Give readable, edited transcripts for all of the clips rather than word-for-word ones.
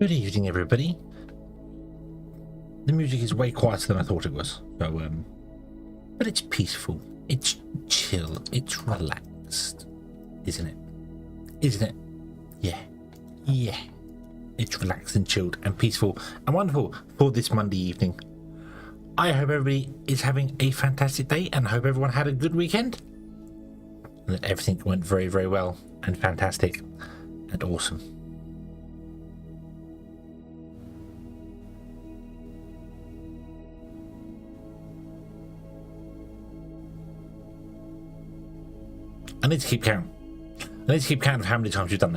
Good evening, everybody. The music is way quieter than I thought it was, so but it's peaceful, it's chill, it's relaxed, isn't it? Isn't it? Yeah. It's relaxed and chilled and peaceful and wonderful for this Monday evening. I hope everybody is having a fantastic day, and I hope everyone had a good weekend, and that everything went very, very well and fantastic and awesome. I need to keep count. I need to keep count of how many times you've done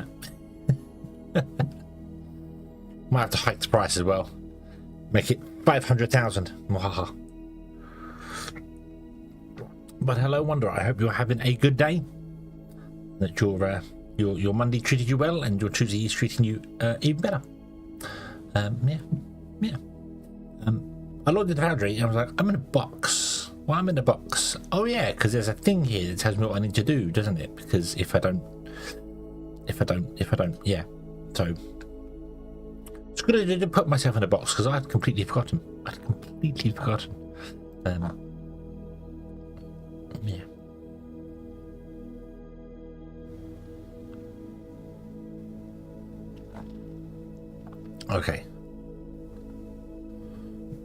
that. Might have to hike the price as well. Make it 500,000. But hello, Wanderer. I hope you're having a good day. That your Monday treated you well, and your Tuesday is treating you even better. Yeah. I looked at the Foundry and I was like, I'm in a box. Why I'm in a box? Oh yeah, because there's a thing here that tells me what I need to do, doesn't it? Because if I don't, yeah. So it's good I didn't put myself in a box, because I'd completely forgotten. Yeah.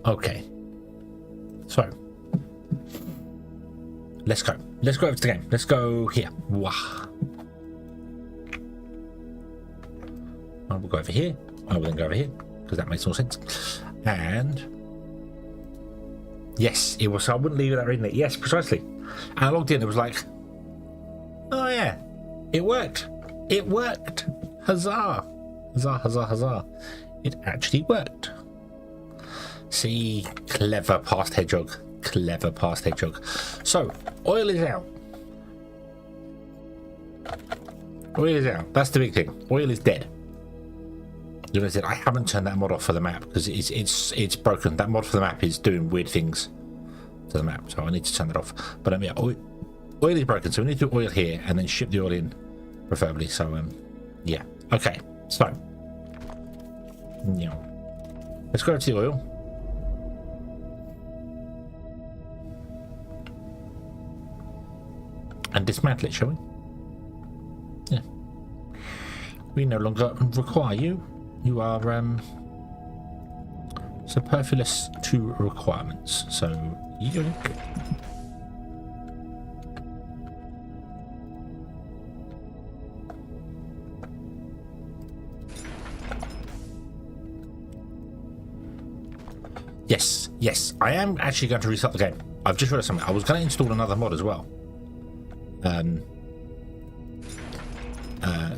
Okay. So let's go over to the game. Let's go here. Wah. We'll go over here. I will then go over here, because that makes more sense. And yes, it was. I wouldn't leave it that reading it. Yes, precisely. And I logged in. It was like, oh yeah, it worked. Huzzah! It actually worked. See, clever past hedgehog. So oil is out. That's the big thing. Oil is dead. You know, I haven't turned that mod off for the map because it's broken. That mod for the map is doing weird things to the map, so I need to turn that off. But yeah, oil is broken, so we need to do oil here and then ship the oil in, preferably. So yeah. Okay. So yeah, let's go to the oil. And dismantle it, shall we? Yeah. We no longer require you. You are superfluous to requirements. So you. Yes. I am actually going to restart the game. I've just realized something. I was going to install another mod as well.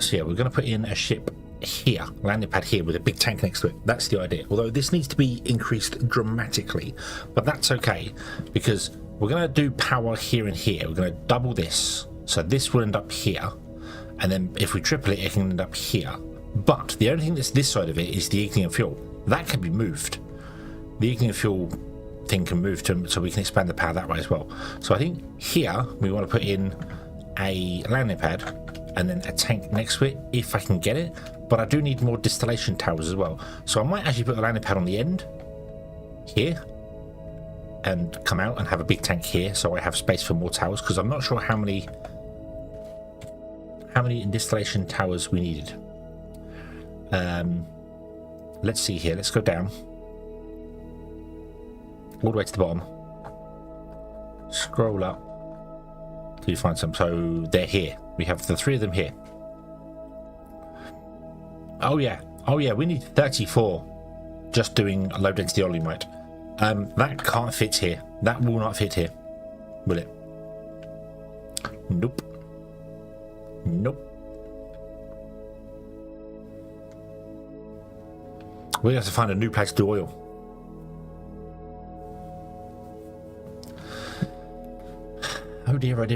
So yeah, we're going to put in a ship here, landing pad here with a big tank next to it. That's the idea. Although this needs to be increased dramatically, but that's okay, because we're going to do power here and here. We're going to double this, so this will end up here, and then if we triple it, it can end up here. But the only thing that's this side of it is the igniting fuel. That can be moved. The igniting fuel thing can move to, so we can expand the power that way as well. So I think here we want to put in a landing pad and then a tank next to it, if I can get it. But I do need more distillation towers as well, so I might actually put a landing pad on the end here and come out and have a big tank here, so I have space for more towers, because I'm not sure how many distillation towers we needed. Let's see here. Let's go down all the way to the bottom, scroll up till you find some. So they're here. We have the 3 of them here. Oh yeah, we need 34 just doing low density oligomite. That can't fit here. That will not fit here, will it? Nope. We have to find a new place to do oil. Oh dear.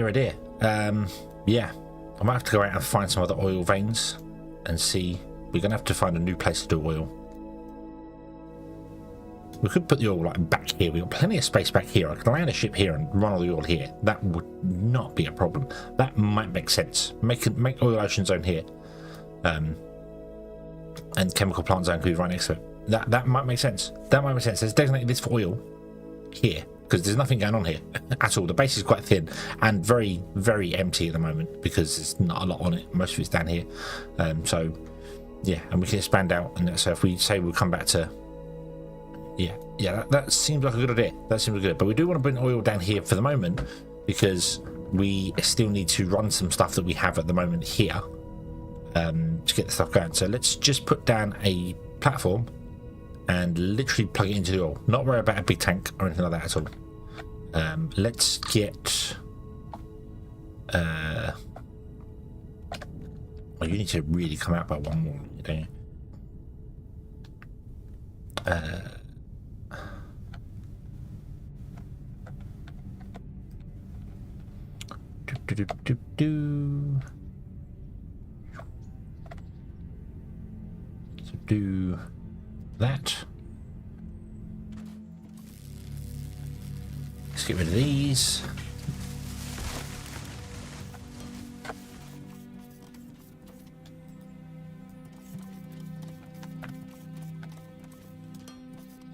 Yeah, I might have to go out and find some other oil veins and see. We're going to have to find a new place to do oil. We could put the oil like back here. We've got plenty of space back here. I can land a ship here and run all the oil here. That would not be a problem. That might make sense. Make oil ocean zone here. And and chemical plant zone could be right next to it. That might make sense. That might make sense. Let's designate this for oil here, because there's nothing going on here at all. The base is quite thin and very, very empty at the moment because there's not a lot on it. Most of it's down here. So yeah, and we can expand out. And so if we say we'll come back to, yeah, that seems like a good idea. That seems good. But we do want to bring oil down here for the moment because we still need to run some stuff that we have at the moment here to get the stuff going. So let's just put down a platform and literally plug it into the oil. Not worry about a big tank or anything like that at all. Let's get oh, you need to really come out by one more, don't you? So do that. Let's get rid of these.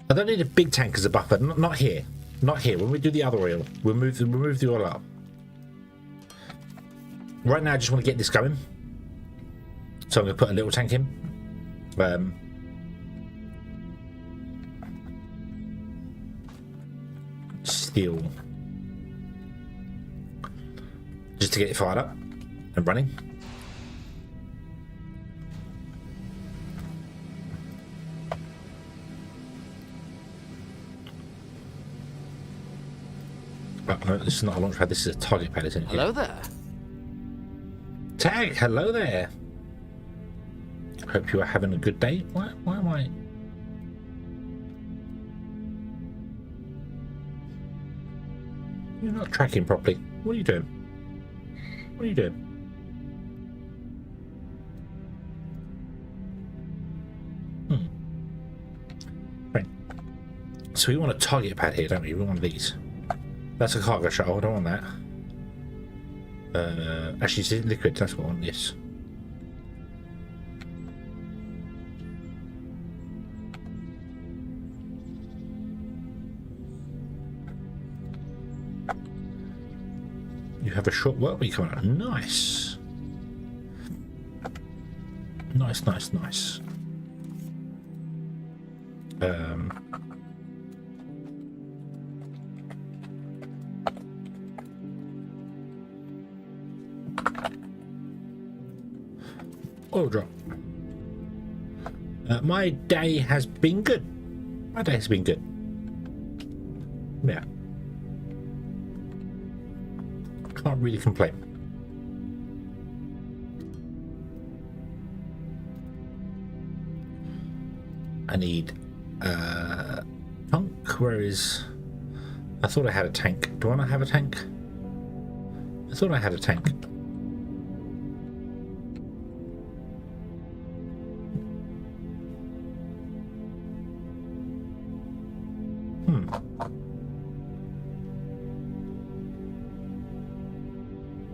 I don't need a big tank as a buffer. Not here. Not here. When we do the other oil, we'll move the oil up. Right now, I just want to get this going. So I'm going to put a little tank in. Steel. Just to get it fired up and running. Oh, no, this is not a launch pad, this is a target pad, isn't it? Hello there. Tag, hello there. Hope you are having a good day. Why am I? You're not tracking properly. What are you doing? What are you doing? Right. So we want a target pad here, don't we? We want these. That's a cargo shuttle. I don't want that. Actually, it's liquid. That's what I want. Yes. You have a short work week coming up. Nice. Nice, nice, nice. Oil drop. My day has been good. My day has been good. Yeah. Can't really complain. I need tank. Where is? I thought I had a tank. Do I not have a tank? I thought I had a tank.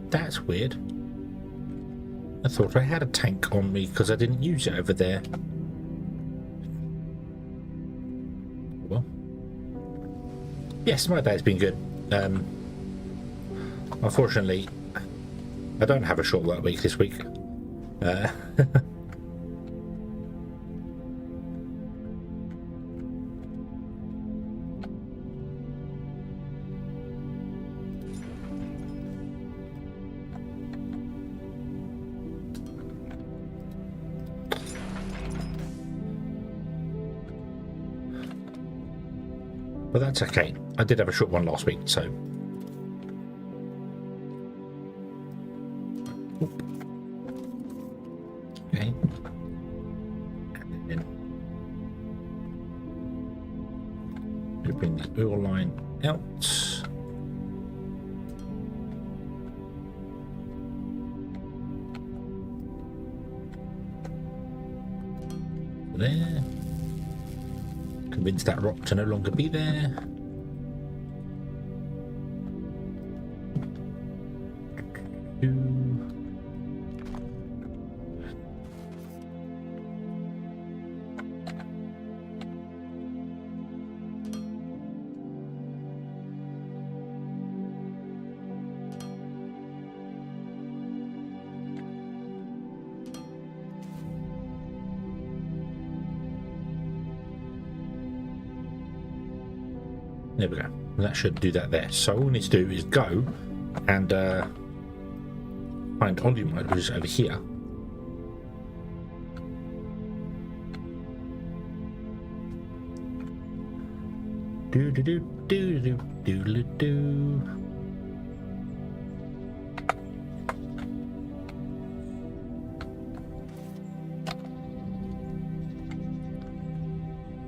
That's weird. I thought I had a tank on me because I didn't use it over there. Well, yes, my day's been good. Unfortunately, I don't have a short work week this week. But that's okay. I did have a short one last week, so. Oop. Okay. And then we bring the oil line out. There. Convince that rock to no longer be there. There we go. And that should do that there. So all we need to do is go and find volume mode, which is over here. Do do do do do do do do.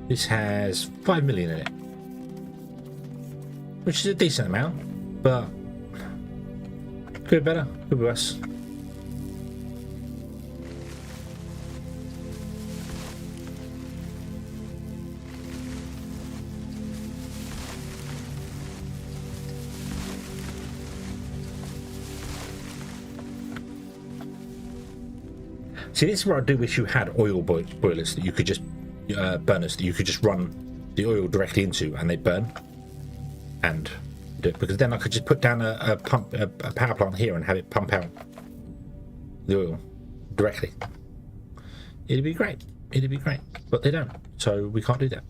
This has 5 million in it, which is a decent amount, but could be better, could be worse. See, this is where I do wish you had oil boilers that you could just burners that you could just run the oil directly into and they burn and do it, because then I could just put down a power plant here and have it pump out the oil directly. It'd be great, but they don't, so we can't do that.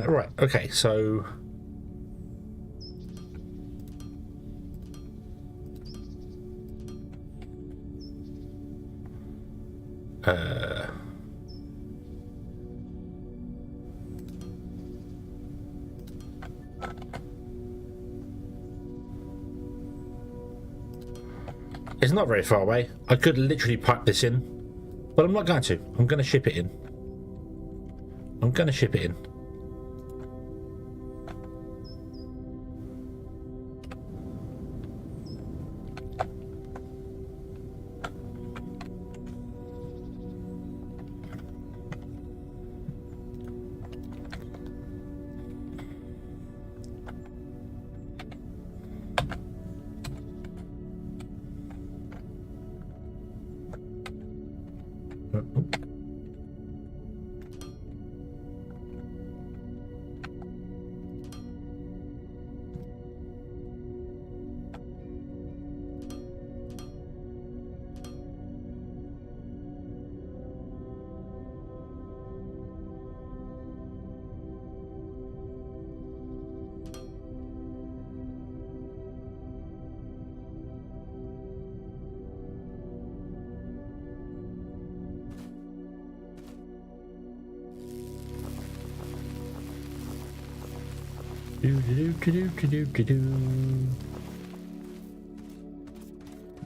Right, okay, so it's not very far away. I could literally pipe this in, but I'm not going to. I'm going to ship it in.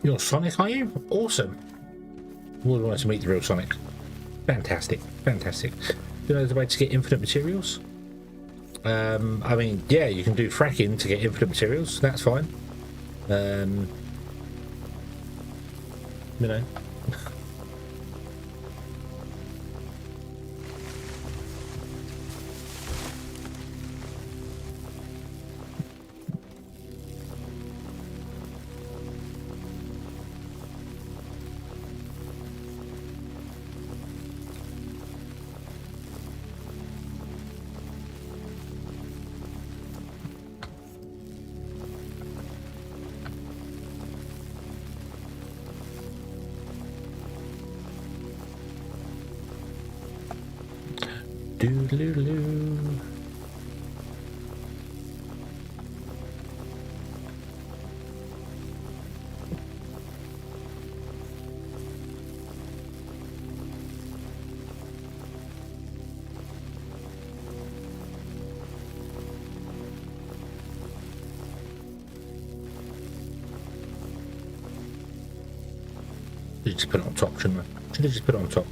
You're Sonic, are you? Awesome. Would want to meet the real Sonic. Fantastic. Do you know the way to get infinite materials? I mean, yeah, you can do fracking to get infinite materials. That's fine. You know. Doodaloo. Just put it on top, shouldn't I? Should have just put it on top.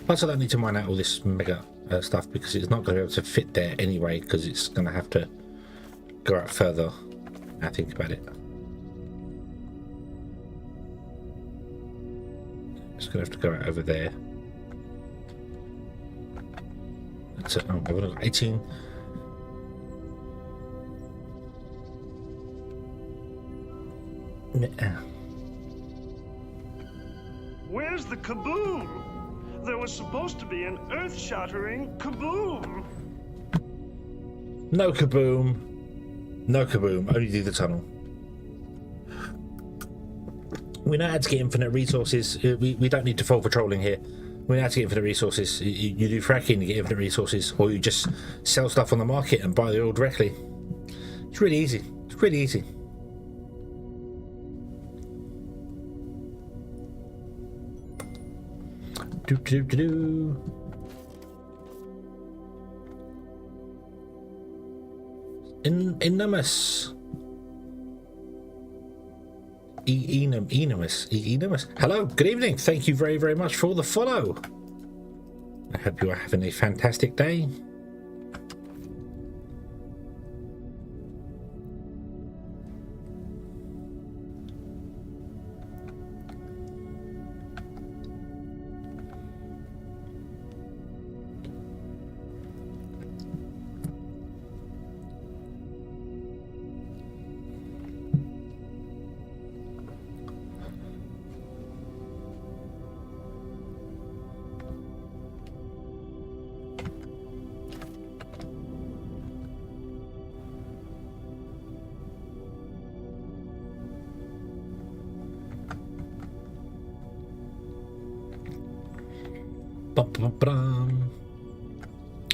Plus, I don't need to mine out all this mega stuff because it's not going to be able to fit there anyway, because it's going to have to go out further. Now think about it. It's going to have to go out over there. That's it. Oh, I've got 18. Where's the kaboom? There was supposed to be an earth-shattering kaboom. No kaboom. No kaboom. Only do the tunnel. We know how to get infinite resources. We don't need to fall for trolling here. We know how to get infinite resources. You do fracking to get infinite resources, or you just sell stuff on the market and buy the oil directly. It's really easy. It's really easy. Do do do do. Enormous. Enormous. Hello, good evening. Thank you very, very much for the follow. I hope you are having a fantastic day.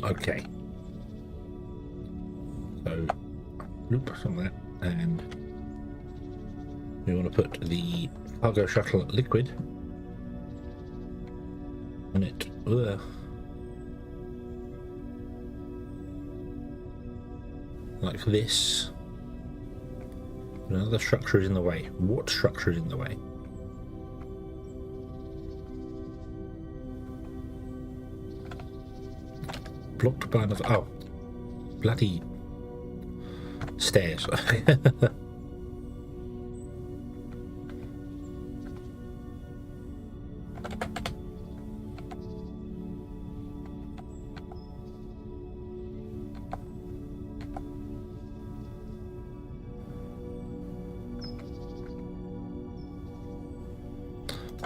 Okay. So, loop somewhere, and we want to put the cargo shuttle liquid on it. Ugh. Like this. Another structure is in the way. What structure is in the way? Blocked by another. Oh, bloody stairs.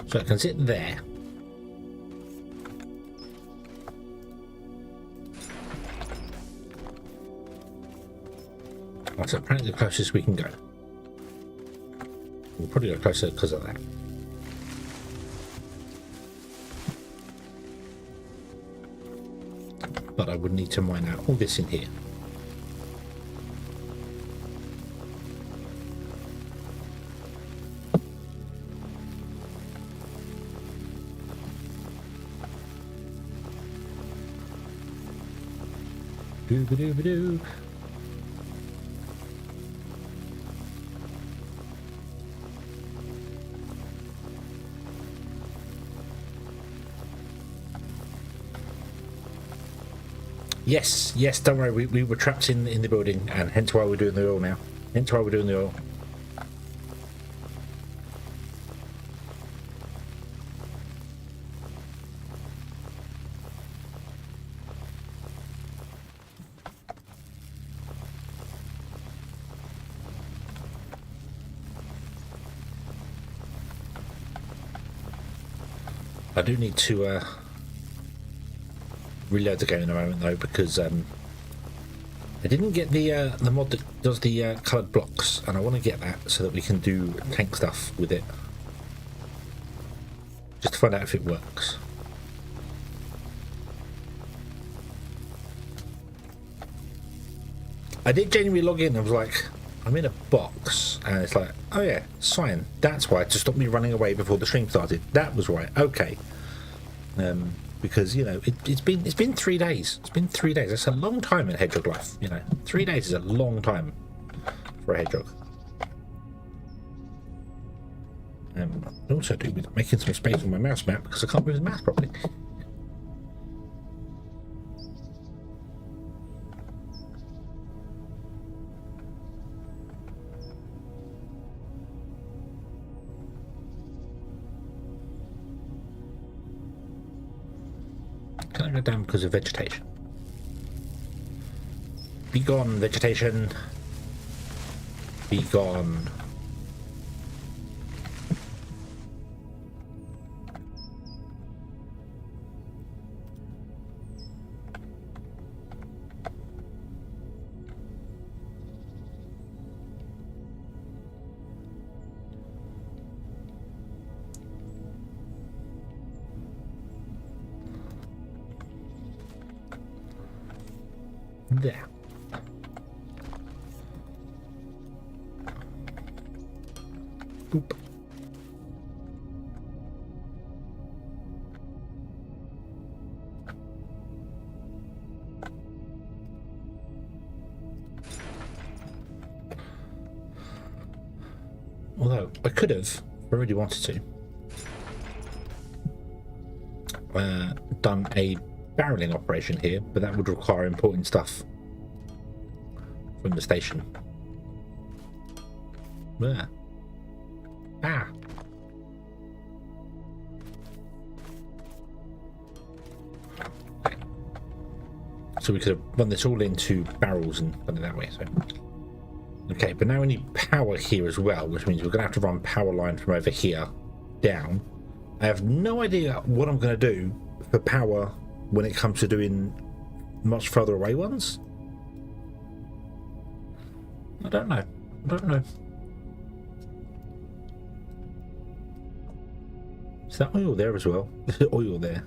So I can sit there. That's apparently the closest we can go. We'll probably go closer because of that. But I would need to mine out all this in here. Doo-ba-doo-ba-doo. Yes, don't worry, we were trapped in the building, and hence why we're doing the oil now. Hence why we're doing the oil. I do need to reload the game in a moment though, because I didn't get the mod that does the coloured blocks, and I want to get that so that we can do tank stuff with it, just to find out if it works. I did genuinely log in. I was like, I'm in a box, and it's like, oh yeah, cyan. That's why, to stop me running away before the stream started. That was right. Okay. Because you know it's been 3 days. It's been 3 days. That's a long time in hedgehog life. You know, 3 days is a long time for a hedgehog. Also do with making some space on my mouse map because I can't move the mouse properly. Can I go down because of vegetation? Be gone, vegetation. Be gone. There. Boop. Although I could have, if I really wanted to, done a barreling operation here, but that would require importing stuff from the station. There. Ah. Okay. So we could have run this all into barrels and done it that way. So. Okay, but now we need power here as well, which means we're going to have to run power line from over here down. I have no idea what I'm going to do for power when it comes to doing much further away ones. I don't know. I don't know. Is that oil there as well? Is oil there?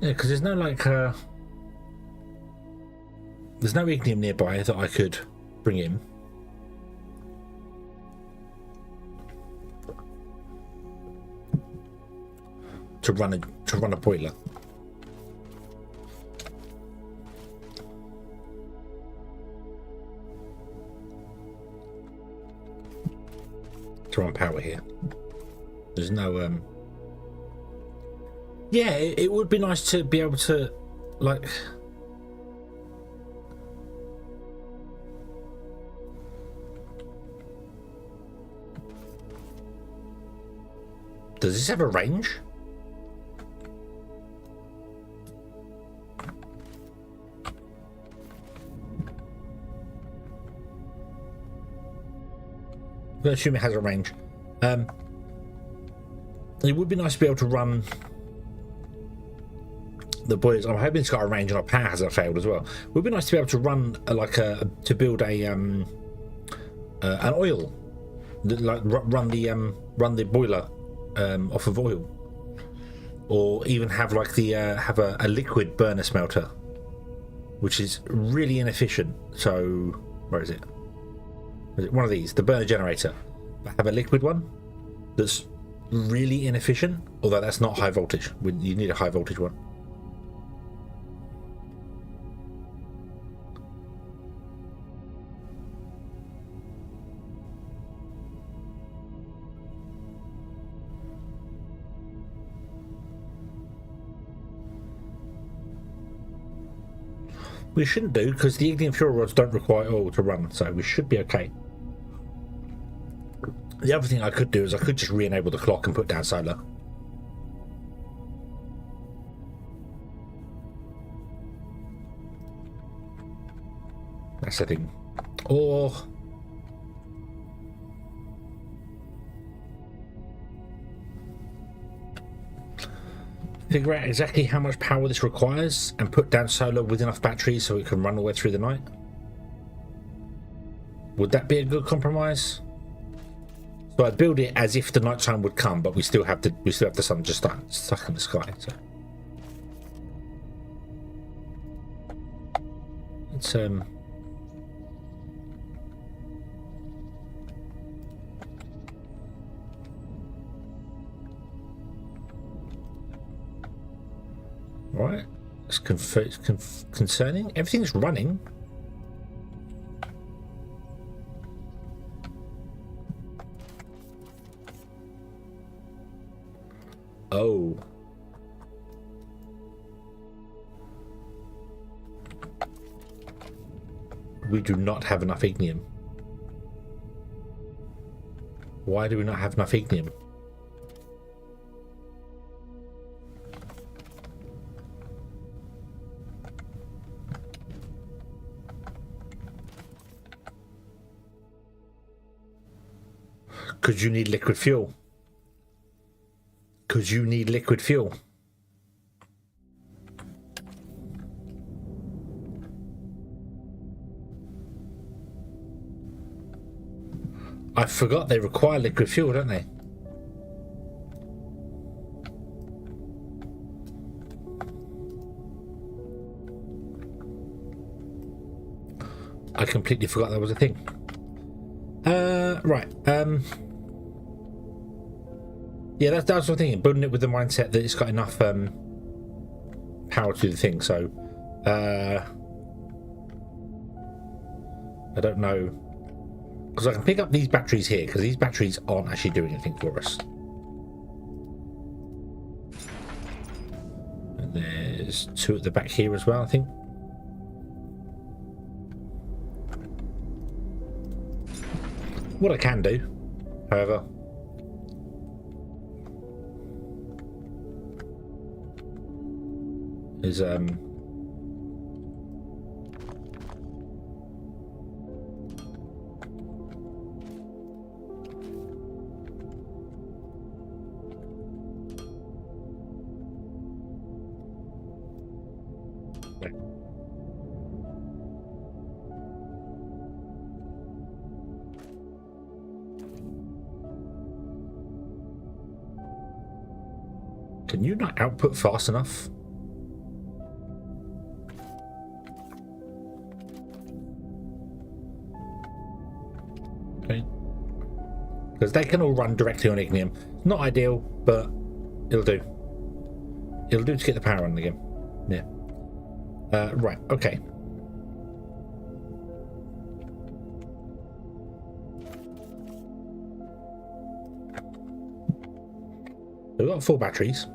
Yeah, because there's no like there's no ignium nearby that I could bring in. To run a boiler. To run power here. There's no yeah, it would be nice to be able to, like... Does this have a range? I'm going to assume it has a range. It would be nice to be able to run... the boys. I'm hoping it's got a range and our power hasn't failed as well. It would be nice to be able to run to build a an oil, like run the boiler off of oil, or even have like the have a liquid burner smelter, which is really inefficient. So where is it? Is it one of these? The burner generator. I have a liquid one that's really inefficient, although that's not high voltage. You need a high voltage one. We shouldn't do, because the ignium fuel rods don't require oil to run, so we should be okay. The other thing I could do is I could just re-enable the clock and put down solar. That's the thing. Or... figure out exactly how much power this requires and put down solar with enough batteries so it can run all the way through the night. Would that be a good compromise? So I'd build it as if the nighttime would come, but we still have the sun just stuck in the sky. So it's right. It's concerning. Everything's running. Oh. We do not have enough ignium. Why do we not have enough ignium? Because you need liquid fuel. Because you need liquid fuel. I forgot they require liquid fuel, don't they? I completely forgot that was a thing. Right. Yeah, that's what I'm thinking. Building it with the mindset that it's got enough power to do the thing. So, I don't know, because I can pick up these batteries here because these batteries aren't actually doing anything for us. And there's 2 at the back here as well, I think. What I can do, however, is can you not output fast enough? Okay. Because they can all run directly on ignium. Not ideal, but it'll do. It'll do to get the power on again. Yeah. Right, okay. We've got 4 batteries.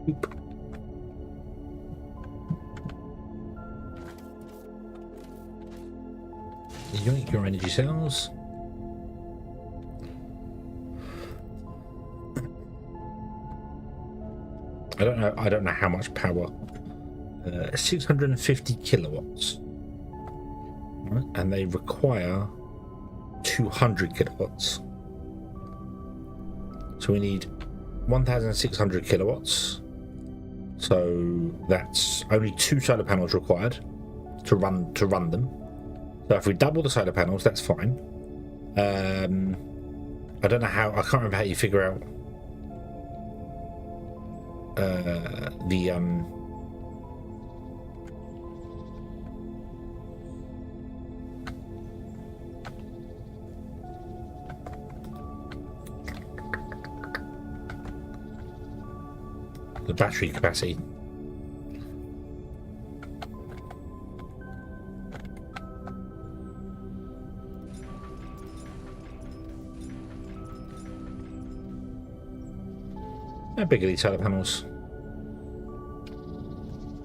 Oop. Yoink your energy cells. I don't know how much power. 650 kilowatts. Right, and they require 200 kilowatts. So we need 1,600 kilowatts. So that's only 2 solar panels required to run them. So if we double the solar panels, that's fine. I don't know how. I can't remember how you figure out the battery capacity. How big are these solar panels?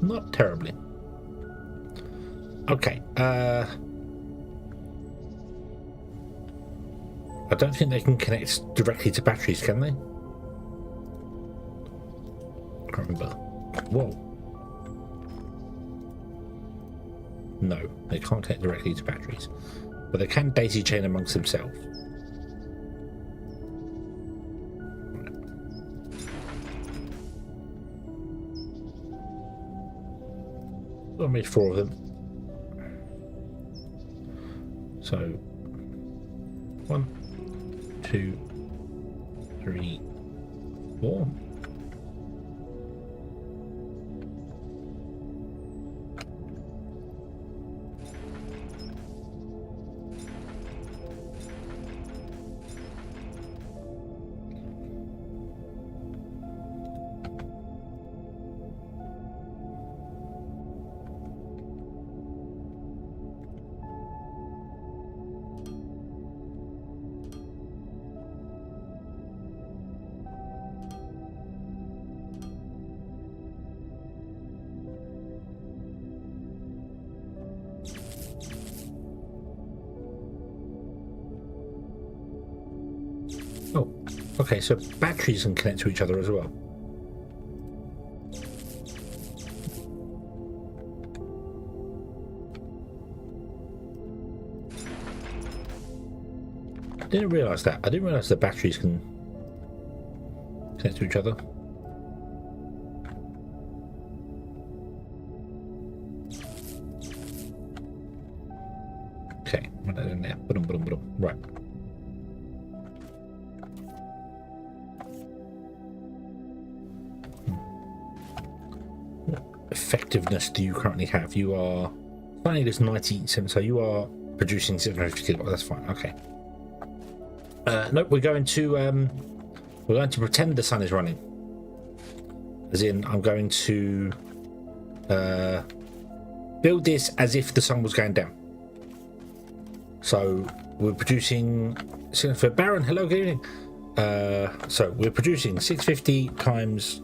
Not terribly. Okay. I don't think they can connect directly to batteries, can they? Can't remember. Whoa. No, they can't connect directly to batteries. But they can daisy chain amongst themselves. I made 4 of them. So 1, 2, 3, 4. Okay, so batteries can connect to each other as well. I didn't realise that. I didn't realise the batteries can connect to each other. Okay, put that in there. Right. What effectiveness do you currently have? You are finally there's 97, so you are producing 750 kilowatts. That's fine. Okay. Nope, we're going to pretend the sun is running. As in, I'm going to build this as if the sun was going down. So we're producing for Baron. Hello, good evening. So we're producing 650 times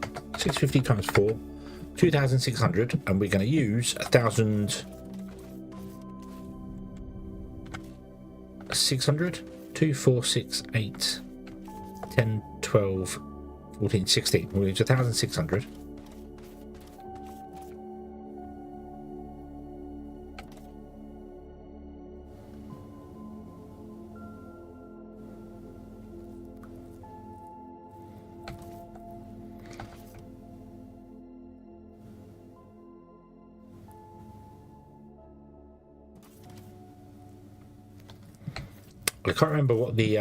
4, 2,600, and we're going to use 1,600. 2, 4, 6, 8, 10, 12, 14, 16. We'll use 1,600. I can't remember what the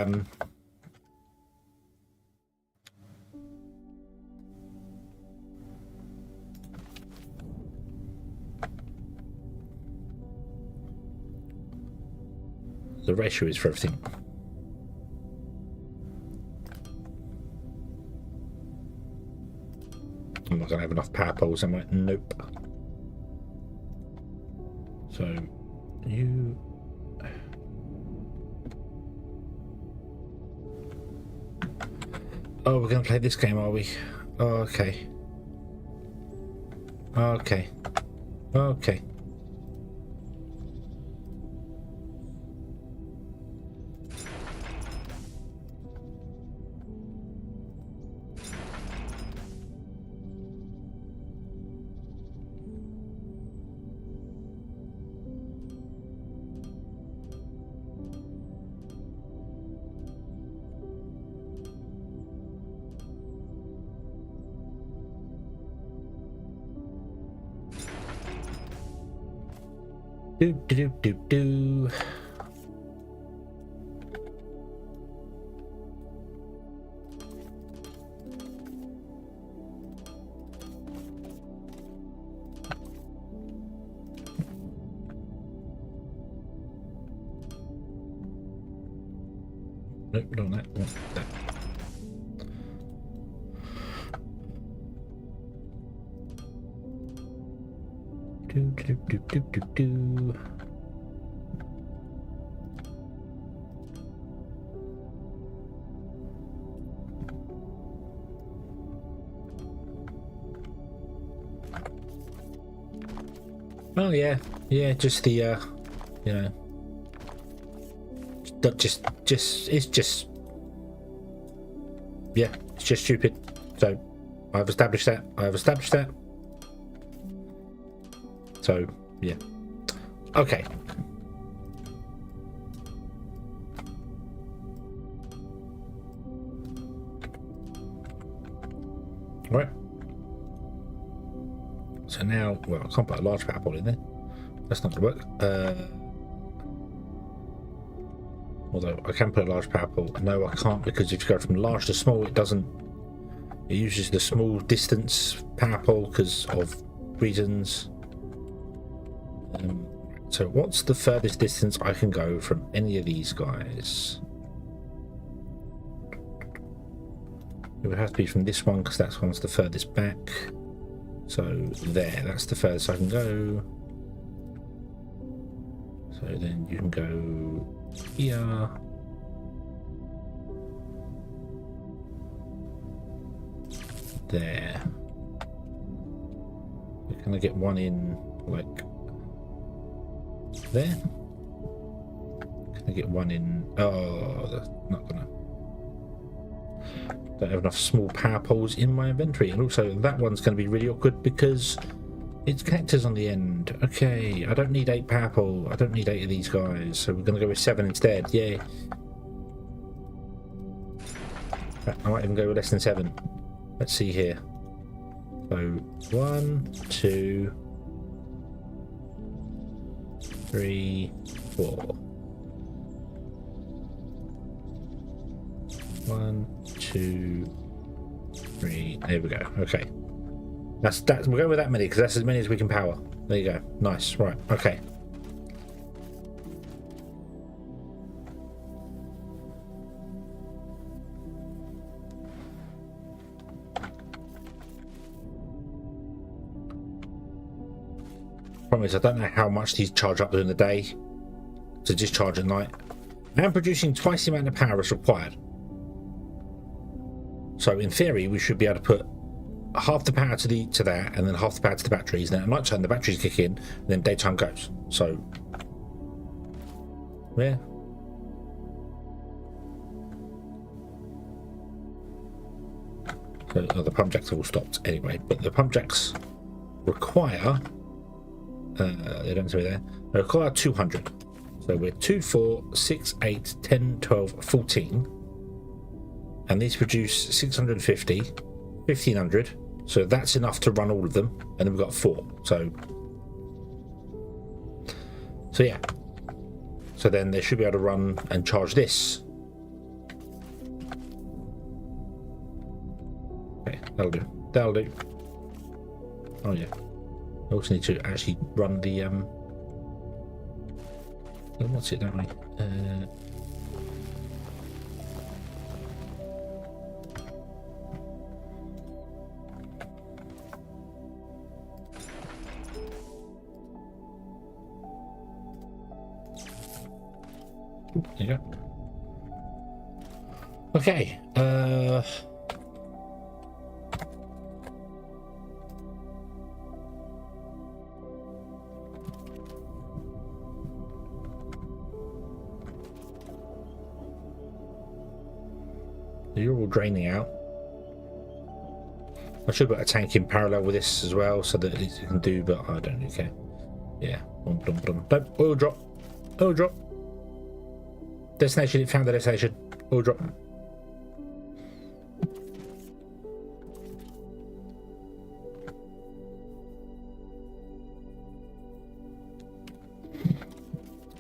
ratio is for everything. I'm not going to have enough power poles, am I? Nope. So you... Oh, we're going to play this game, are we? Oh, okay. Okay. Okay. Do. Nope, don't that. Want that. Do. Oh yeah, just the you know, just it's just yeah, it's just stupid. So I've established that. So yeah, okay. All right. So now, well, I can't put a large power pole in there. That's not going to work. Although I can put a large power pole. No, I can't, because if you go from large to small, it doesn't. It uses the small distance power pole because of reasons. So what's the furthest distance I can go from any of these guys? It would have to be from this one, because that one's the furthest back. So there, that's the furthest I can go. So then you can go here. There. Can I get one in, like, there? Can I get one in? Oh, that's not gonna. don't have enough small power poles in my inventory, and also that one's going to be really awkward because it's connectors on the end. Okay, I don't need 8 power pole. I don't need 8 of these guys, so we're going to go with 7 instead. Yay. I might even go with less than 7. Let's see here. So 1, 2, 3, 4. 1, 2, 3. There we go. Okay. That's we'll go with that many because that's as many as we can power. There you go. Nice. Right. Okay. Problem is, I don't know how much these charge up during the day to discharge at night. I am producing twice the amount of power as required. So in theory, we should be able to put half the power to that, and then half the power to the batteries. Then at night time, the batteries kick in, and then daytime goes. So yeah. So the pump jacks are all stopped anyway, but the pump jacks require. They don't say there. They require 200. So we're 2, 4, 6, 8, 10, 12, 14. And these produce 650, 1500. So that's enough to run all of them. And then we've got 4. So yeah. So then they should be able to run and charge this. Okay, that'll do. That'll do. Oh yeah. I also need to actually run the what's it, don't I? There you go. Okay. You're all draining out. I should put a tank in parallel with this as well so that at least it can do, but I don't really care. Yeah. Nope. Oil drop. Oil drop. Destination. It found the destination. Oil drop.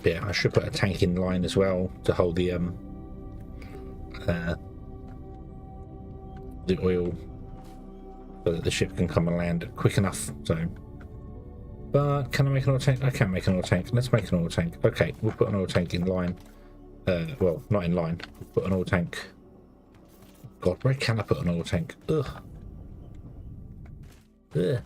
Yeah, I should put a tank in line as well to hold the oil so that the ship can come and land quick enough. So, but can I make an oil tank? I can make an oil tank. Let's make an oil tank. Okay, we'll put an oil tank in line. Well, not in line. We'll put an oil tank. God, where can I put an oil tank? Ugh. Ugh.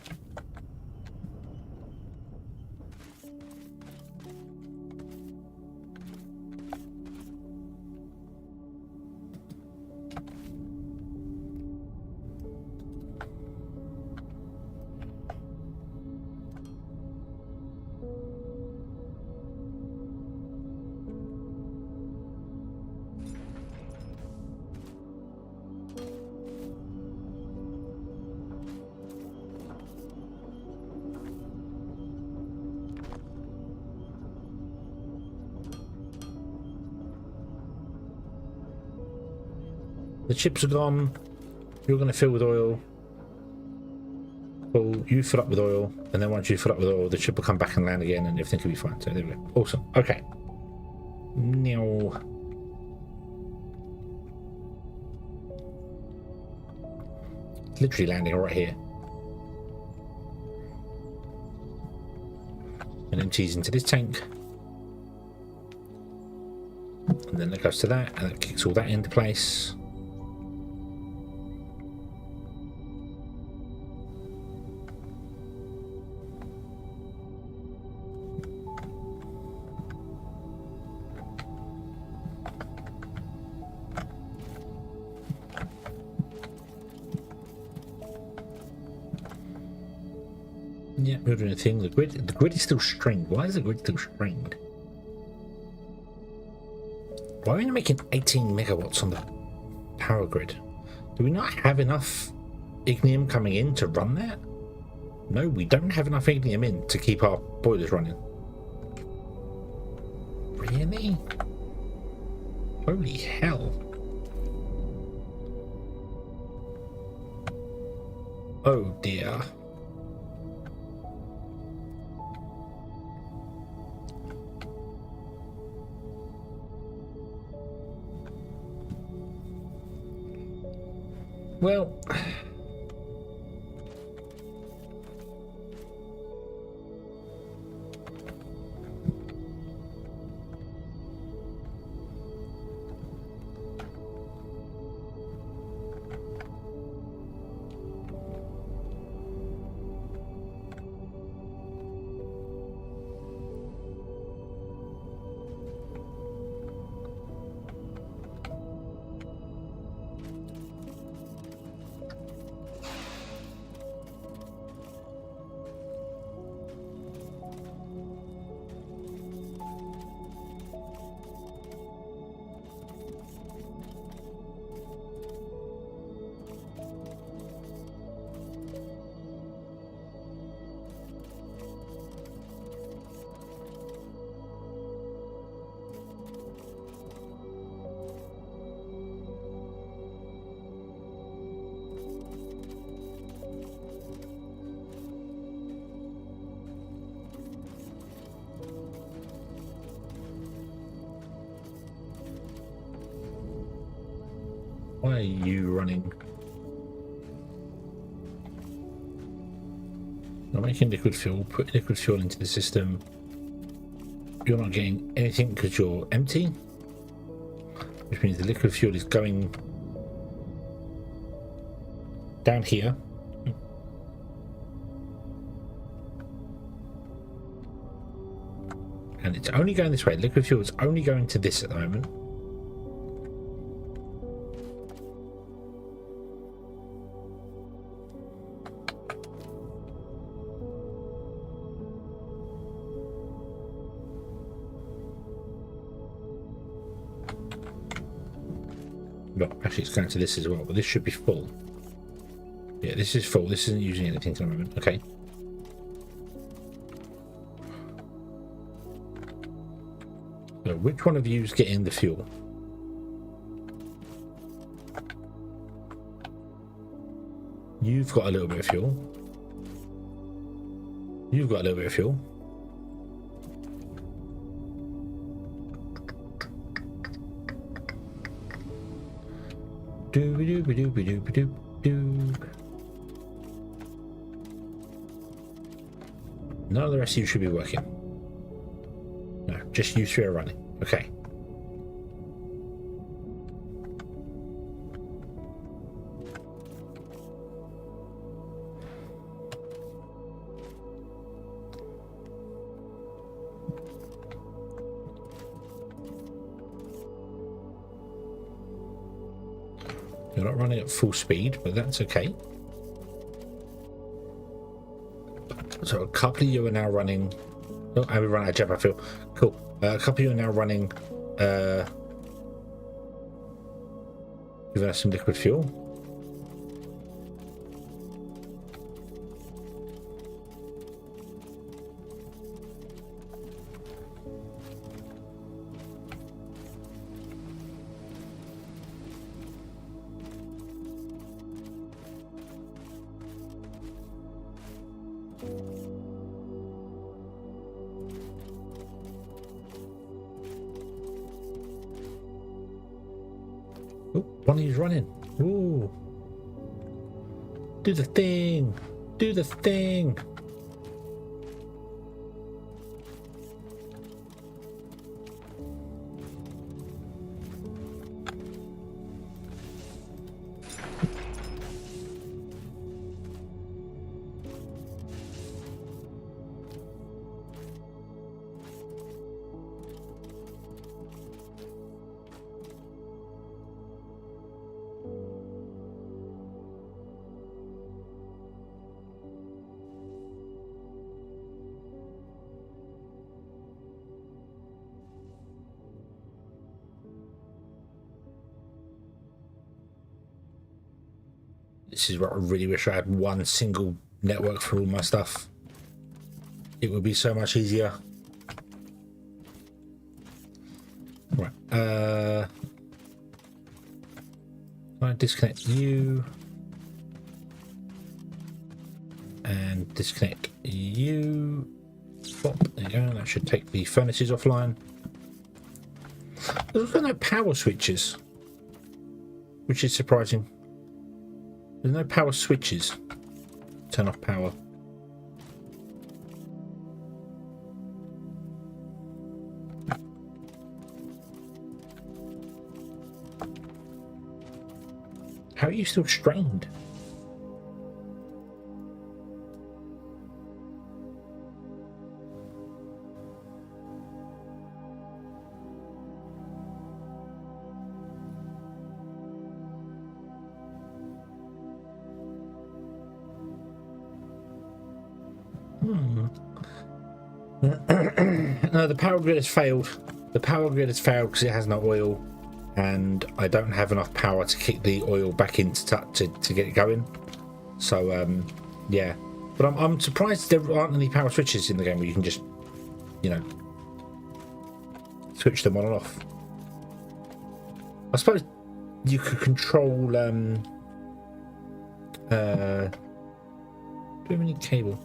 The chips are gone. You're going to fill with oil. Well, you fill up with oil, and then once you fill up with oil, the chip will come back and land again, and everything will be fine. So there we go. Awesome. Okay. Now, literally landing right here, and empties into this tank, and then it goes to that, and it kicks all that into place. Yeah, we're doing a thing. The grid is still stringed. Why is the grid still stringed? Why are we making 18 megawatts on the power grid? Do we not have enough ignium coming in to run that? No, we don't have enough ignium in to keep our boilers running. Really? Holy hell. Oh dear. Well, why are you running? I'm making liquid fuel, put liquid fuel into the system. You're not getting anything because you're empty, which means the liquid fuel is going down here. And it's only going this way. Liquid fuel is only going to this at the moment. Well, actually it's going to this as well, but this should be full. Yeah, this is full. This isn't using anything at the moment. Okay. So which one of you is getting the fuel? You've got a little bit of fuel. You've got a little bit of fuel. None of the rest of you should be working. No, just you three are running. Okay. You're not running at full speed, but that's okay. So a couple of you are now running. Oh, I will run out of jet, I feel. Cool. A couple of you are now running. Giving us some liquid fuel. Oh, Bonnie's running. Ooh. Do the thing. Do the thing. This is what I really wish I had, one single network for all my stuff. It would be so much easier. Right. I disconnect you and disconnect you. Plop. There you go. That should take the furnaces offline. There's also no power switches, which is surprising. There's no power switches. Turn off power. How are you still strained? No, the power grid has failed. The power grid has failed because it has no oil, and I don't have enough power to kick the oil back in to get it going. So, yeah. But I'm surprised there aren't any power switches in the game where you can just, you know, switch them on and off. I suppose you could control. Do we have any cable?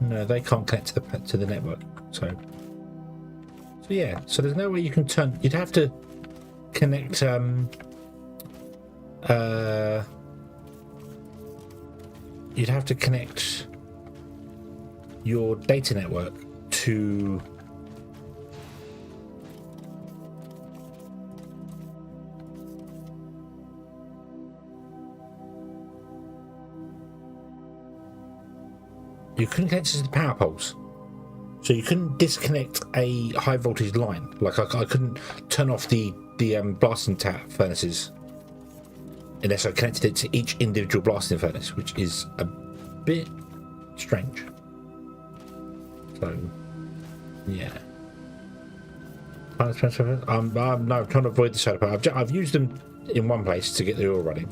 No, they can't connect to the network. So yeah. So there's no way you can turn. You'd have to connect. You'd have to connect your data network to. You couldn't connect it to the power poles, so you couldn't disconnect a high voltage line. Like I couldn't turn off the blasting tap furnaces unless I connected it to each individual blasting furnace, which is a bit strange. So yeah, no, I'm trying to avoid the solar power. I've used them in one place to get the oil running,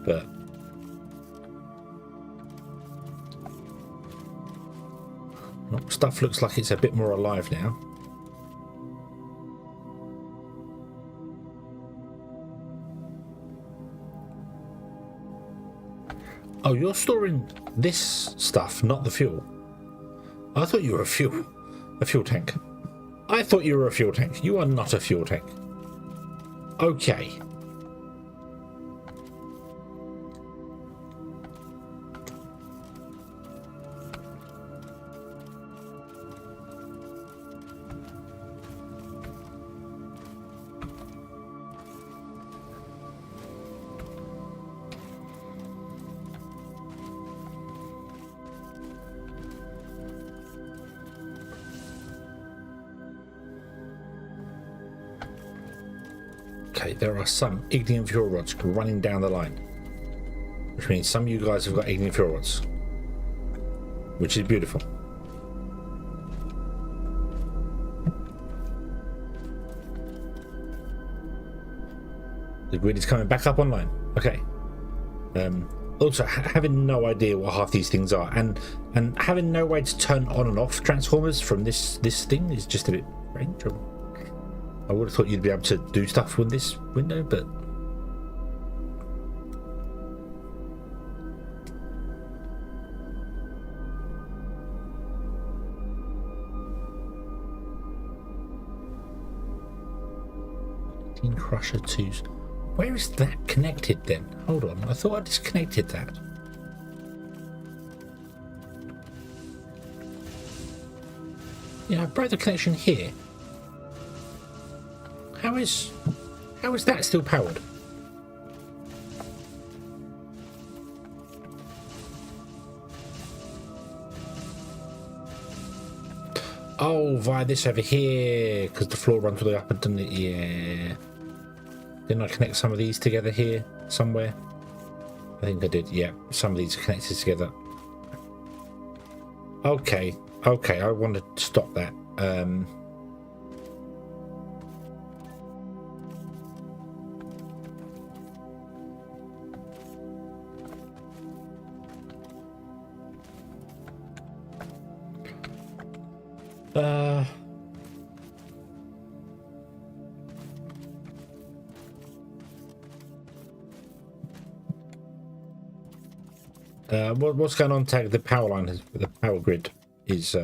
but. Stuff looks like it's a bit more alive now. Oh, you're storing this stuff, not the fuel. I thought you were a fuel tank. I thought you were a fuel tank. You are not a fuel tank. Okay. Okay, there are some ignium fuel rods running down the line, which means some of you guys have got ignium fuel rods, which is beautiful. The grid is coming back up online. Okay. Also, having no idea what half these things are, and having no way to turn on and off transformers from this thing is just a bit strange. I would have thought you'd be able to do stuff with this window, but Crusher 2s. Where is that connected then? Hold on, I thought I disconnected that. Yeah, I broke the connection here. How is that still powered? Oh, via this over here, because the floor runs all the way up and down it. Yeah. Didn't I connect some of these together here somewhere? I think I did. Yeah, some of these are connected together. Okay, I want to stop that. What's going on? Tag the power line is the power grid is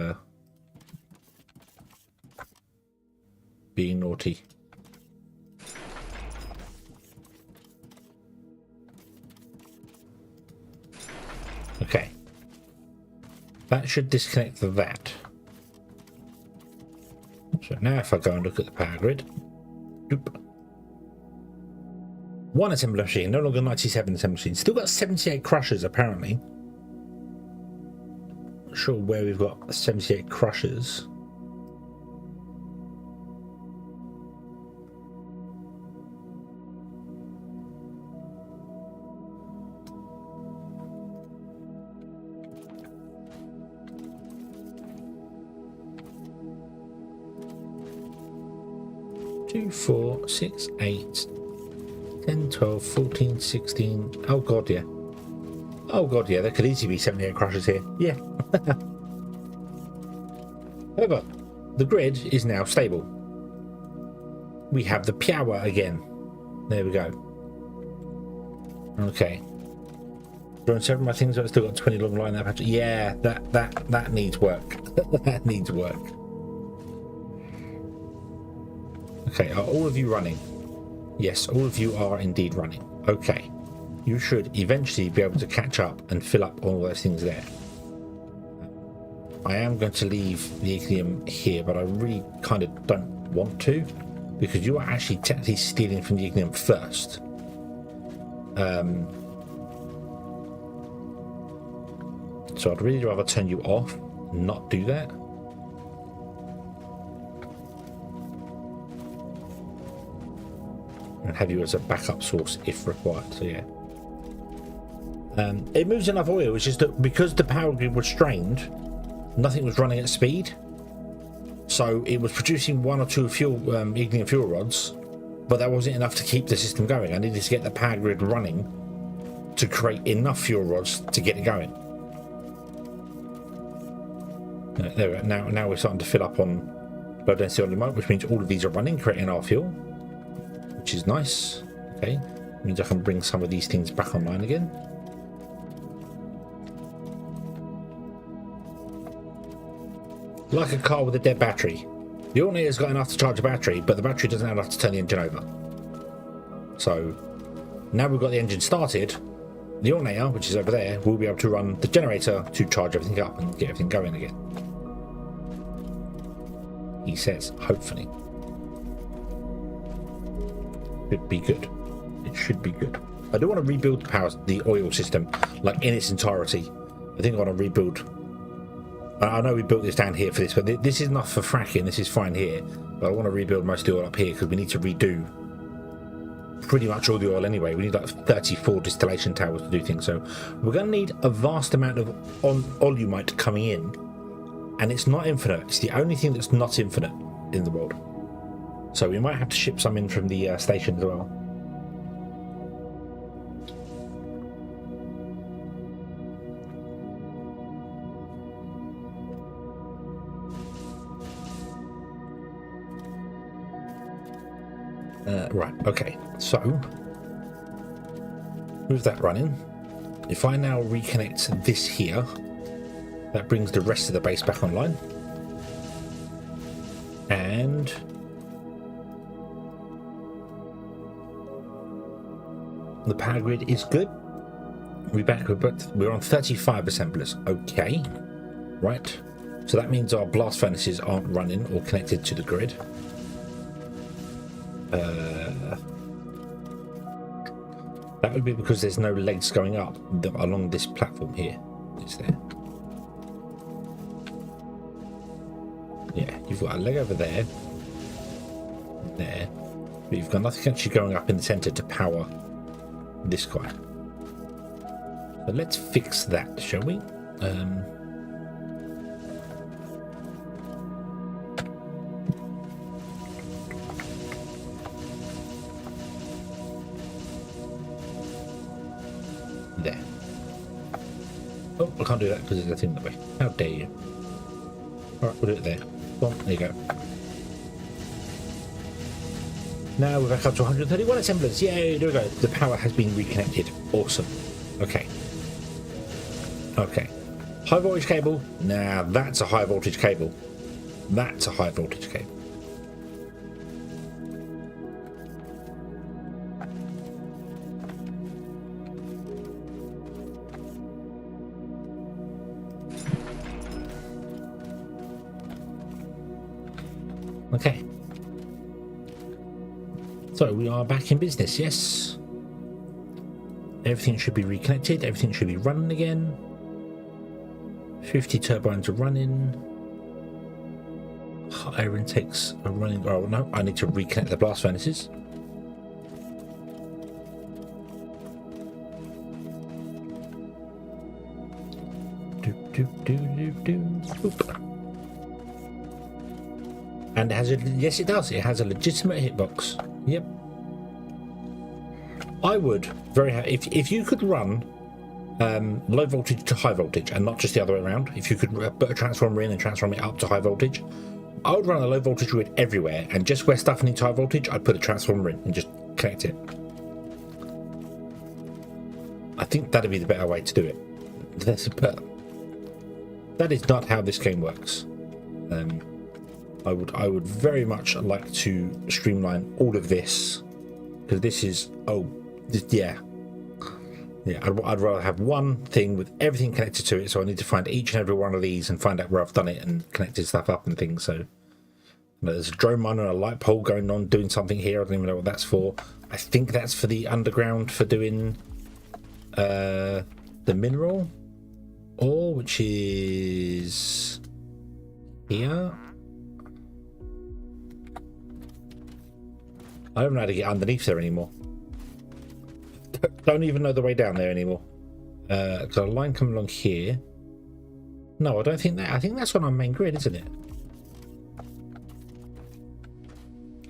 being naughty. Okay, that should disconnect that. So now if I go and look at the power grid, doop. One assembly machine, no longer 97 assembly machines. Still got 78 crushers apparently. Not sure where we've got 78 crushers. Two, 4, 6, 8, 10, 12, 14, 16. Oh god, yeah. Oh god, yeah, there could easily be 78 crushers here. Yeah. However, the grid is now stable. We have the power again. There we go. Okay. Drawing several of my things, I've still got 20 long line that patch. Yeah, that needs work. That needs work. Okay, are all of you running? Yes, all of you are indeed running. Okay. You should eventually be able to catch up and fill up all those things there. I am going to leave the ignium here, but I really kind of don't want to, because you are actually technically stealing from the ignium first. So I'd really rather turn you off and not do that. And have you as a backup source if required. So yeah, it moves enough oil. It's just that because the power grid was strained, nothing was running at speed, so it was producing one or two fuel ignium fuel rods, but that wasn't enough to keep the system going. I needed to get the power grid running to create enough fuel rods to get it going. There we go. Now we're starting to fill up on low density oil, which means all of these are running, creating our fuel, which is nice. Okay, means I can bring some of these things back online again. Like a car with a dead battery. The alternator's got enough to charge a battery, but the battery doesn't have enough to turn the engine over. So now we've got the engine started, the alternator, which is over there, will be able to run the generator to charge everything up and get everything going again. He says, hopefully. Should be good. It should be good. I do want to rebuild the oil system, like in its entirety. I think I want to rebuild. I know we built this down here for this, but this is enough for fracking. This is fine here, but I want to rebuild most of the oil up here because we need to redo pretty much all the oil anyway. We need like 34 distillation towers to do things, so we're going to need a vast amount of olumite coming in, and it's not infinite. It's the only thing that's not infinite in the world. So we might have to ship some in from the station as well. Right, okay, so with that running, if I now reconnect this here, that brings the rest of the base back online. And the power grid is good. We're on 35 assemblers. Okay, right. So that means our blast furnaces aren't running or connected to the grid. That would be because there's no legs going up along this platform here. Is there? Yeah, you've got a leg over there, but you've got nothing actually going up in the center to power this guy. So let's fix that, shall we? There. Oh, I can't do that because there's a thing that way. How dare you? Alright, we'll do it there. Boom, there you go. Now we're back up to 131 assemblers. Yay, there we go. The power has been reconnected. Awesome. Okay. Okay. High voltage cable. Now that's a high voltage cable. That's a high voltage cable. Okay. So we are back in business, yes. Everything should be reconnected, everything should be running again. 50 turbines are running. Hot air intakes are running. Oh no, I need to reconnect the blast furnaces. Boop. And it has a, yes it does, it has a legitimate hitbox. Yep. I would very if you could run low voltage to high voltage and not just the other way around, if you could put a transformer in and transform it up to high voltage, I would run a low voltage grid everywhere, and just where stuff needs high voltage I'd put a transformer in and just connect it. I think that'd be the better way to do it. But that is not how this game works. I would very much like to streamline all of this, because this is yeah, I'd rather have one thing with everything connected to it, so I need to find each and every one of these and find out where I've done it and connected stuff up and things. So there's a drone miner and a light pole going on doing something here. I don't even know what that's for. I think that's for the underground for doing the mineral ore, which is here. I don't know how to get underneath there anymore. Don't even know the way down there anymore. Got a line coming along here. No, I don't think that. I think that's on our main grid, isn't it?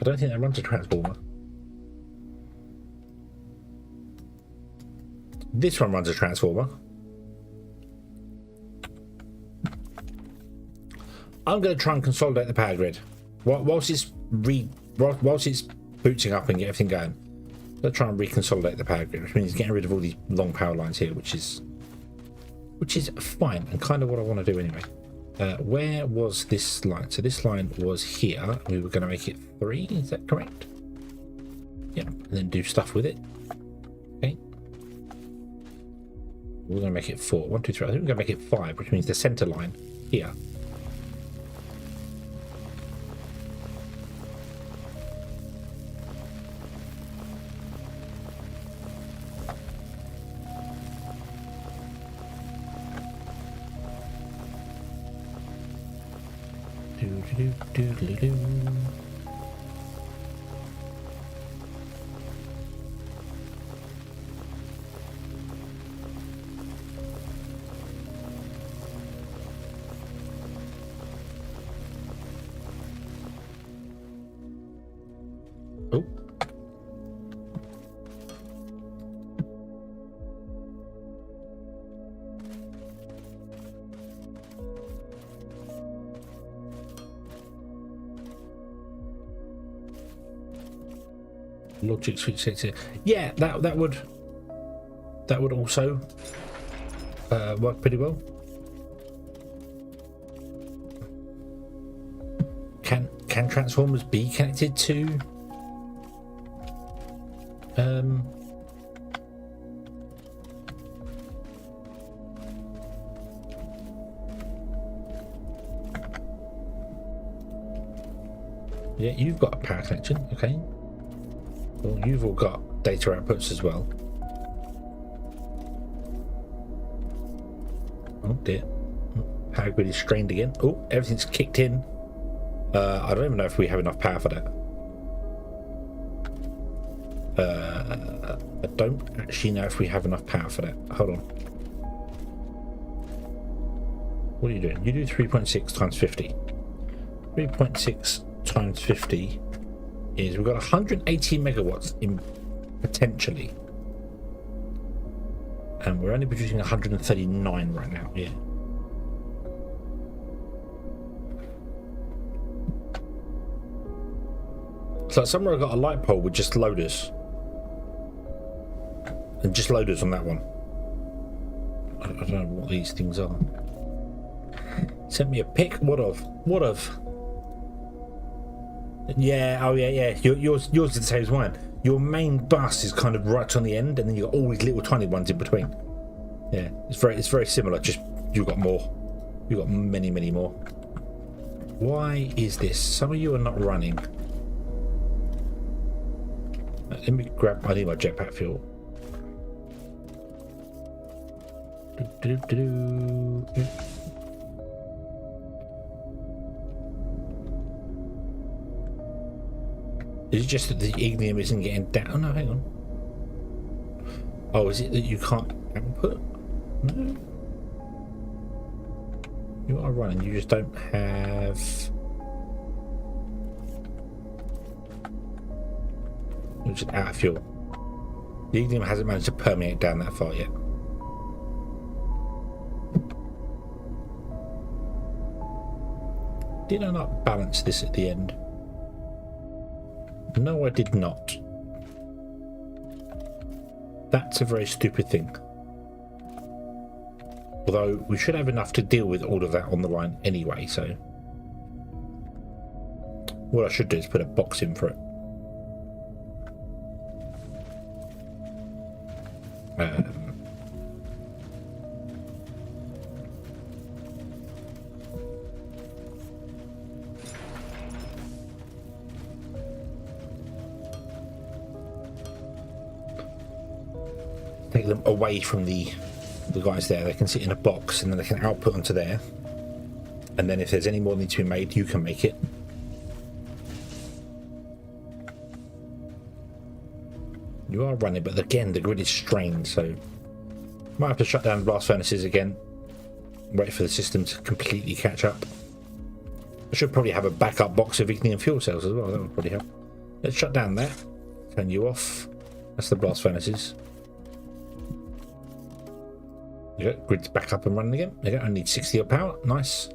I don't think that runs a transformer. This one runs a transformer. I'm going to try and consolidate the power grid whilst it's booting up and get everything going. Let's try and reconsolidate the power grid, which means getting rid of all these long power lines here, which is fine and kind of what I want to do anyway. Where was this line? So this line was here. We were going to make it 3. Is that correct? Yeah, and then do stuff with it. Okay. We're going to make it 4. 1, 2, 3. I think we're going to make it 5, which means the center line here. Oh. Logic switch sets. Yeah, that would also work pretty well. Can transformers be connected to yeah, you've got a power connection, okay. Well, you've all got data outputs as well. Oh dear. Power grid is strained again. Oh, everything's kicked in. I don't even know if we have enough power for that. I don't actually know if we have enough power for that. Hold on. What are you doing? You do 3.6 times 50. 3.6 times 50 is, we've got 180 megawatts in potentially, and we're only producing 139 right now. Yeah. It's like somewhere I got a light pole with just loaders. And just loaders on that one. I don't know what these things are. Sent me a pic. What of? What of? Yeah, oh yeah. Yours is the same as mine. Your main bus is kind of right on the end, and then you've got all these little tiny ones in between. Yeah, it's very similar, just you've got more. You've got many more. Why is this? Some of you are not running. Let me grab, I need my jetpack fuel. Is it just that the ignium isn't getting down? Oh, no, hang on. Oh, is it that you can't output? No. You are running, you just don't have... You're just out of fuel. The ignium hasn't managed to permeate down that far yet. Did I not balance this at the end? No, I did not. That's a very stupid thing. Although we should have enough to deal with all of that on the line anyway, so... What I should do is put a box in for it. Take them away from the guys there. They can sit in a box and then they can output onto there, and then if there's any more need to be made, you can make it. You are running, but again the grid is strained, so might have to shut down blast furnaces again, wait for the system to completely catch up. I should probably have a backup box of ignium fuel cells as well. That would probably help. Let's shut down that. Turn you off. That's the blast furnaces. There you go, grid's back up and running again. There you go, I need 60 of power. Nice.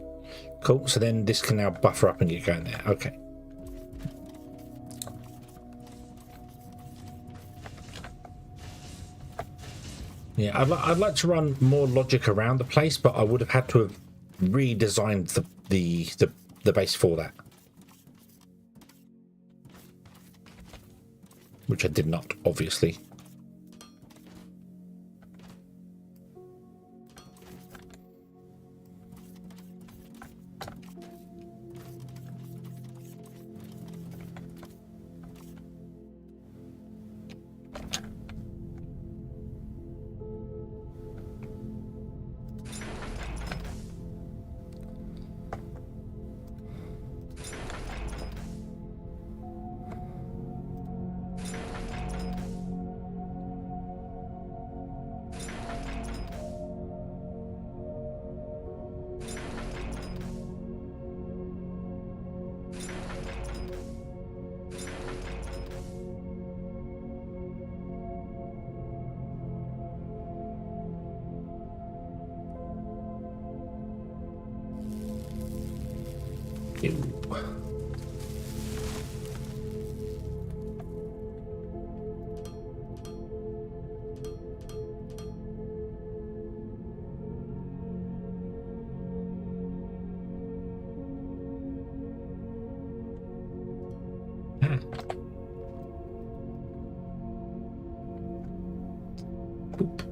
Cool, so then this can now buffer up and get going there. Okay. Yeah, I'd like to run more logic around the place, but I would have had to have redesigned the base for that. Which I did not, obviously. Ew. Boop.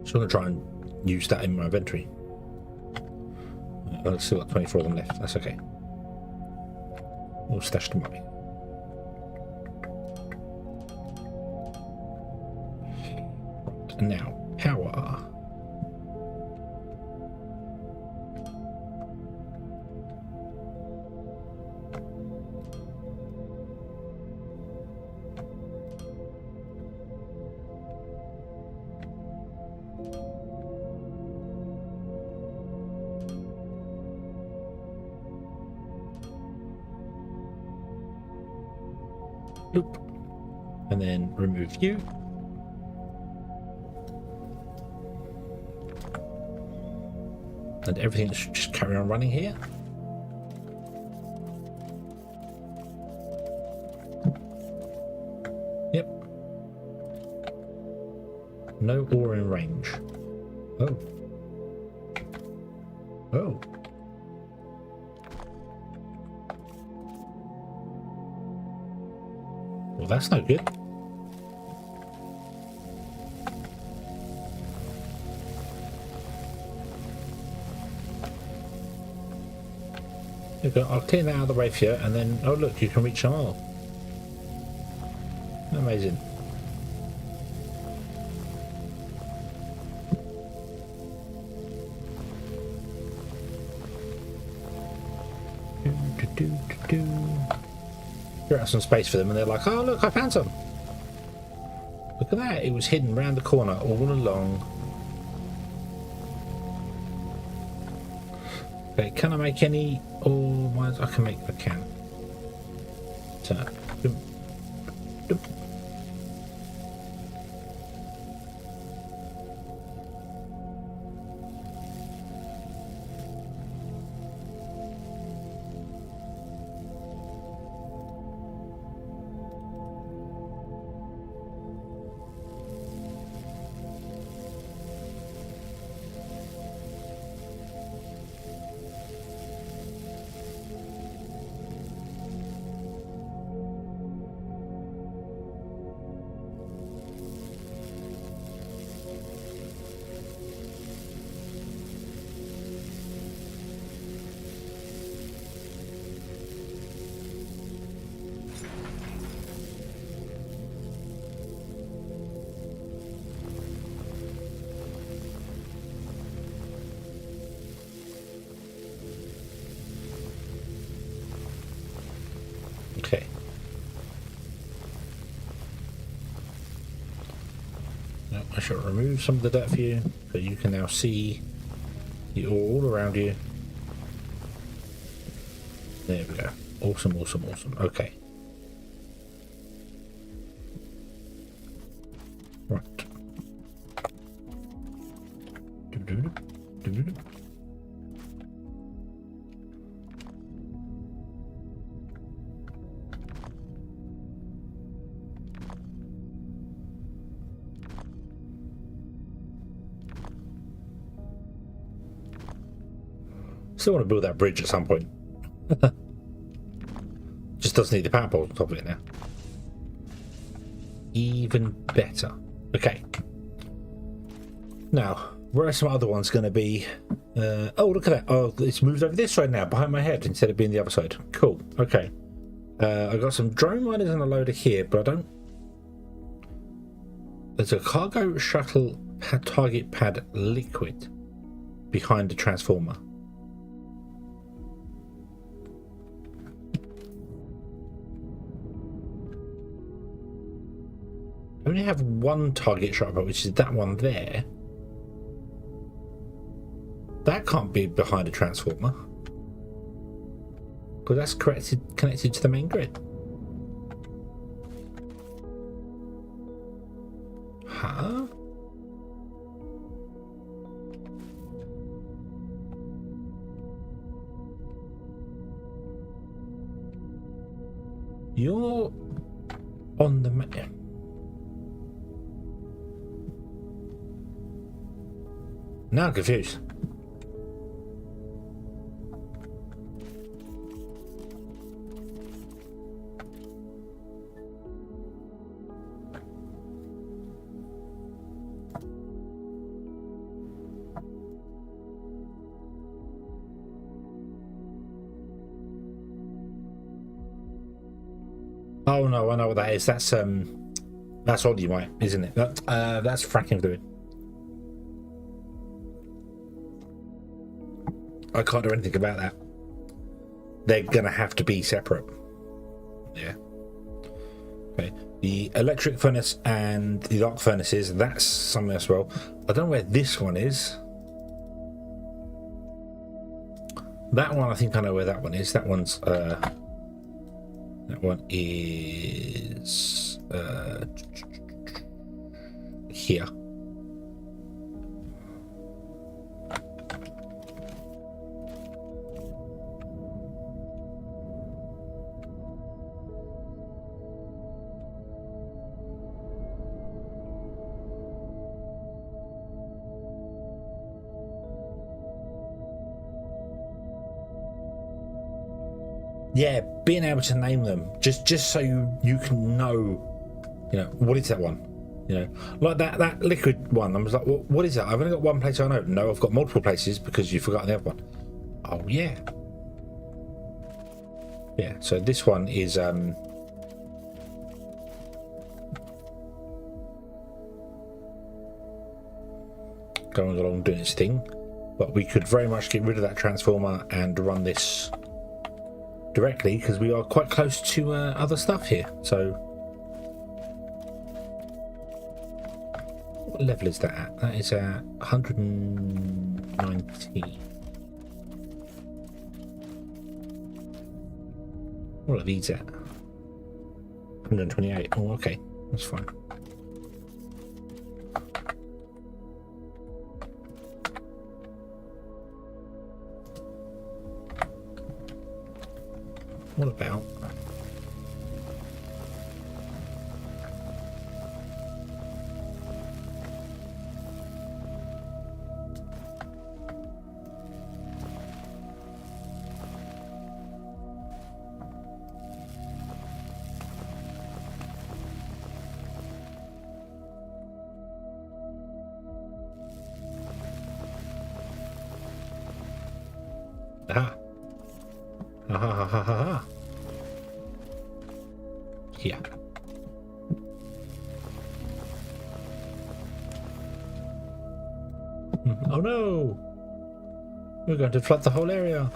So I'm going to try and use that in my inventory. I've still got 24 of them left. That's okay. We'll stash them away. And now, power. Loop. And then remove you. And everything should just carry on running here. Yep. No ore in range. Oh. Oh. Well, that's no good. I'll clean that out of the way for you, and then, oh look, you can reach them all. Amazing. Clear out some space for them, and they're like, oh look, I found some. Look at that, it was hidden round the corner all along. Okay, can I make any? Oh, I can make. I can. So, doop, doop. Okay. Now I shall remove some of the dirt for you, so you can now see the ore all around you. There we go. Awesome, awesome, awesome. Okay. Right. Still want to build that bridge at some point. Just doesn't need the power pole on top of it now. Even better. Okay. Now, where are some other ones going to be? Oh, look at that. Oh, it's moved over this side now, behind my head, instead of being the other side. Cool. Okay. I've got some drone miners and a loader here, but I don't... There's a cargo shuttle target pad liquid behind the transformer. I only have one target shuttle, which is that one there. That can't be behind a transformer, because that's connected to the main grid. Huh? You're on the map. Now I'm confused. Oh no, I know what that is. That's Obi-Wan, isn't it? That's fracking fluid. I can't do anything about that. They're gonna have to be separate. Yeah. Okay. The electric furnace and the arc furnaces, that's something as well. I don't know where this one is. That one, I think I know where that one is. That one's that one is here. Yeah, being able to name them just so you can know, what is that one? Like that liquid one. I was like, what is that? I've only got one place I know. No, I've got multiple places because you've forgotten the other one. Oh yeah. Yeah, so this one is going along doing its thing, but we could very much get rid of that transformer and run this directly because we are quite close to other stuff here. So what level is that at? That is at 190. What are these at? 128. Oh, okay, that's fine. What about here? Oh no! We're going to flood the whole area.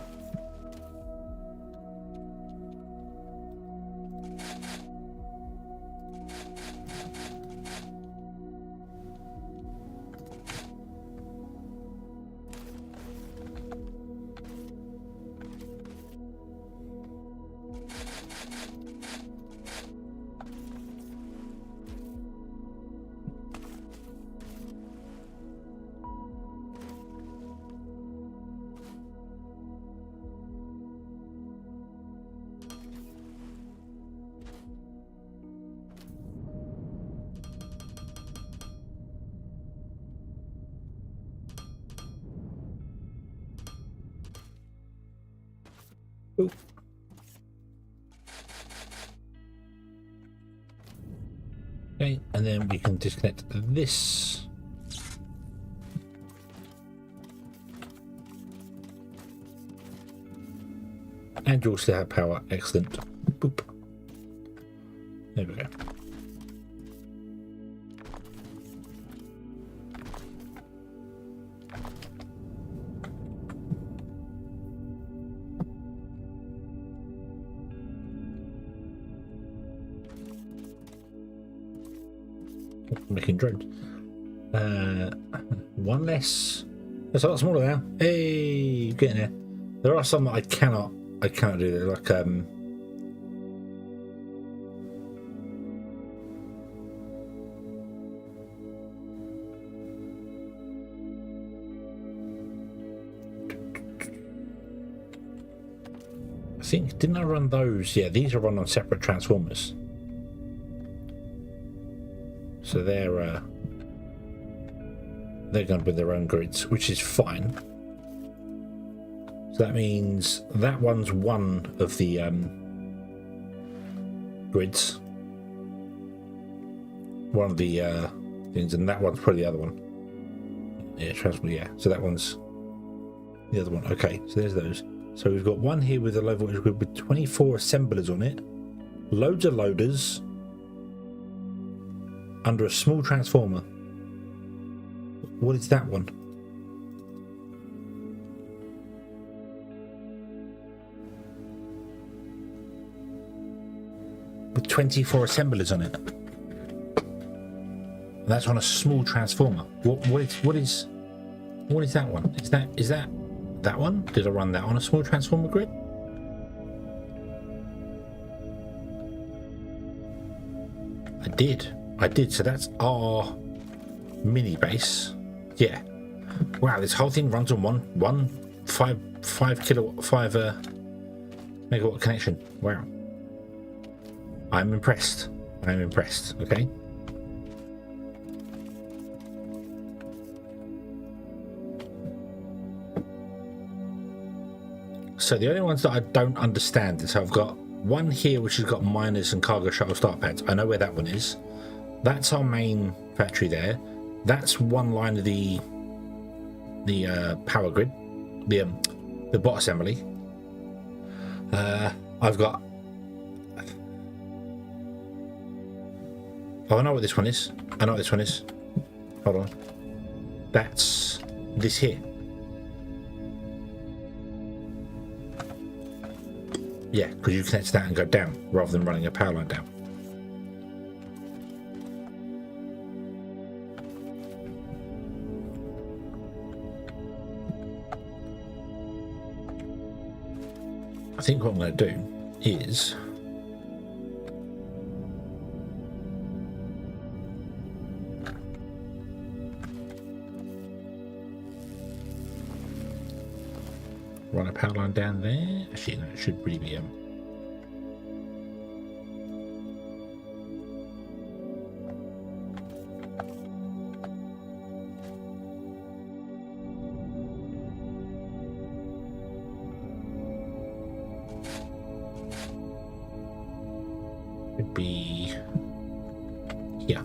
Ooh. Okay, and then we can disconnect this. And you'll still have power. Excellent. Boop. There we go. Making drones. One less. That's a lot smaller now. Hey, getting there. There are some that I cannot do. They're like I think, didn't I run those? Yeah, these are run on separate transformers. So they're going to be their own grids, which is fine. So that means that one's one of the grids, one of the things, and that one's probably the other one. Yeah, transfer. Yeah. So that one's the other one. Okay, so there's those. So we've got one here with a low voltage grid with 24 assemblers on it, loads of loaders, under a small transformer. What is that one? With 24 assemblers on it. And that's on a small transformer. What is that one? Is that one? Did I run that on a small transformer grid? did. I did. So that's our mini base. Yeah. Wow, this whole thing runs on one 5 megawatt connection. Wow. I'm impressed. I'm impressed. Okay. So the only ones that I don't understand is I've got one here which has got miners and cargo shuttle start pads. I know where that one is. That's our main factory there. That's one line of the power grid, the bot assembly. I've got. Oh, I know what this one is. I know what this one is. Hold on. That's this here. Yeah, because you connect to that and go down rather than running a power line down. I think what I'm going to do is run a power line down there. Actually, no, it should really be should be here.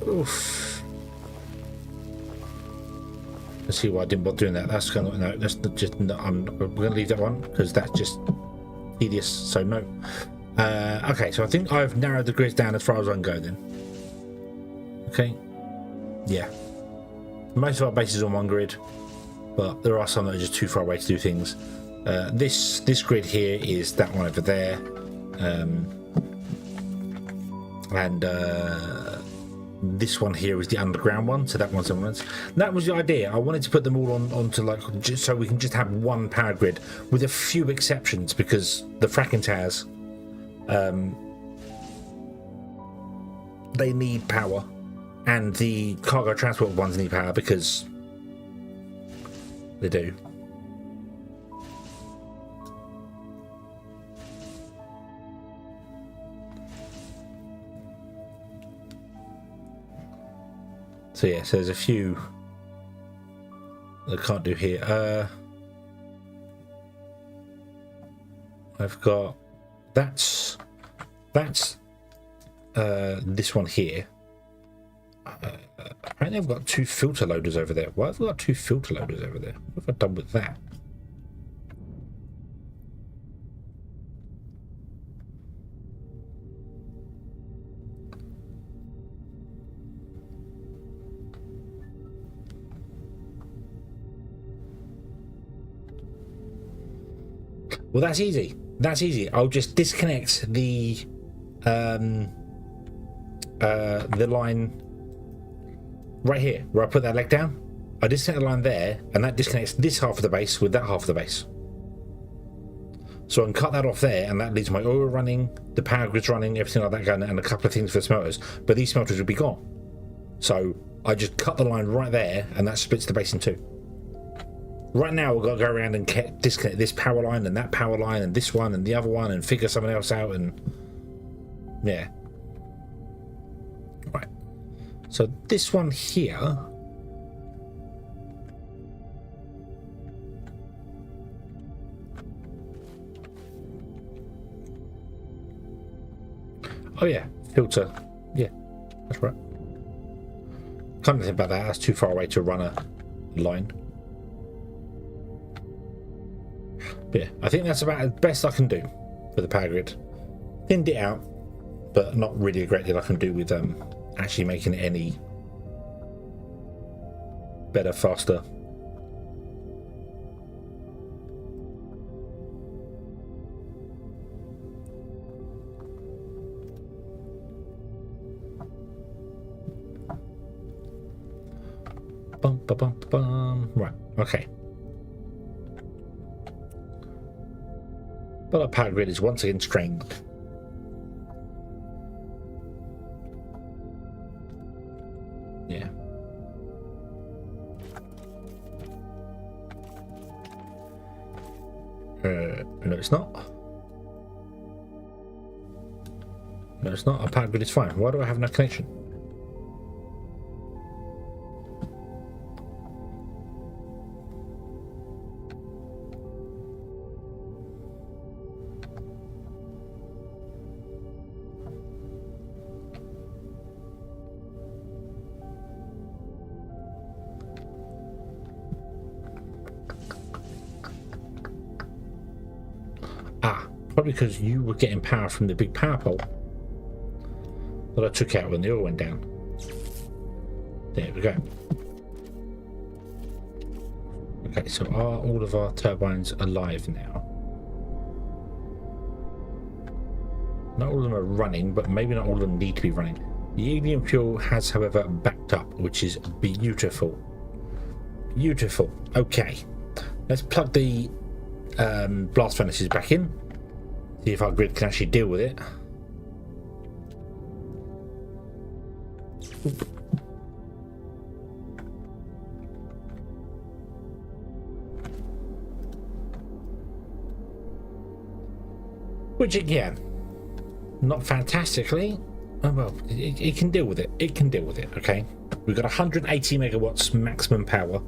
Oof. Let's see why I didn't bother doing that. That's kind of no. That's just no, I'm going to leave that one because that's just tedious. So no. Okay, so I think I've narrowed the grids down as far as I can go then. Okay. Yeah. Most of our bases are on one grid, but there are some that are just too far away to do things. This grid here is that one over there. And this one here is the underground one, so that one's on ones. That was the idea. I wanted to put them all onto like just so we can just have one power grid with a few exceptions because the fracking towers they need power and the cargo transport ones need power because they do. So yeah, so there's a few I can't do here. I've got that's this one here. Apparently I've got 2 filter loaders over there. Why have I got 2 filter loaders over there? What have I done with that? Well, that's easy. That's easy. I'll just disconnect the line right here where I put that leg down. I disconnect the line there, and that disconnects this half of the base with that half of the base. So I can cut that off there, and that leaves my oil running, the power grid's running, everything like that going, and a couple of things for smelters. But these smelters will be gone. So I just cut the line right there, and that splits the base in 2. Right now, we've got to go around and disconnect this power line and that power line and this one and the other one and figure something else out and yeah. Right. So this one here. Oh yeah, filter. Yeah, that's right. Can't think about that. That's too far away to run a line. But yeah, I think that's about the best I can do for the power grid. Thinned it out, but not really a great deal I can do with actually making it any better, faster. Right, okay. But our power grid is once again strained. Yeah. No, it's not. No, it's not. Our power grid is fine. Why do I have no connection? Probably because you were getting power from the big power pole that I took out when the oil went down. There we go. Okay, so are all of our turbines alive now? Not all of them are running, but maybe not all of them need to be running. The helium fuel has, however, backed up, which is beautiful. Beautiful. Okay, let's plug the blast furnaces back in. See if our grid can actually deal with it. Oop. Which again, not fantastically. Oh, well, it can deal with it. It can deal with it, okay? We've got 180 megawatts maximum power.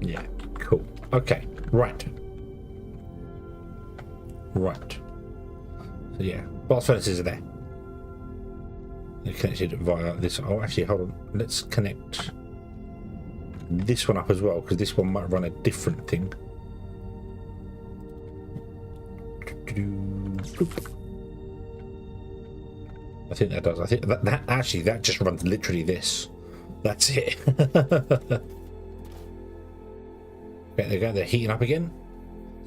Yeah, cool. Okay, right. Right. So yeah, blast furnaces are there. They're connected via this. Oh, actually, hold on. Let's connect this one up as well, because this one might run a different thing. I think that does. I think that actually that just runs literally this. That's it. Okay, there you go. They're heating up again.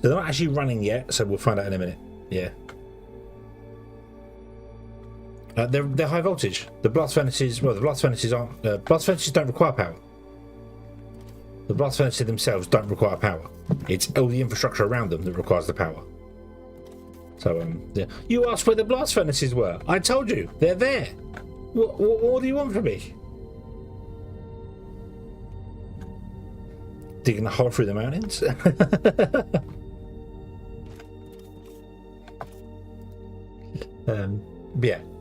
So they're not actually running yet, so we'll find out in a minute. Yeah. They're high voltage. The blast furnaces, well, the blast furnaces aren't. Blast furnaces don't require power. The blast furnaces themselves don't require power. It's all the infrastructure around them that requires the power. So, yeah. You asked where the blast furnaces were. I told you, they're there. What do you want from me? Digging a hole through the mountains?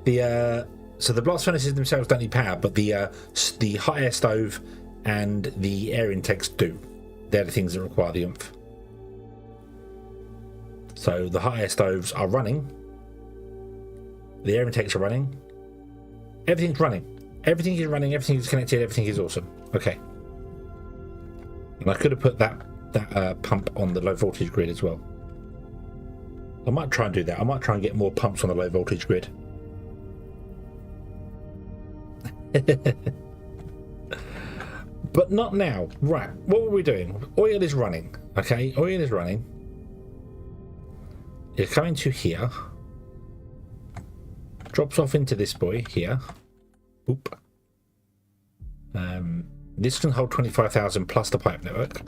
Yeah, so the blast furnaces themselves don't need power, but the hot air stove and the air intakes do. They're the things that require the oomph. So the hot air stoves are running, the air intakes are running, everything's running, everything is running, everything is connected, everything is awesome. Okay. And I could have put that pump on the low voltage grid as well. I might try and do that. I might try and get more pumps on the low voltage grid. But not now. Right, what were we doing? Oil is running. Okay, oil is running. It's coming to here. Drops off into this boy here. Oop. This can hold 25,000 plus the pipe network.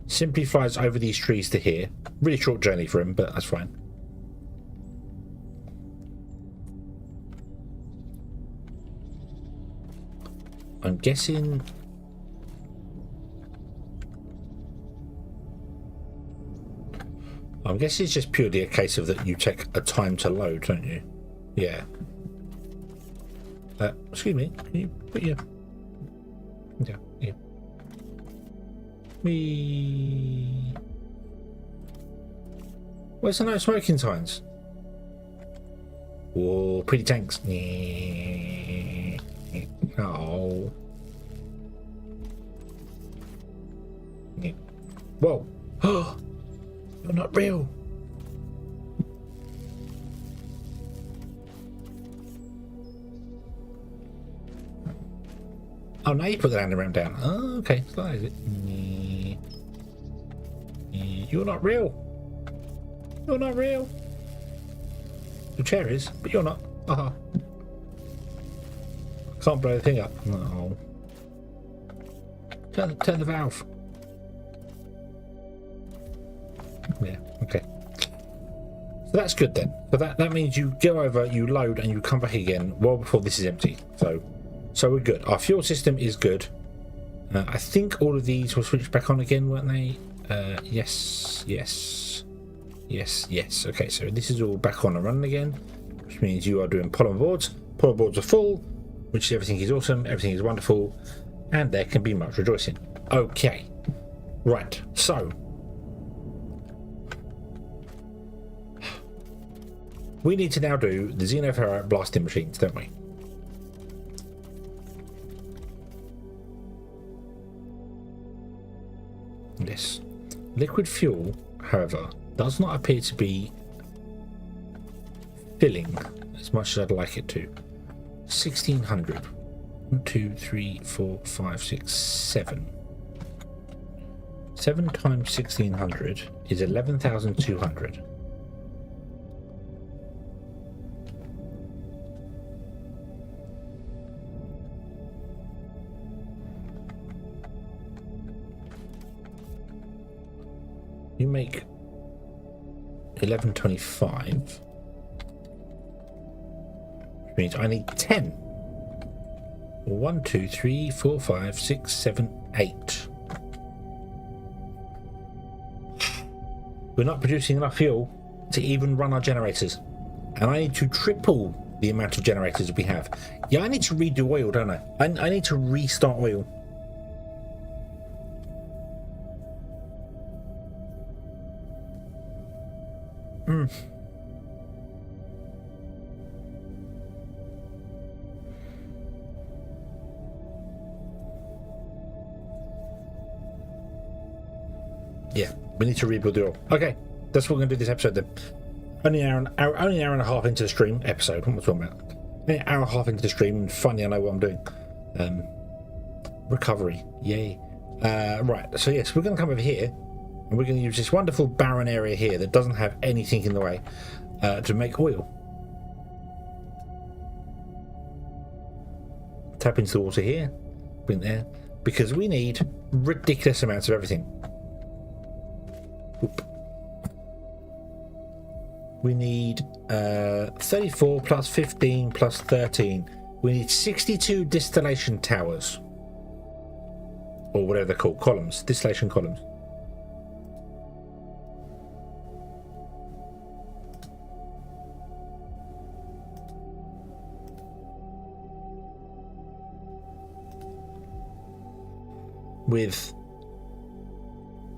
Simply flies over these trees to here. Really short journey for him, but that's fine. I'm guessing... it's just purely a case of that you take a time to load, don't you? Yeah. Excuse me, can you put your... Yeah, yeah. Where's the no smoking signs? Whoa, pretty tanks. Oh. Whoa. Oh, you're not real. now you put the landing ramp down. Oh, okay. So that is it. You're not real. You're not real. Your chair is, but you're not. Haha. Can't blow the thing up. No. Turn the valve. Yeah, okay. So that's good then. So that means you go over, you load, and you come back again well before this is empty. So we're good. Our fuel system is good. I think all of these were switched back on again, weren't they? Yes. Okay, so this is all back on and running again, which means you are doing polymer boards. Polymer boards are full, which everything is awesome, everything is wonderful, and there can be much rejoicing. Okay, right, so we need to now do the Xenoferrite blasting machines, don't we? Yes. Liquid fuel, however, does not appear to be filling as much as I'd like it to. 1600. 1, 2, 3, 4, 5, 6, 7. 7 times 1600 is 11,200. You make 1125, which means I need 10. 1, 2, 3, 4, 5, 6, 7, 8. We're not producing enough fuel to even run our generators, and I need to triple the amount of generators we have. Yeah, I need to redo oil, don't I? I need to restart oil. Yeah, we need to rebuild the oil. Okay, that's what we're going to do this episode then. Only an hour and a half into the stream episode. What am I talking about? Only an hour and a half into the stream, and finally I know what I'm doing. Recovery, yay! Right, so yes, we're going to come over here, and we're going to use this wonderful barren area here that doesn't have anything in the way to make oil. Tap into the water here, bring it there, because we need ridiculous amounts of everything. Oop. We need 34 plus 15 plus 13. We need 62 distillation towers, or whatever they're called, columns, distillation columns. With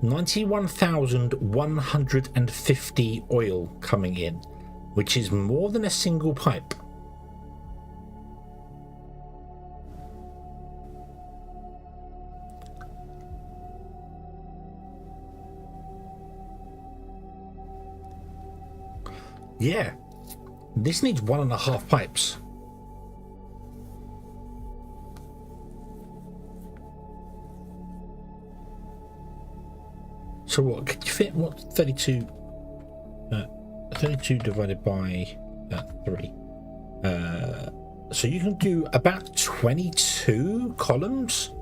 91,150 oil coming in, which is more than a single pipe. Yeah, this needs 1.5 pipes. So what, could you fit, what, 32? 32 divided by 3. So you can do about 22 columns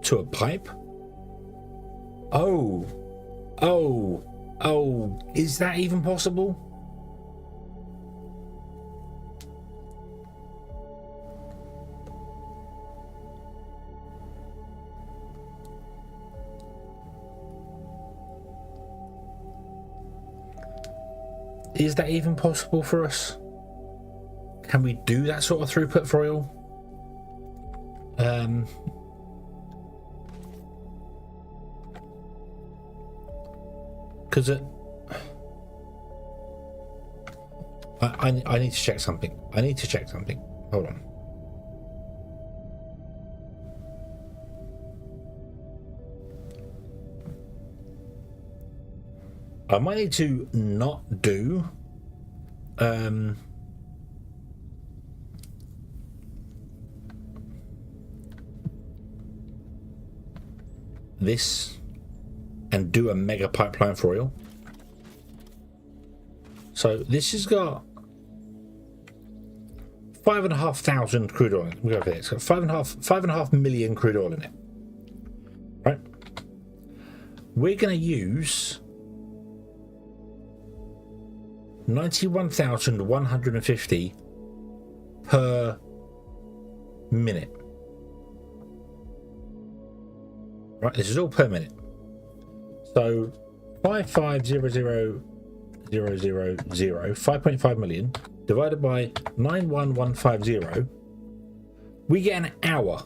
to a pipe? Oh, is that even possible? Is that even possible for us? Can we do that sort of throughput for oil? Because I need to check something. Hold on. I might need to not do this and do a mega pipeline for oil. So this has got 5,500 crude oil in it. We'll go over there. It's got 5.5 million crude oil in it. Right? We're going to use 91,150 per minute. Right, this is all per minute. So 5,500,000, 5.5 million divided by 91150, we get an hour.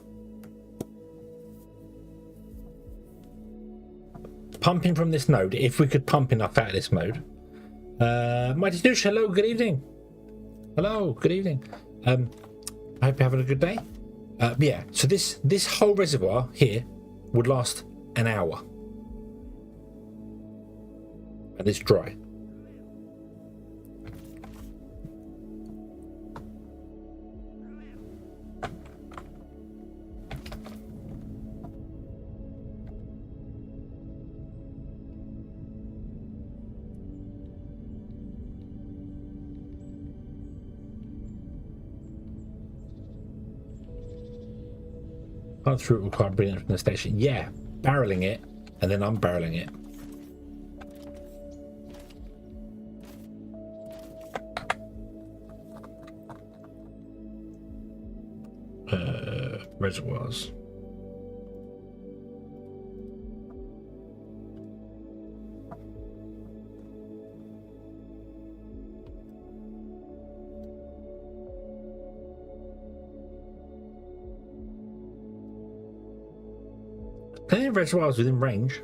Pumping from this node, if we could pump enough out of this mode. Mighty Douche, hello, good evening. Hello, good evening. I hope you're having a good day. Yeah, so this whole reservoir here would last an hour. And it's dry. Through it required bringing it from the station. Yeah, barreling it and then unbarreling it. Reservoirs. Plenty of reservoirs within range.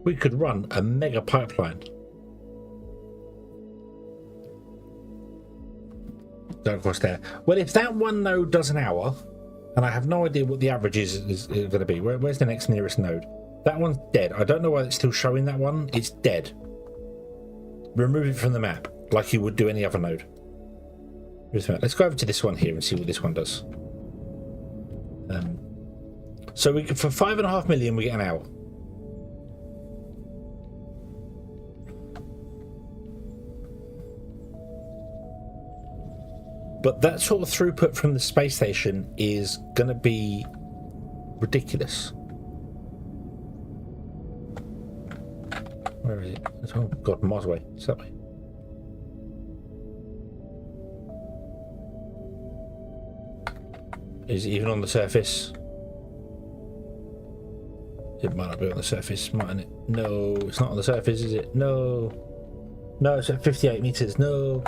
We could run a mega pipeline. Go across there. Well, if that one node does an hour, and I have no idea what the average is going to be. Where's the next nearest node? That one's dead. I don't know why it's still showing that one. It's dead. Remove it from the map, like you would do any other node. Let's go over to this one here and see what this one does. So we for 5.5 million, we get an hour. But that sort of throughput from the space station is going to be ridiculous. Where is it? Oh god, miles away. It's that way. Is it even on the surface? It might not be on the surface, mightn't it? No, it's not on the surface, is it? No. No, it's at 58 meters. No.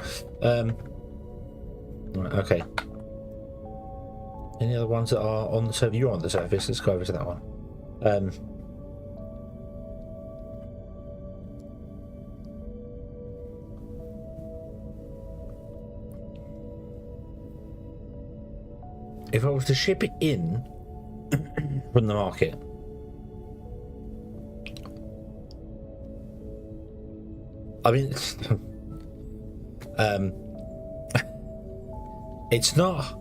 Right, okay. Any other ones that are on the surface? You're on the surface. Let's go over to that one. If I was to ship it in from the market, I mean, it's not.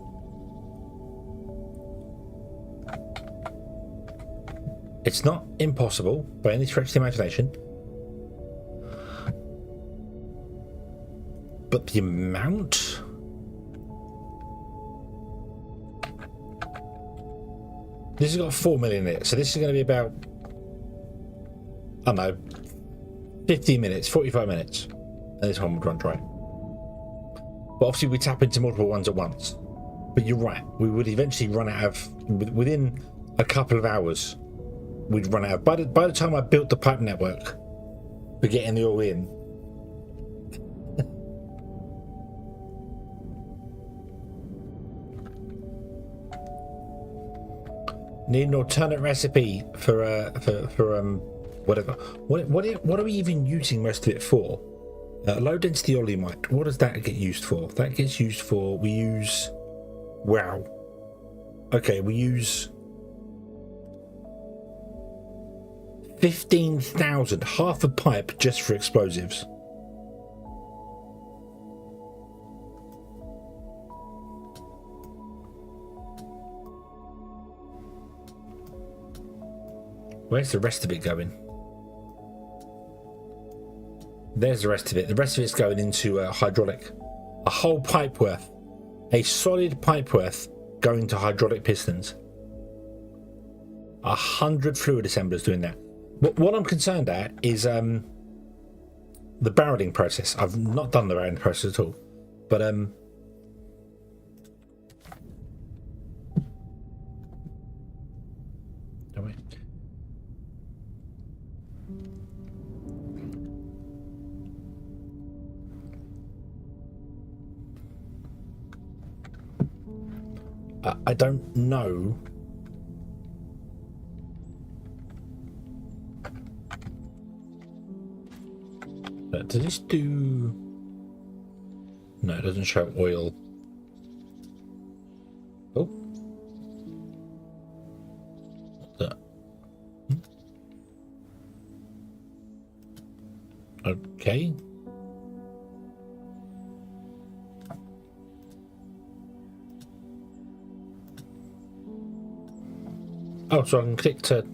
It's not impossible by any stretch of the imagination, but the amount. This has got 4 million in it, so this is going to be about, I don't know, 50 minutes, 45 minutes, and this one would run dry. But obviously we tap into multiple ones at once. But you're right, we would eventually run out of, within a couple of hours, we'd run out. By the time I built the pipe network for getting the oil in, need an alternate recipe for whatever. What are we even using most of it for? Low density olimite. What does that get used for? That gets used for, we use, wow. Okay, we use 15,000, half a pipe just for explosives. Where's the rest of it going? There's the rest of it. The rest of it's going into hydraulic. A whole pipe worth. A solid pipe worth going to hydraulic pistons. 100 fluid assemblers doing that. What I'm concerned at is the barreling process. I've not done the barreling process at all. But oh wait. I don't know. Does this do... No, it doesn't show oil. Oh. What's that? Okay. Oh, so I can click to...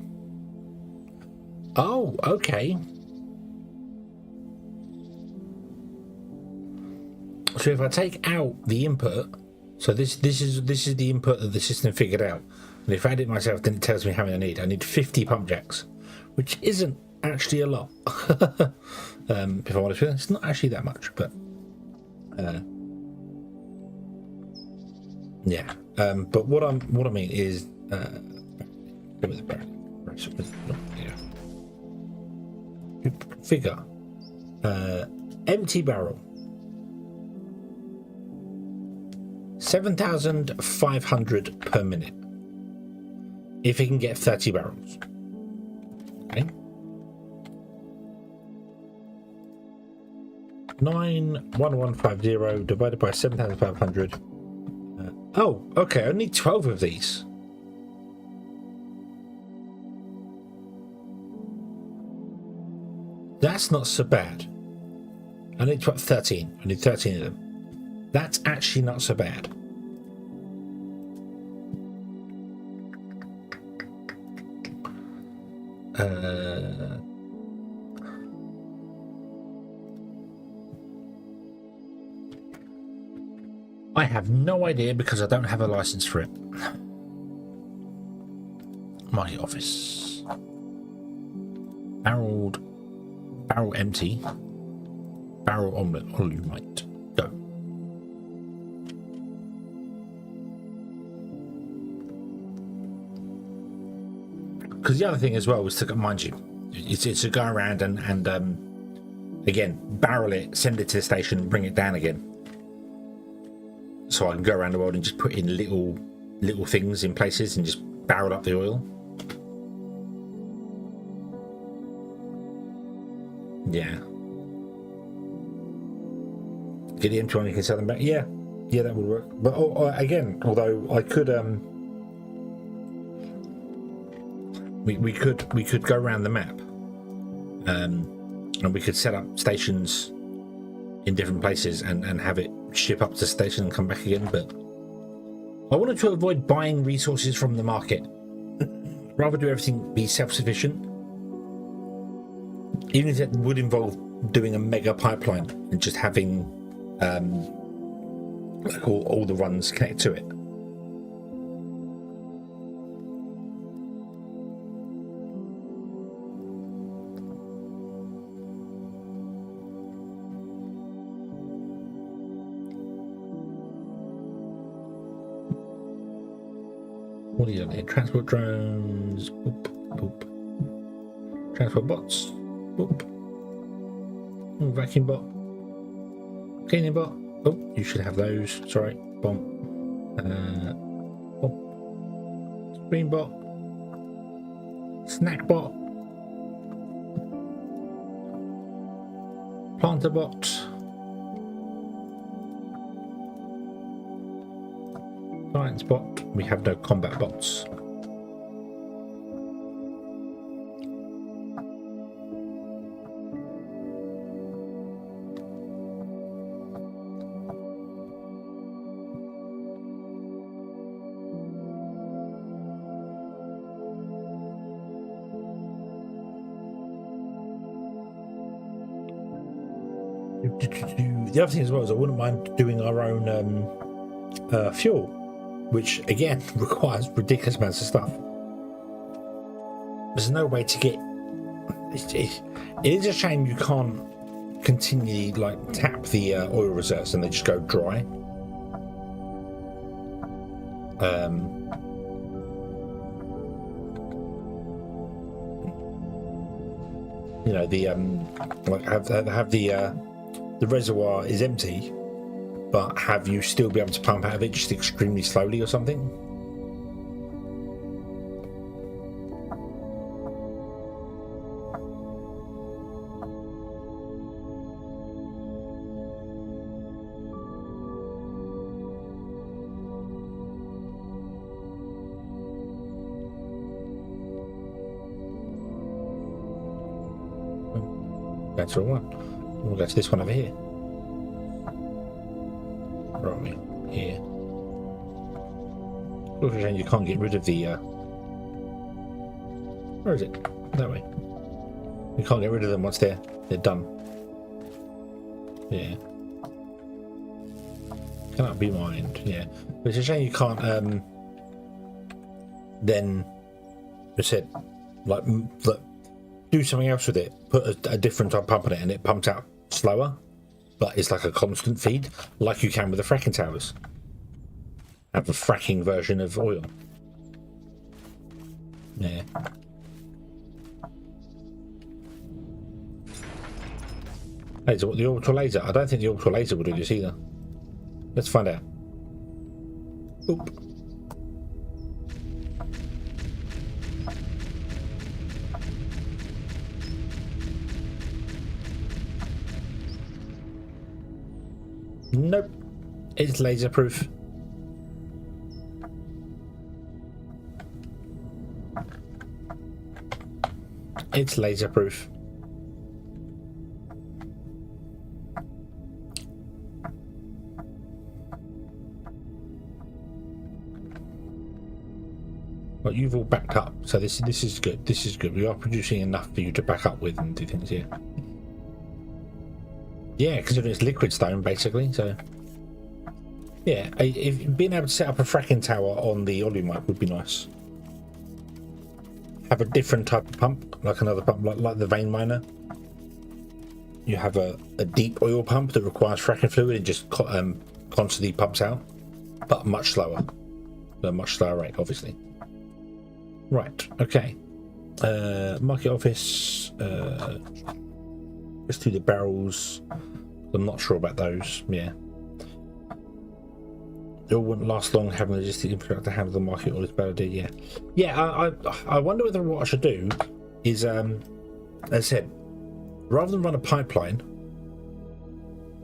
Oh, okay. So if I take out the input, so this is the input that the system figured out, and if I add it myself, then it tells me how many I need. I need 50 pump jacks, which isn't actually a lot. If I'm honest with you, it's not actually that much, but yeah. But what I mean is, figure empty barrel. 7,500 per minute if it can get 30 barrels. Okay. 91150 divided by 7,500. Oh, okay. I need 12 of these. That's not so bad. I need 13. I need 13 of them. That's actually not so bad. I have no idea because I don't have a license for it. My office. Barrel empty. Barrel omelette. All you might. Go. Because the other thing as well was to, mind you, it's to go around and again, barrel it, send it to the station, and bring it down again. So I can go around the world and just put in little things in places and just barrel up the oil. Yeah. Get the empty one, you can sell them back. Yeah, that would work. But again, although I could we could go around the map, and we could set up stations in different places and have it ship up to the station and come back again. But I wanted to avoid buying resources from the market. Rather do everything be self-sufficient, even if it would involve doing a mega pipeline and just having like all the runs connect to it. What do you need? Transport drones. Boop, boop. Transport bots. Boop. Oh, vacuum bot. Cleaning bot. Oh, you should have those. Sorry. Bomb. Bomb. Screen bot. Snack bot. Planter bot. Science bot. We have no combat bots. The other thing as well is I wouldn't mind doing our own fuel, which again requires ridiculous amounts of stuff. There's no way to get. It is a shame you can't continually like tap the oil reserves and they just go dry. You know, the like have the reservoir is empty, but have you still be able to pump out of it just extremely slowly or something? That's all one. We'll go to this one over here. Where are we? Here. Looks like you can't get rid of the. Where is it? That way. You can't get rid of them once they're done. Yeah. Cannot be mined. Yeah. But it's a shame you can't. Then. I said, like. Do something else with it, put a different type of pump on it and it pumps out slower, but it's like a constant feed, like you can with the fracking towers. Have a fracking version of oil. Yeah. Hey, so what, the orbital laser? I don't think the orbital laser will do this either. Let's find out. Oop. Nope, it's laser proof. It's laser proof. Well, you've all backed up, so this is good. This is good. We are producing enough for you to back up with and do things here. Yeah, considering it's liquid stone, basically. So, yeah, if being able to set up a fracking tower on the Olimite would be nice. Have a different type of pump, like another pump, like the vein miner. You have a deep oil pump that requires fracking fluid and just constantly pumps out, but much slower, at a much slower rate, obviously. Right. Okay. Market office. Let's do the barrels. I'm not sure about those. Yeah. It all wouldn't last long having logistic infrastructure to handle the market all this better do. Yeah. Yeah, I wonder whether what I should do is, as I said, rather than run a pipeline,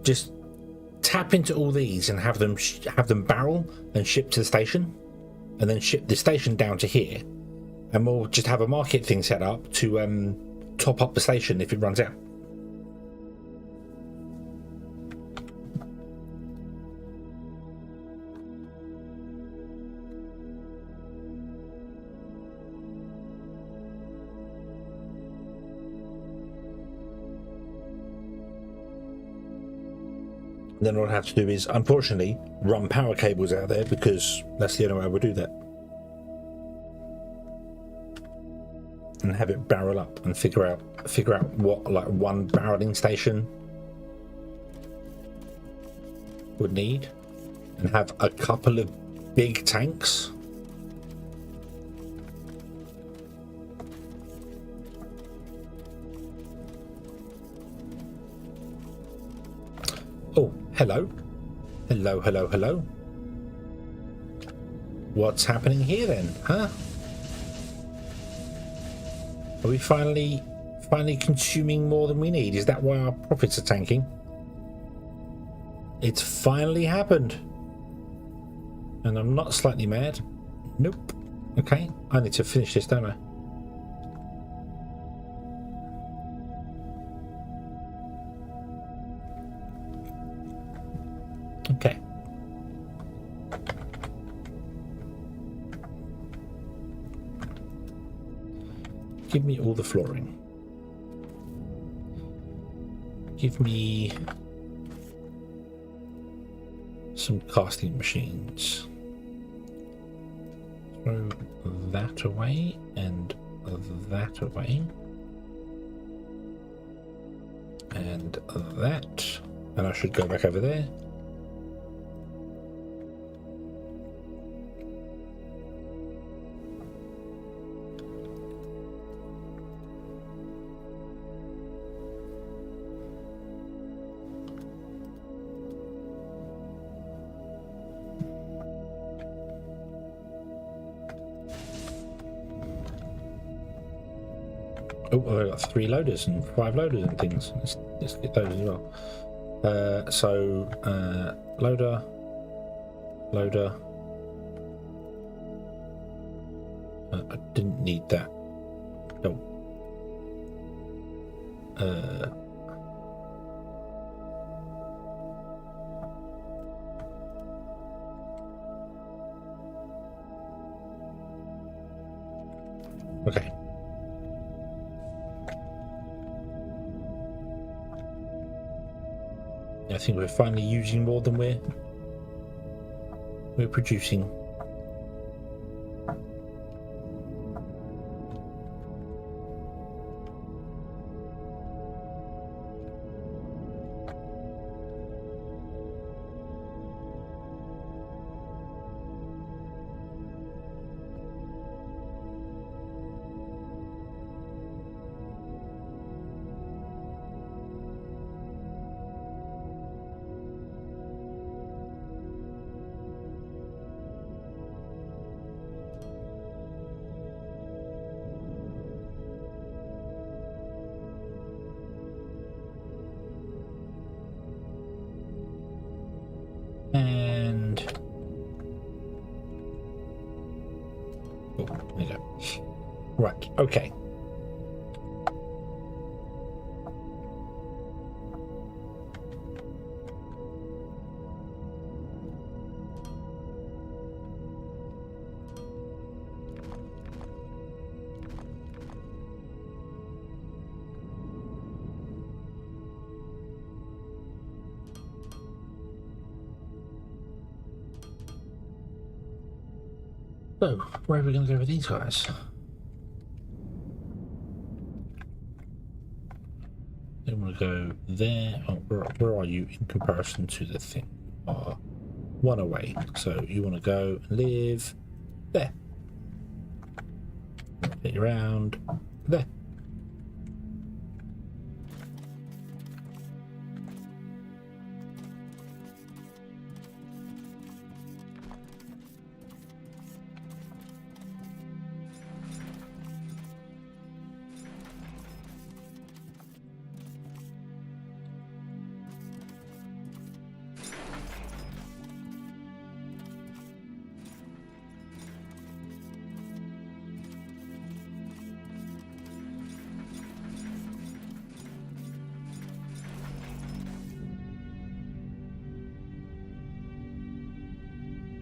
just tap into all these and have them barrel and ship to the station, and then ship the station down to here, and we'll just have a market thing set up to top up the station if it runs out. Then what I have to do is, unfortunately, run power cables out there because that's the only way I would do that. And have it barrel up and figure out what like one barreling station would need, and have a couple of big tanks. Oh, hello. Hello, hello, hello. What's happening here then, huh? Are we finally consuming more than we need? Is that why our profits are tanking? It's finally happened. And I'm not slightly mad. Nope. Okay, I need to finish this, don't I? Okay. Give me all the flooring. Give me some casting machines. Throw that away and that away. And that. And I should go back over there. Oh, I've got 3 loaders and 5 loaders and things. Let's get those as well. Loader. I didn't need that. No. Okay. I think we're finally using more than we're producing. And oh, there you go. Right, okay. So, where are we going to go with these guys? They want to go there. Oh, where are you in comparison to the thing? One away. So you want to go and live there. Get around there.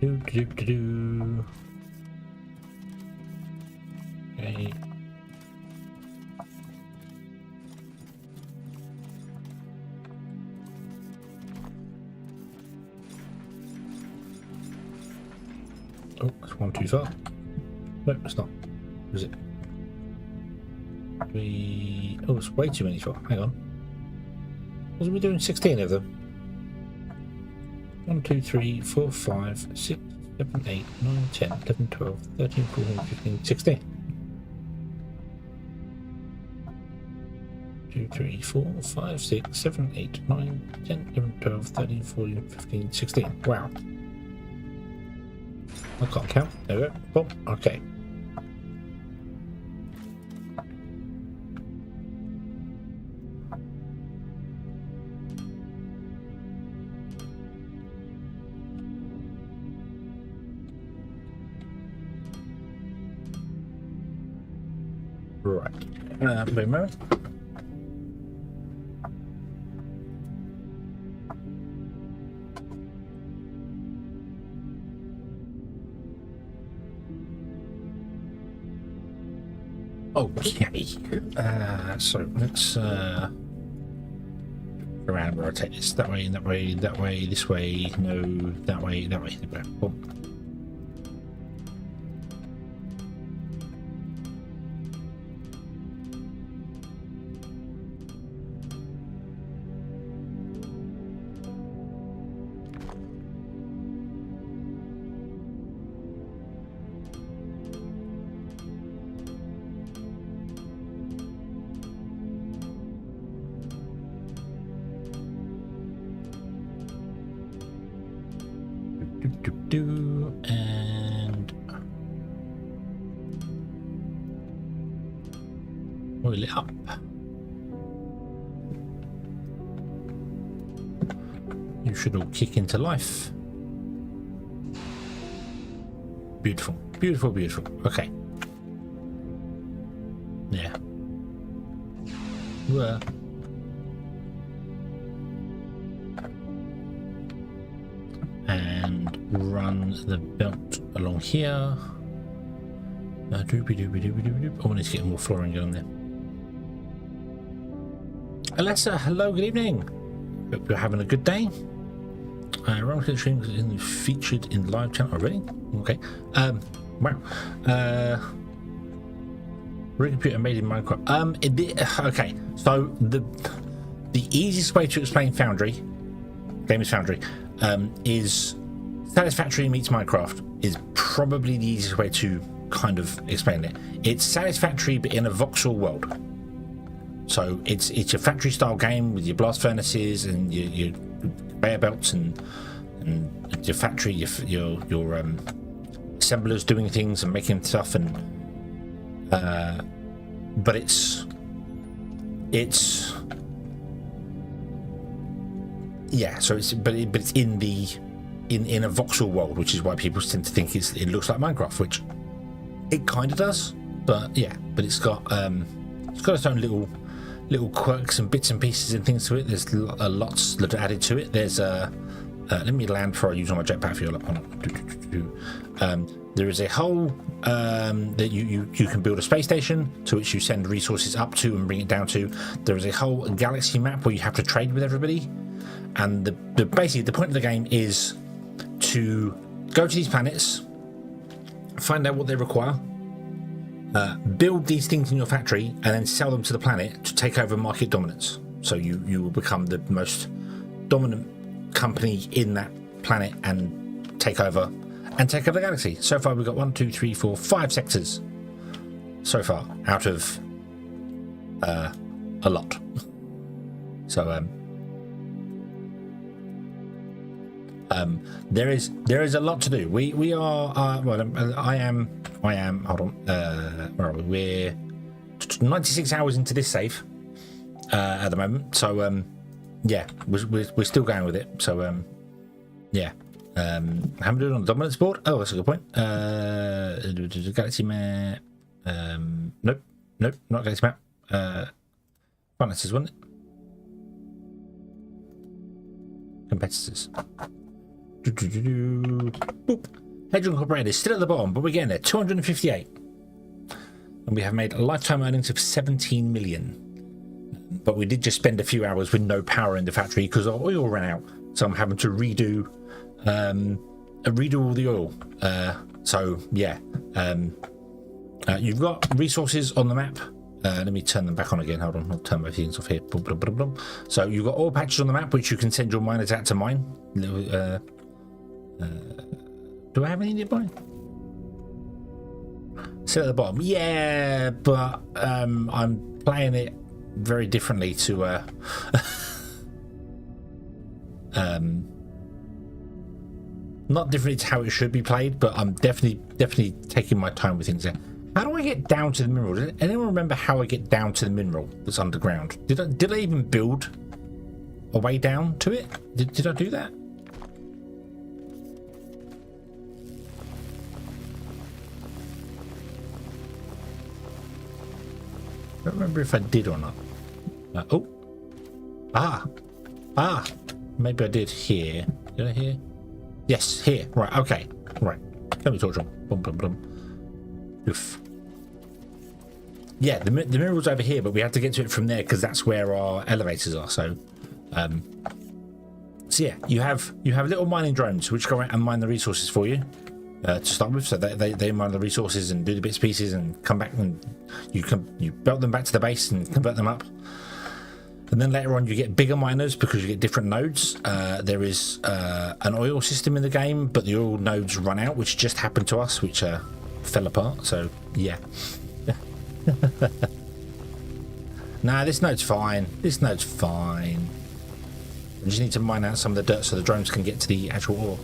Do. Okay. Oh, that's one too far. No, it's not. Is it? Oh, it's way too many for. Hang on. Wasn't we doing 16 of them? 1, 2, 3, 4, 5, 6, 7, 8, 9, 10, 11, 12, 13, 14, 15, 16. 2, 3, 4, 5, 6, 7, 8, 9, 10, 11, 12, 13, 14, 15, 16. Wow. I can't count. There we go. Boom. Okay. Right. Wait a moment. Okay. So let's around and rotate this that way, that way, that way, this way, no, that way, that way. Boom. And oil it up. You should all kick into life. Beautiful, beautiful, beautiful. Okay. Yeah. Well. And run the belt along here. Doopy doopy doopy doopy doop. I want to get more flooring going there. Alessa, hello, good evening. Hope you're having a good day. Wrong stream is featured in live chat already. Okay. Wow. Rig computer made in Minecraft. Okay. So the easiest way to explain Foundry, game is Foundry, is Satisfactory meets Minecraft is probably the easiest way to kind of explain it. It's Satisfactory but in a voxel world. So it's a factory style game with your blast furnaces and your conveyor belts and your factory, your assemblers doing things and making stuff, and but it's yeah. So it's but it's in a voxel world, which is why people tend to think it looks like Minecraft, which it kind of does. But yeah, but it's got its own little quirks and bits and pieces and things to it. There's lots that are added to it. There's let me land before I use all my jetpack fuel up. There is a hole that you can build a space station to which you send resources up to and bring it down to. There is a whole galaxy map where you have to trade with everybody, and basically the point of the game is to go to these planets, find out what they require, build these things in your factory, and then sell them to the planet to take over market dominance. So you will become the most dominant company in that planet and take over the galaxy. So far we've got 1, 2, 3, 4, 5 sectors so far out of a lot. So there is a lot to do. We are well, I am hold on, where are we? We're 96 hours into this save at the moment, so yeah, we're still going with it. So yeah, how am I doing on the dominance board? Oh, that's a good point. Galaxy map, nope, not galaxy map. Finances, wasn't it? Competitors. Boop. Hedgehog Incorporated is still at the bottom, but we're getting there. 258, and we have made lifetime earnings of 17 million. But we did just spend a few hours with no power in the factory because our oil ran out, so I'm having to redo all the oil. So yeah, you've got resources on the map. Let me turn them back on again. Hold on, I'll turn my things off here. Boom, boom, boom, boom. So you've got oil patches on the map which you can send your miners out to mine. Do I have any nearby? Still at the bottom. Yeah, but I'm playing it very differently to not differently to how it should be played, but I'm definitely taking my time with things there. How do I get down to the mineral? Does anyone remember how I get down to the mineral that's underground? Did I even build a way down to it? Did I do that? I don't remember if I did or not. Maybe I did here. Did I here? Yes, here. Right, okay. Right. Let me torch on. Boom, boom, boom. Oof. Yeah, the mineral's over here, but we have to get to it from there because that's where our elevators are. So, So yeah, you have little mining drones which go out and mine the resources for you to start with. So they mine the resources and do the bits and pieces and come back, and you belt them back to the base and convert them up. And then later on you get bigger miners because you get different nodes. There is an oil system in the game, but the oil nodes run out, which just happened to us, which fell apart. So yeah. Nah, this node's fine. This node's fine. We just need to mine out some of the dirt so the drones can get to the actual ore.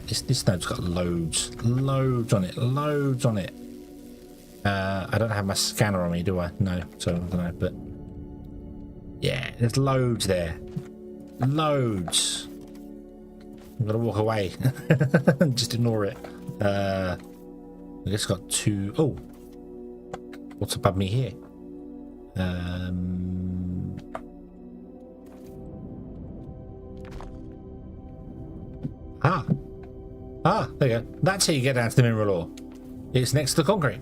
This node's got loads on it, loads on it. I don't have my scanner on me, do I? No, so I don't know, but yeah, there's loads there. Loads. I'm gonna walk away and just ignore it. I guess got two. Oh, what's above me here? There you go. That's how you get down to the mineral ore. It's next to the concrete.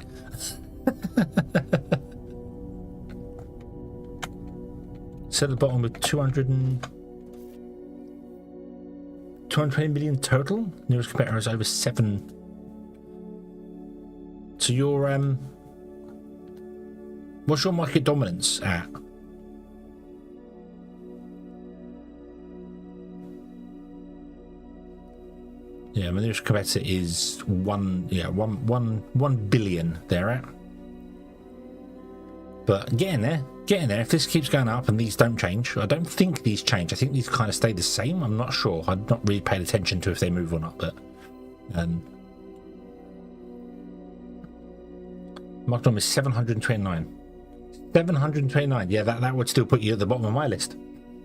Set at the bottom with 220 million total. Nearest competitor is over 7. So your what's your market dominance at? Yeah, my nearest competitor is 1 billion they're at. But getting there. If this keeps going up and these don't change, I don't think these change. I think these kind of stay the same. I'm not sure. I've not really paid attention to if they move or not, but marked on is 729. 729. Yeah, that would still put you at the bottom of my list.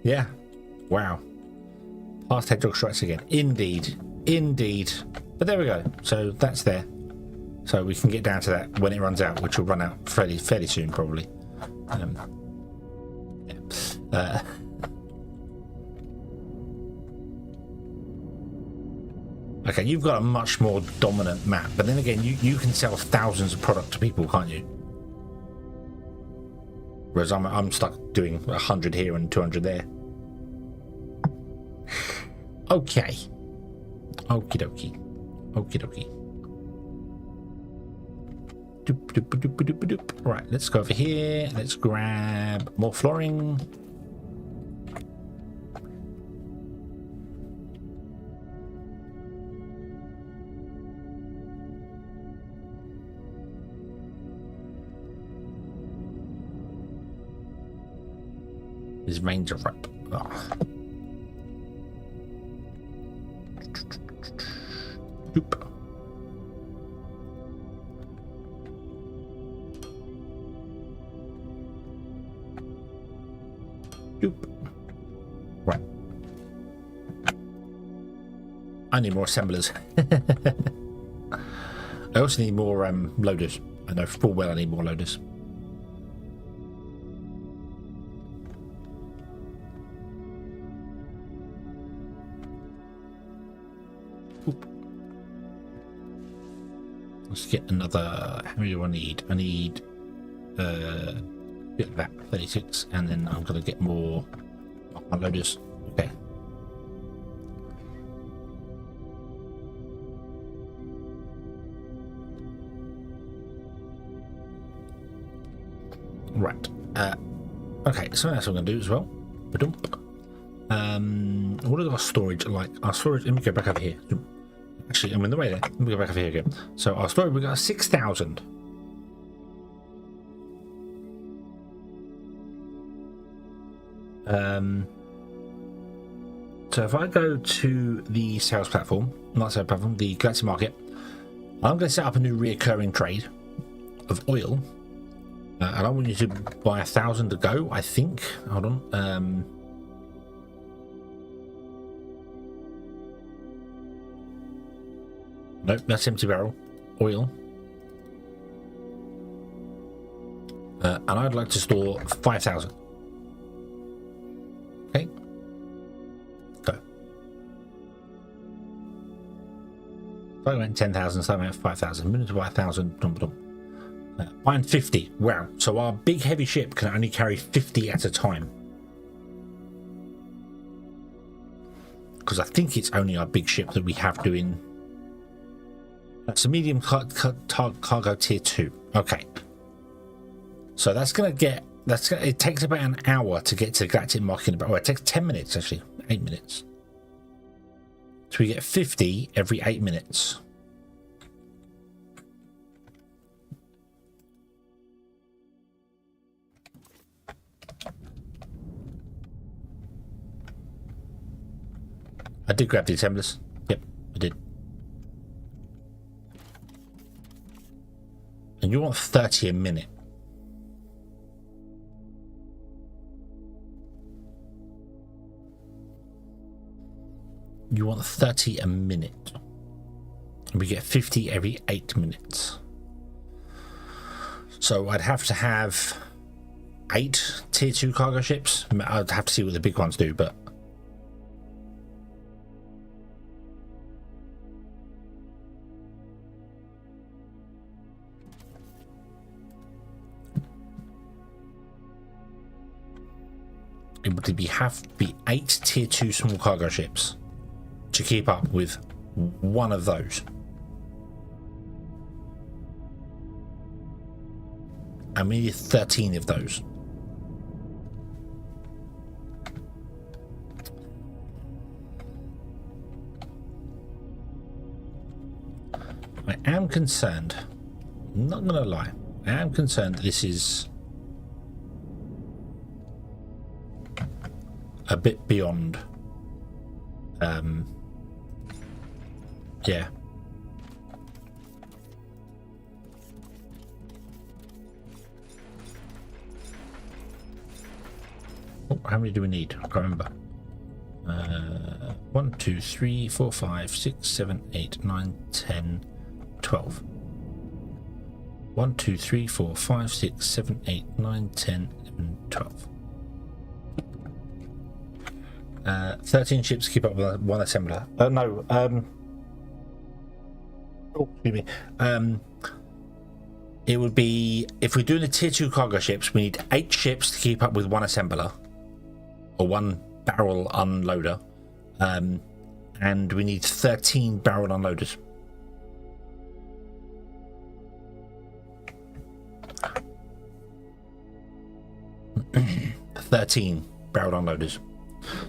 Yeah. Wow. Past hedgehog strikes again. Indeed. But there we go. So that's there. So we can get down to that when it runs out, which will run out fairly soon, probably. Okay, you've got a much more dominant map, but then again, you can sell thousands of product to people, can't you? Whereas I'm stuck doing 100 here and 200 there. Okay. Okie dokie. Doop. Right, let's go over here. Let's grab more flooring. His veins are up. Oh. Doop. Right. I need more assemblers. I also need more loaders. I know full well I need more loaders. Oop. Let's get another. How many do I need? I need get that 36, and then I'm gonna get more loaders. Okay. Right. Okay, so that's what I'm gonna do as well. What is our storage like? Our storage, let me go back over here. Actually, I'm in the way there. Let me go back over here again. So our storage, we got 6,000. So if I go to the sales platform, not sales platform, the Galactic Market, I'm going to set up a new reoccurring trade of oil, and I want you to buy 1,000 to go. I think. Hold on. Nope, that's empty barrel oil, and I'd like to store 5,000. Okay. Go. So I went 10,000, so I went 5,000. Minute to buy 1,000. Buying 50. Wow. So our big heavy ship can only carry 50 at a time. because I think it's only our big ship that we have doing. That's a medium cargo tier 2. Okay, so that's gonna get it takes about an hour to get to galactic marking. About it takes 10 minutes actually, 8 minutes. So we get 50 every 8 minutes. I did grab the assemblers. Yep, I did. And you want 30 a minute. You want 30 a minute. And we get 50 every 8 minutes. So I'd have to have 8 tier 2 cargo ships. I'd have to see what the big ones do, but it would have to be 8 tier 2 small cargo ships to keep up with one of those. And we need 13 of those. I am concerned, I'm not gonna lie, I am concerned that this is a bit beyond yeah. Oh, how many do we need? I can't remember. 1, 2, 3, 4, 5, 6, 7, 8, 9, 10, 12. 1, 2, 3, 4, 5, 6, 7, 8, 9, 10, 11, 12. 13 ships to keep up with one assembler. Oh, excuse me. It would be, if we're doing the tier 2 cargo ships, we need 8 ships to keep up with one assembler or one barrel unloader, and we need 13 barrel unloaders. $13 barrel unloaders.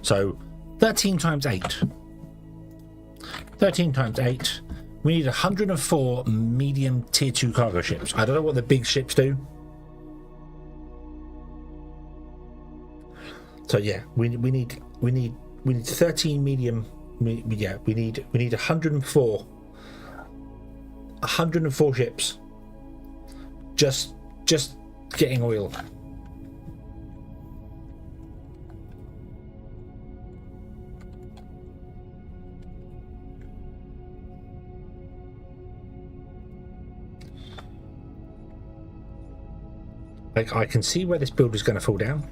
So 13 times 8. 13 times 8. We need 104 medium tier 2 cargo ships. I don't know what the big ships do. So yeah, we need 13 medium. We need 104 ships. Just getting oil. Like, I can see where this build is going to fall down.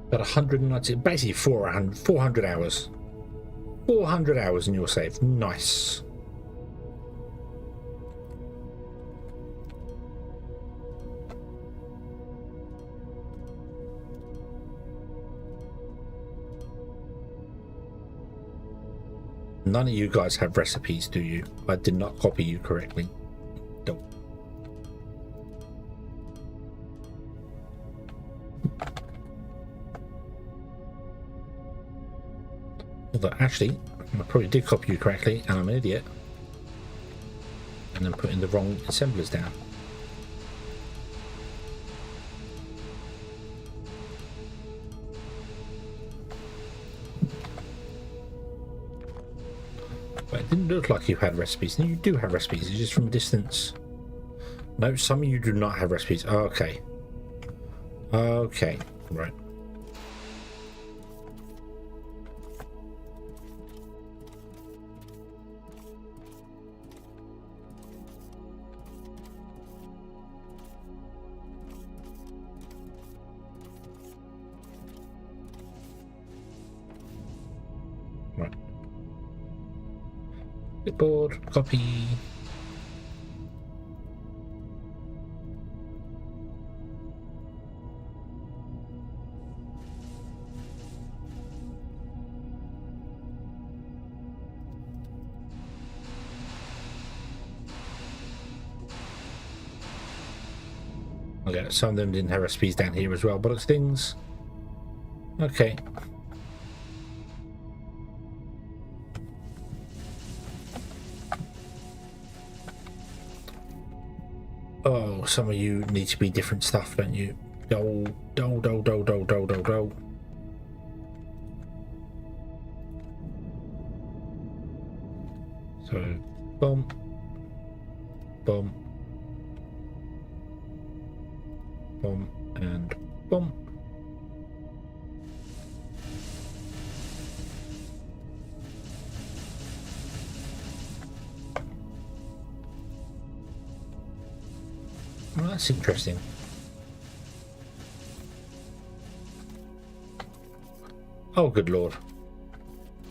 About 190, basically 400 hours. 400 hours and you're saved. Nice. None of you guys have recipes, do you? I did not copy you correctly. Don't. Although actually, I probably did copy you correctly, and I'm an idiot. And then putting the wrong assemblers down. But it didn't look like you had recipes. No, you do have recipes. It's just from a distance. No, some of you do not have recipes. Okay. Okay. Right. Right. Clipboard, copy. Okay, some of them didn't have recipes down here as well, but it's things. Okay. Oh, some of you need to be different stuff, don't you? Do. So, boom, boom, boom, and boom. Well, that's interesting. Oh, good lord.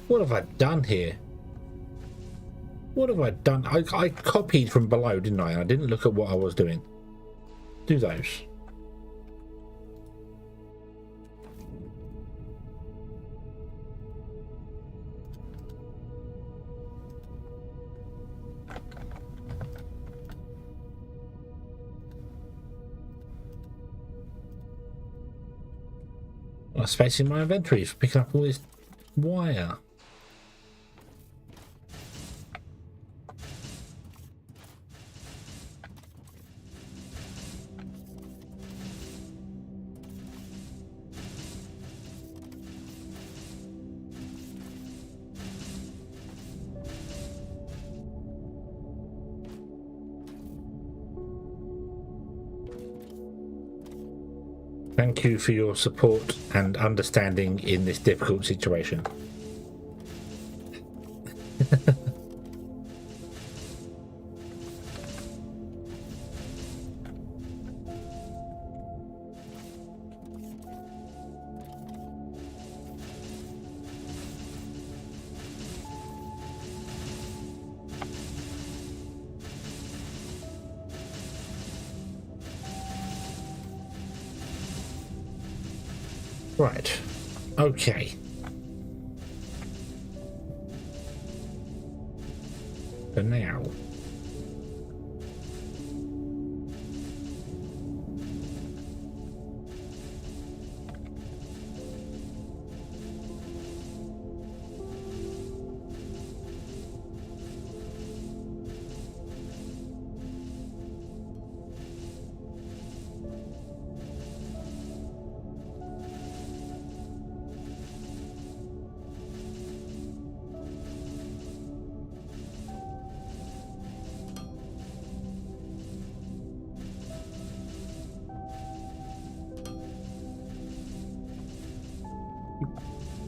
What have I done here? What have I done? I copied from below, didn't I? I didn't look at what I was doing. Do those. I'm spacing my inventory for picking up all this wire. Thank you for your support and understanding in this difficult situation. Right, okay. For now.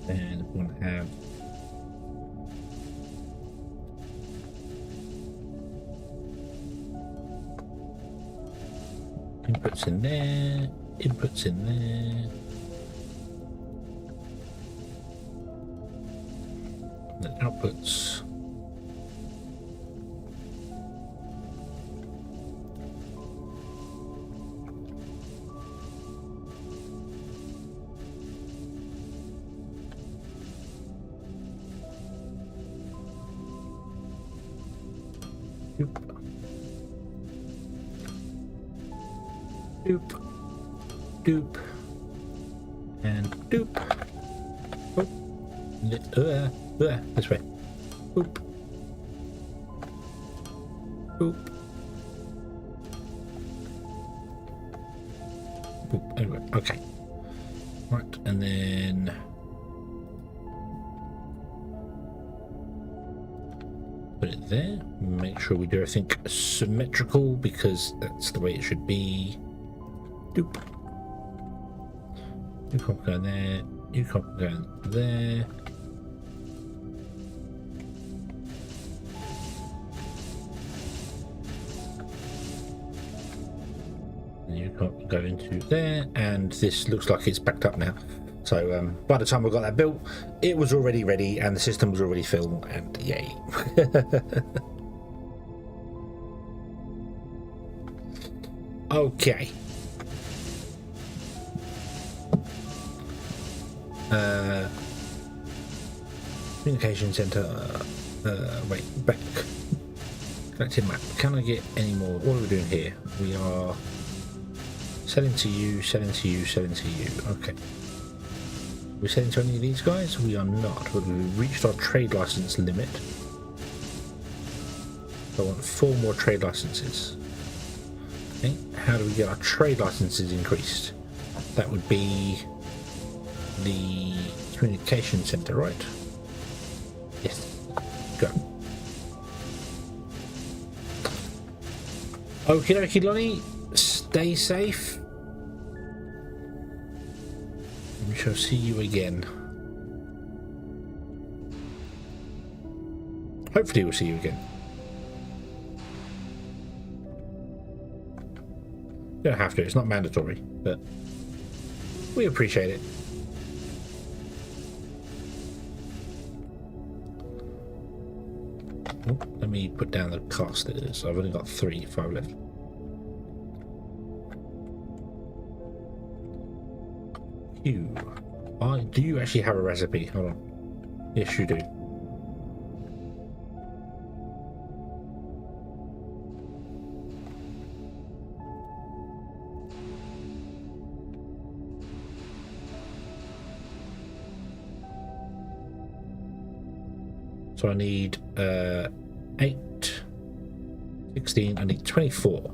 And we're going to have inputs in there, inputs in there, and outputs. Doop, doop, and doop. Oh, this way. Boop, boop, boop. Anyway, okay. Right, and then Put it there. Make sure we do everything symmetrical because that's the way it should be. Doop. You can't go in there. You can't go in there. And you can't go into there. And this looks like it's backed up now. So by the time I got that built, it was already ready and the system was already filled, and yay. Okay. Communication center. Wait, back. Collected map. Can I get any more? What are we doing here? We are selling to you, selling to you, selling to you. Okay. We're selling to any of these guys? We are not. We've reached our trade license limit. I want 4 more trade licenses. Okay. How do we get our trade licenses increased? That would be the communication center, right? Yes. Go. Okie dokie, Lonnie. Stay safe. We shall see you again. Hopefully we'll see you again. You don't have to, it's not mandatory, but we appreciate it. Oh, let me put down the casters. I've only got 5 left. Do you actually have a recipe? Hold on. Yes, you do. So I need 8, 16, I need 24.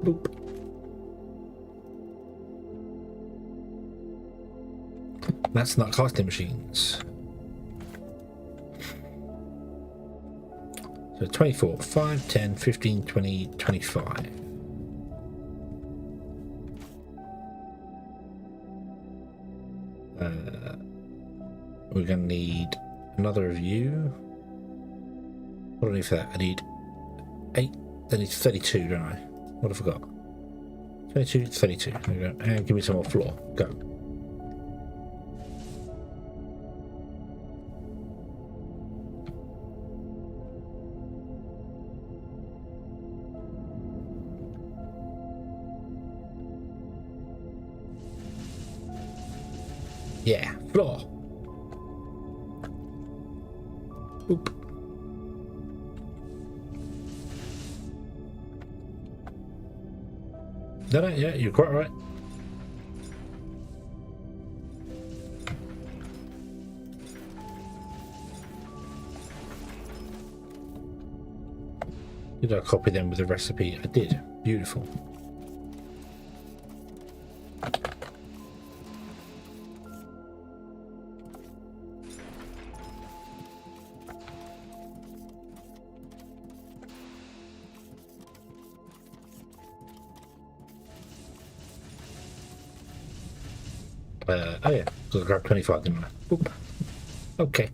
Boop. That's not casting machines. So 24, 5, 10, 15, 20, 25. We're going to need another of you. What do I need for that? I need 8, I need 32, don't I? What have I got? 22, 32. There we go. And give me some more floor. Go. Yeah, floor. Oop. Did I? Yeah, you're quite right. Did I copy them with the recipe? I did. Beautiful. Oh yeah, because I grabbed 25, didn't I? Oop. Okay.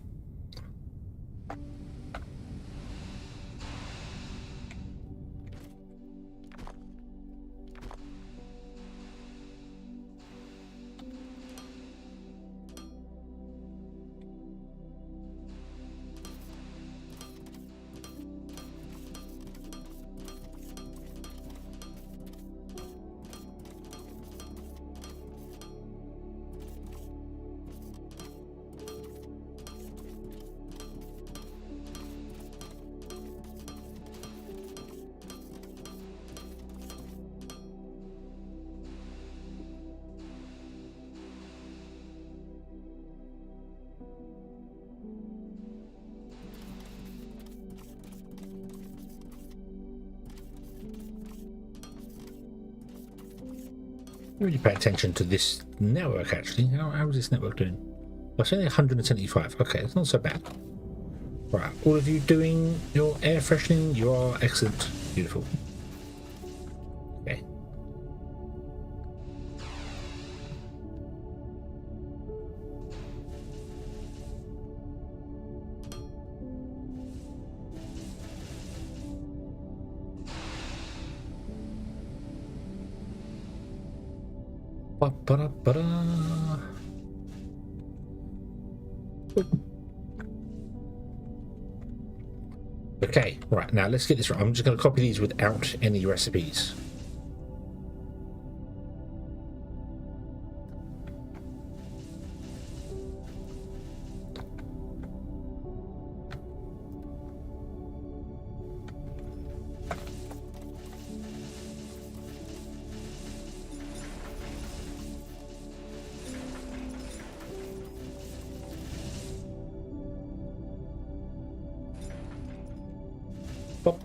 really pay attention to this network actually. How is this network doing? It's only 175. Okay, it's not so bad. Right, all of you doing your air freshening? You are excellent. Beautiful. Okay. Ba-ba-da-ba-da. Okay, right, now let's get this right. I'm just going to copy these without any recipes. Bop.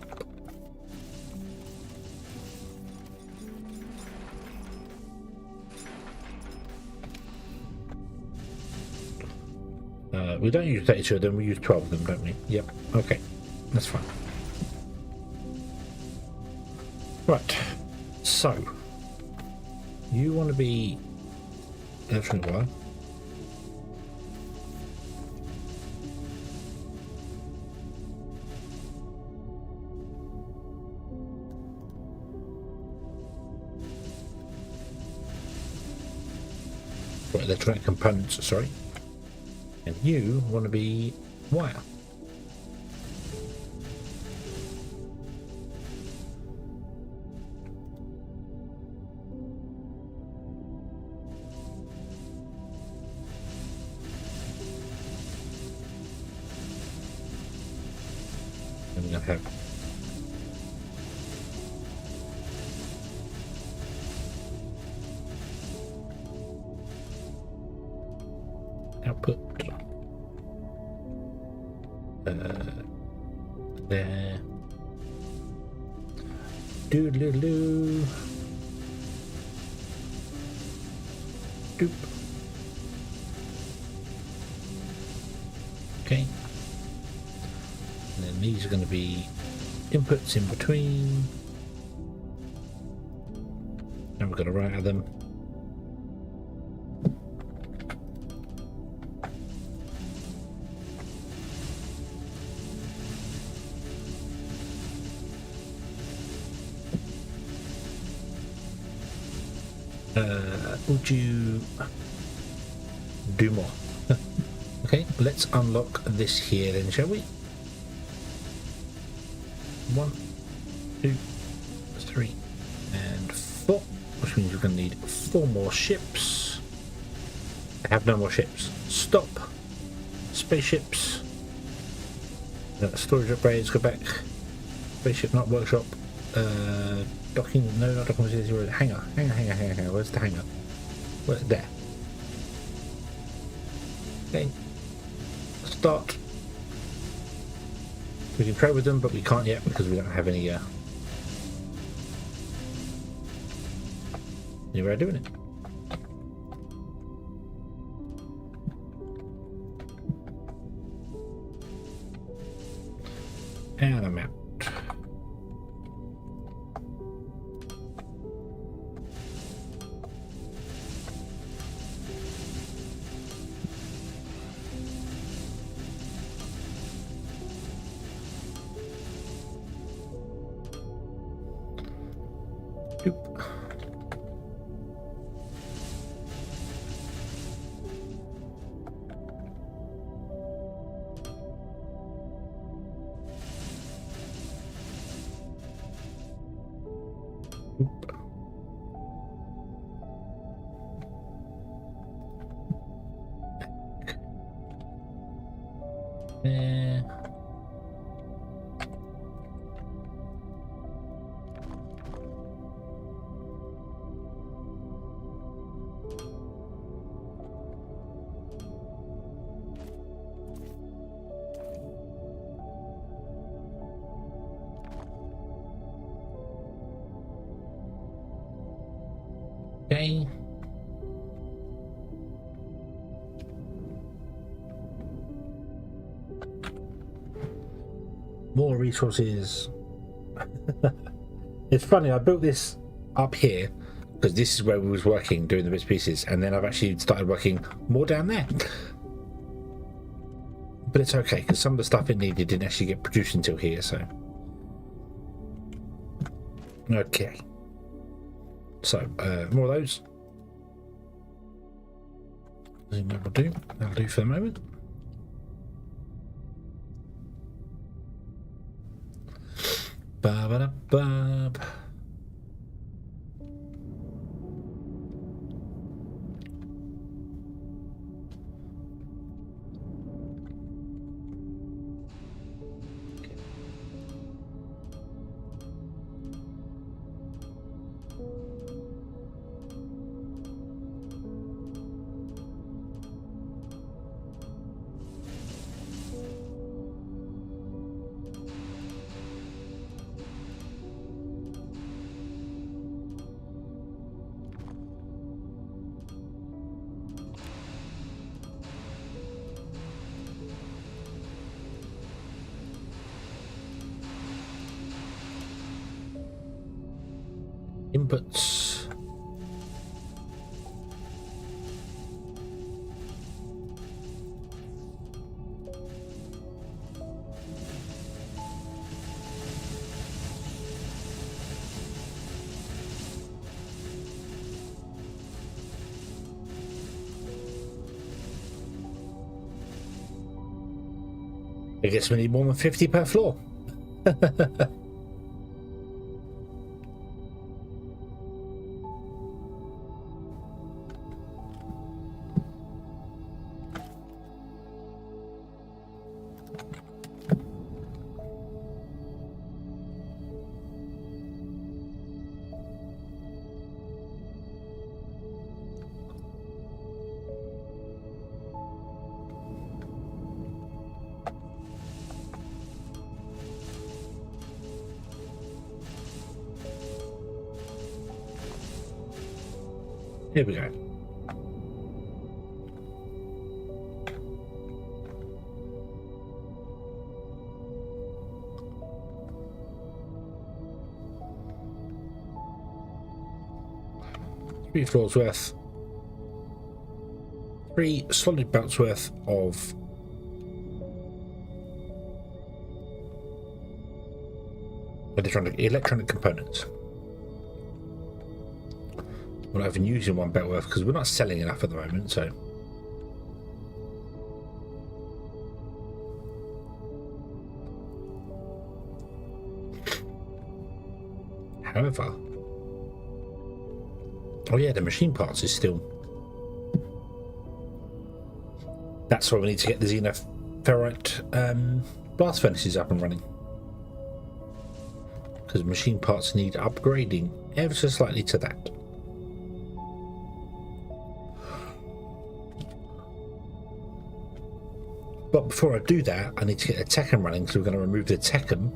We don't use 32 of them, we use 12 of them, don't we? Yep, okay, that's fine. Right, so you want to be electric wire. Right, electronic components, sorry. And you want to be wire. And we're going to have output there. Doodle-doo. Doop. Okay. And then these are going to be inputs in between. And we're going to write out them. Would you do more? Okay, let's unlock this here then, shall we? 1, 2, 3, and 4, which means you're going to need 4 more ships. I have no more ships. Stop. Spaceships. Storage upgrades, go back. Spaceship, not workshop. Docking, no, not docking, hangar. Where's the hangar? Where's there? Okay. Start. We can trade with them, but we can't yet because we don't have any way of doing it. And I'm out. Okay. More resources. It's funny, I built this up here because this is where we was working, doing the bits and pieces, and then I've actually started working more down there. But it's okay, because some of the stuff it needed didn't actually get produced until here, so... Okay. So, more of those. That'll do. That'll do for the moment. Ba-ba-da-ba. Inputs. I guess we need more than 50 per floor. Here we go. Three floors worth. 3 solid belts worth of electronic components. We're not even using one belt worth because we're not selling enough at the moment, so. However, oh yeah, the machine parts is still. That's why we need to get the xenoferrite blast furnaces up and running. Because machine parts need upgrading ever so slightly to that. But before I do that, I need to get the Tekken running, so we're going to remove the Tekken.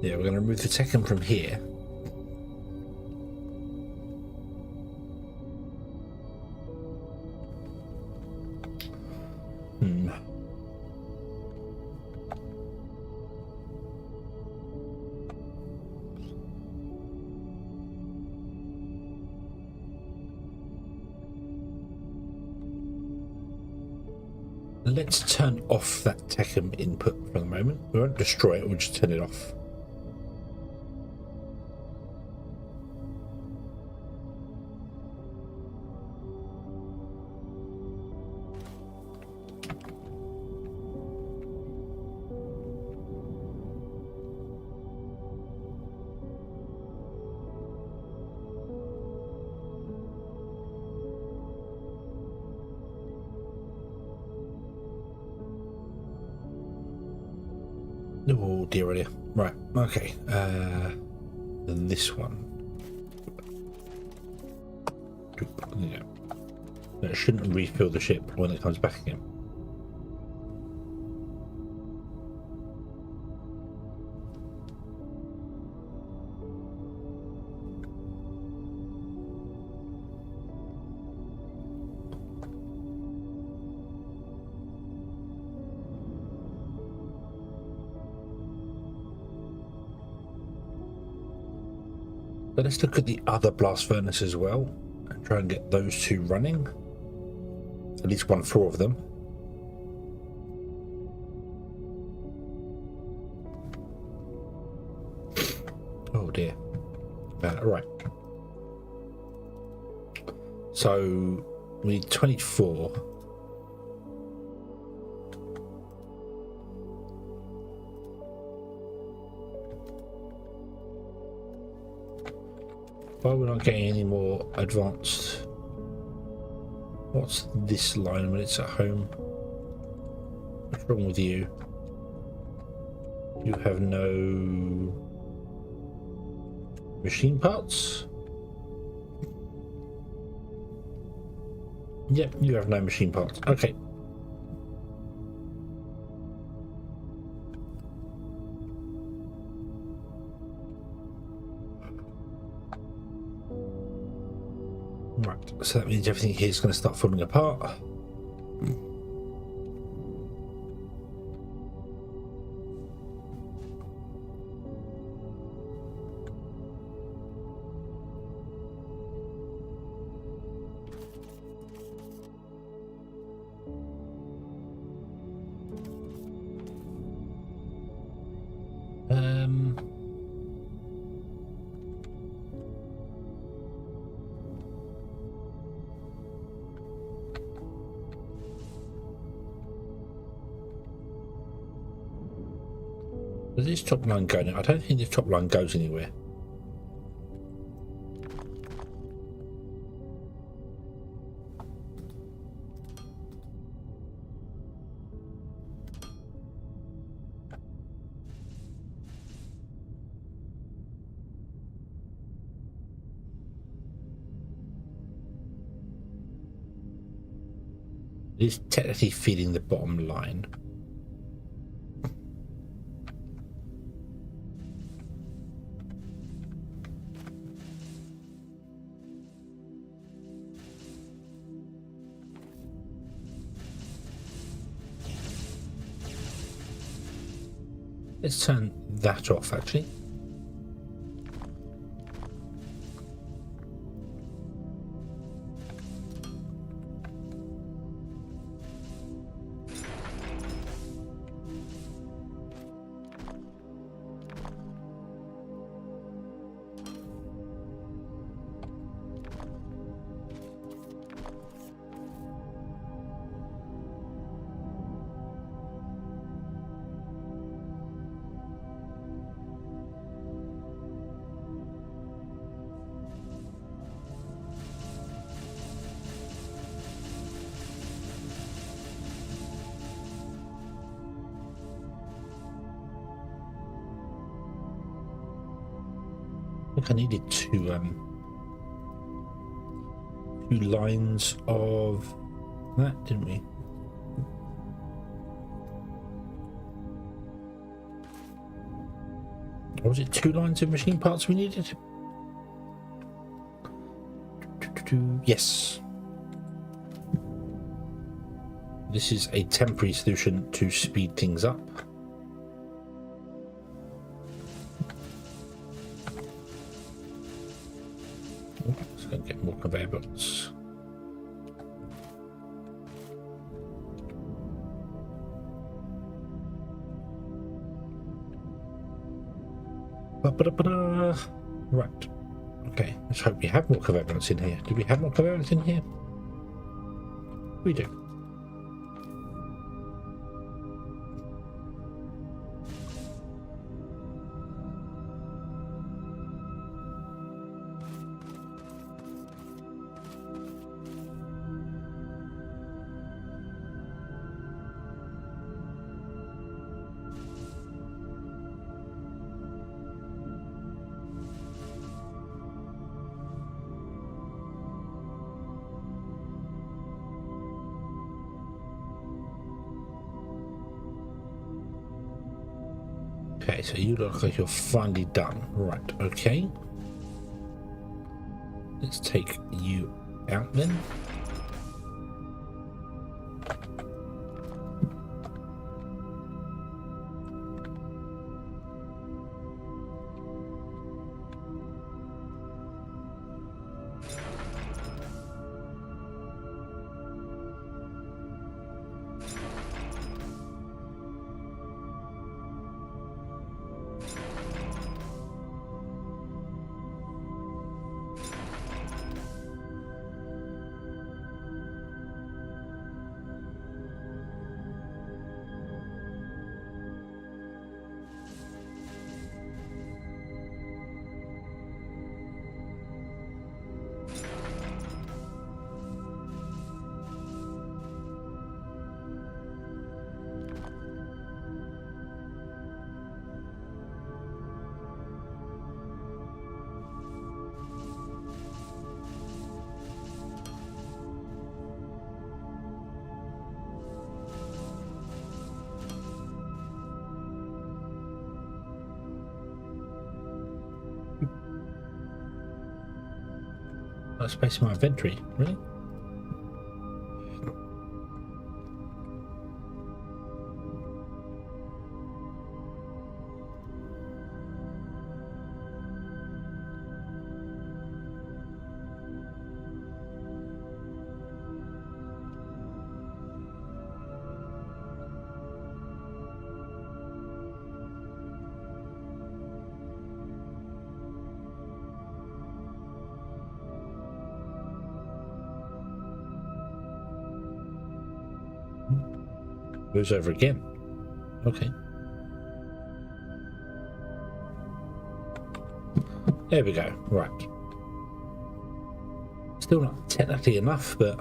Yeah, we're going to remove the Tekken from here. Let's turn off that Tekken input for the moment. We won't destroy it, we'll just turn it off. Oh dear, oh dear. Right, okay. This one. There you go. That shouldn't refill the ship when it comes back again. So let's look at the other blast furnace as well and try and get those two running. At least 1-4 of them. Oh dear. Right. So we need 24. Why we're not getting any more advanced? What's this line when it's at home? What's wrong with you? You have no machine parts? Yep, you have no machine parts. Okay. Right, so that means everything here is going to start falling apart. Does this top line go now? I don't think this top line goes anywhere. It is technically feeding the bottom line. Let's turn that off, actually. I think I needed two lines of that, didn't we? Or was it 2 lines of machine parts we needed? Yes. This is a temporary solution to speed things up. Let's go and get more conveyor belts. Right. Okay, let's hope we have more conveyor belts in here. Do we have more conveyor belts in here? We do. Okay, so you look like you're finally done. Right, okay. Let's take you out then. Space in my inventory, really? Moves over again. Okay. There we go. Right. Still not technically enough, but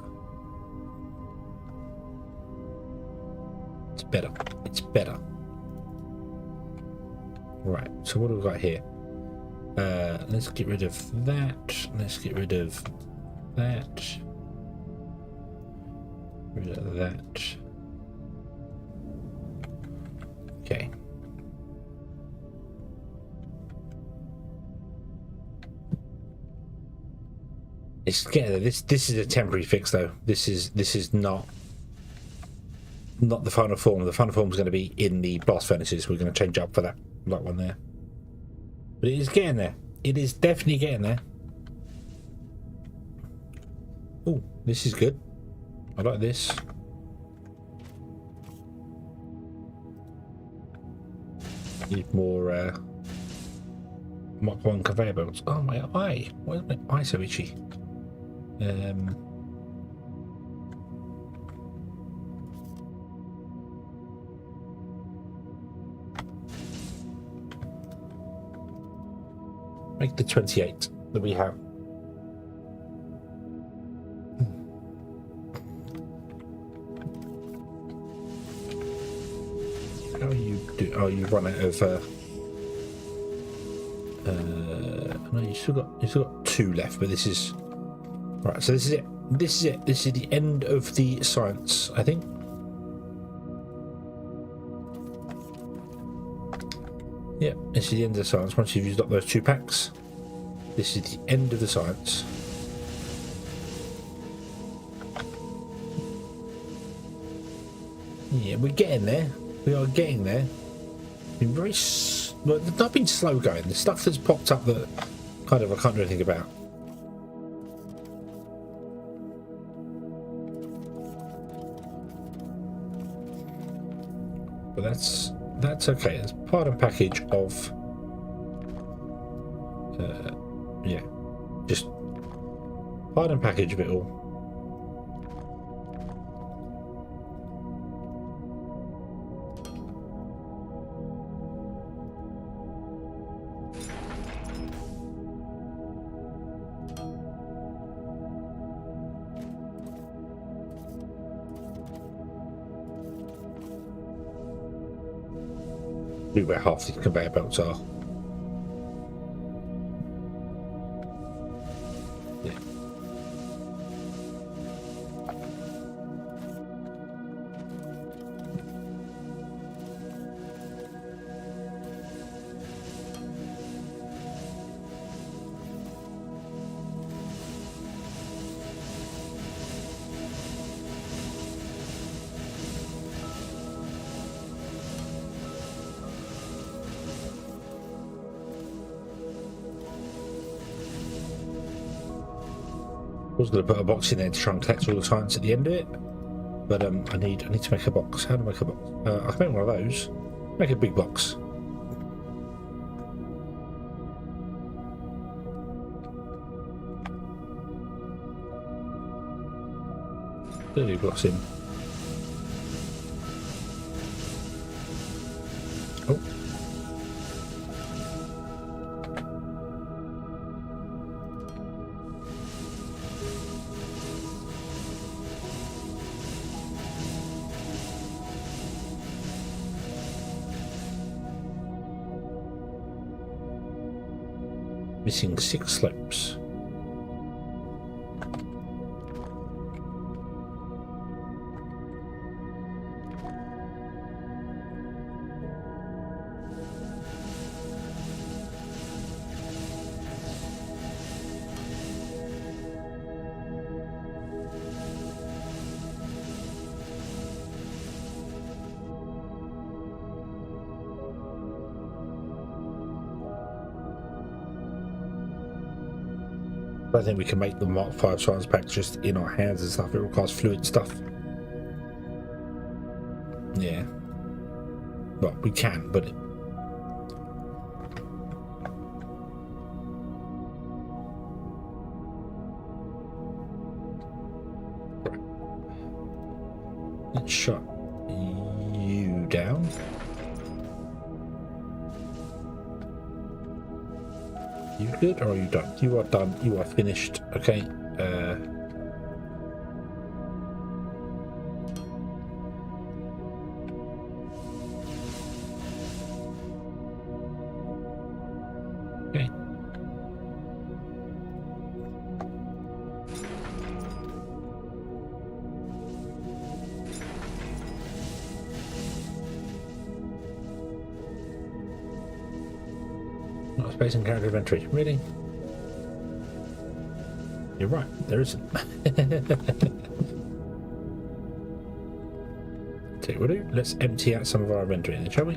it's better. It's better. Right. So what have we got here? Let's get rid of that. Let's get rid of that. Rid of that. Okay. It's getting there. This is a temporary fix though. This is not the final form. The final form is going to be in the blast furnaces. We're going to change up for that one there. But it is getting there. It is definitely getting there. Oh, this is good. I like this. Need more Mach 1 conveyor belts. Oh, my eye. Why is my eye so itchy? Make the 28 that we have. How you do? Oh, you run out of. No, you still got 2 left, but this is right. So this is it. This is it. This is the end of the science, I think. Yeah, this is the end of the science. Once you've used up those 2 packs, this is the end of the science. Yeah, we're getting there. We are getting there. Been very, well, they've not been slow going. The stuff that's popped up that kind of I can't do anything about. But that's okay. It's part and package of yeah, just part and package of it all. Where half the conveyor belts are. Yeah. was going to put a box in there to try and collect all the science at the end of it, but I need to make a box. How to make a box? I can make one of those. Make a big box. 30 blocks in. Oh. Missing 6 slopes. I think we can make the Mark 5 science pack just in our hands and stuff. It requires fluid stuff. Yeah. Well, we can, but let's shut you down. You good or are you done? You are done. You are finished. Okay. Okay. Not a space in character inventory. Really? You're right. There isn't. Tell you what do. Let's empty out some of our inventory then, shall we?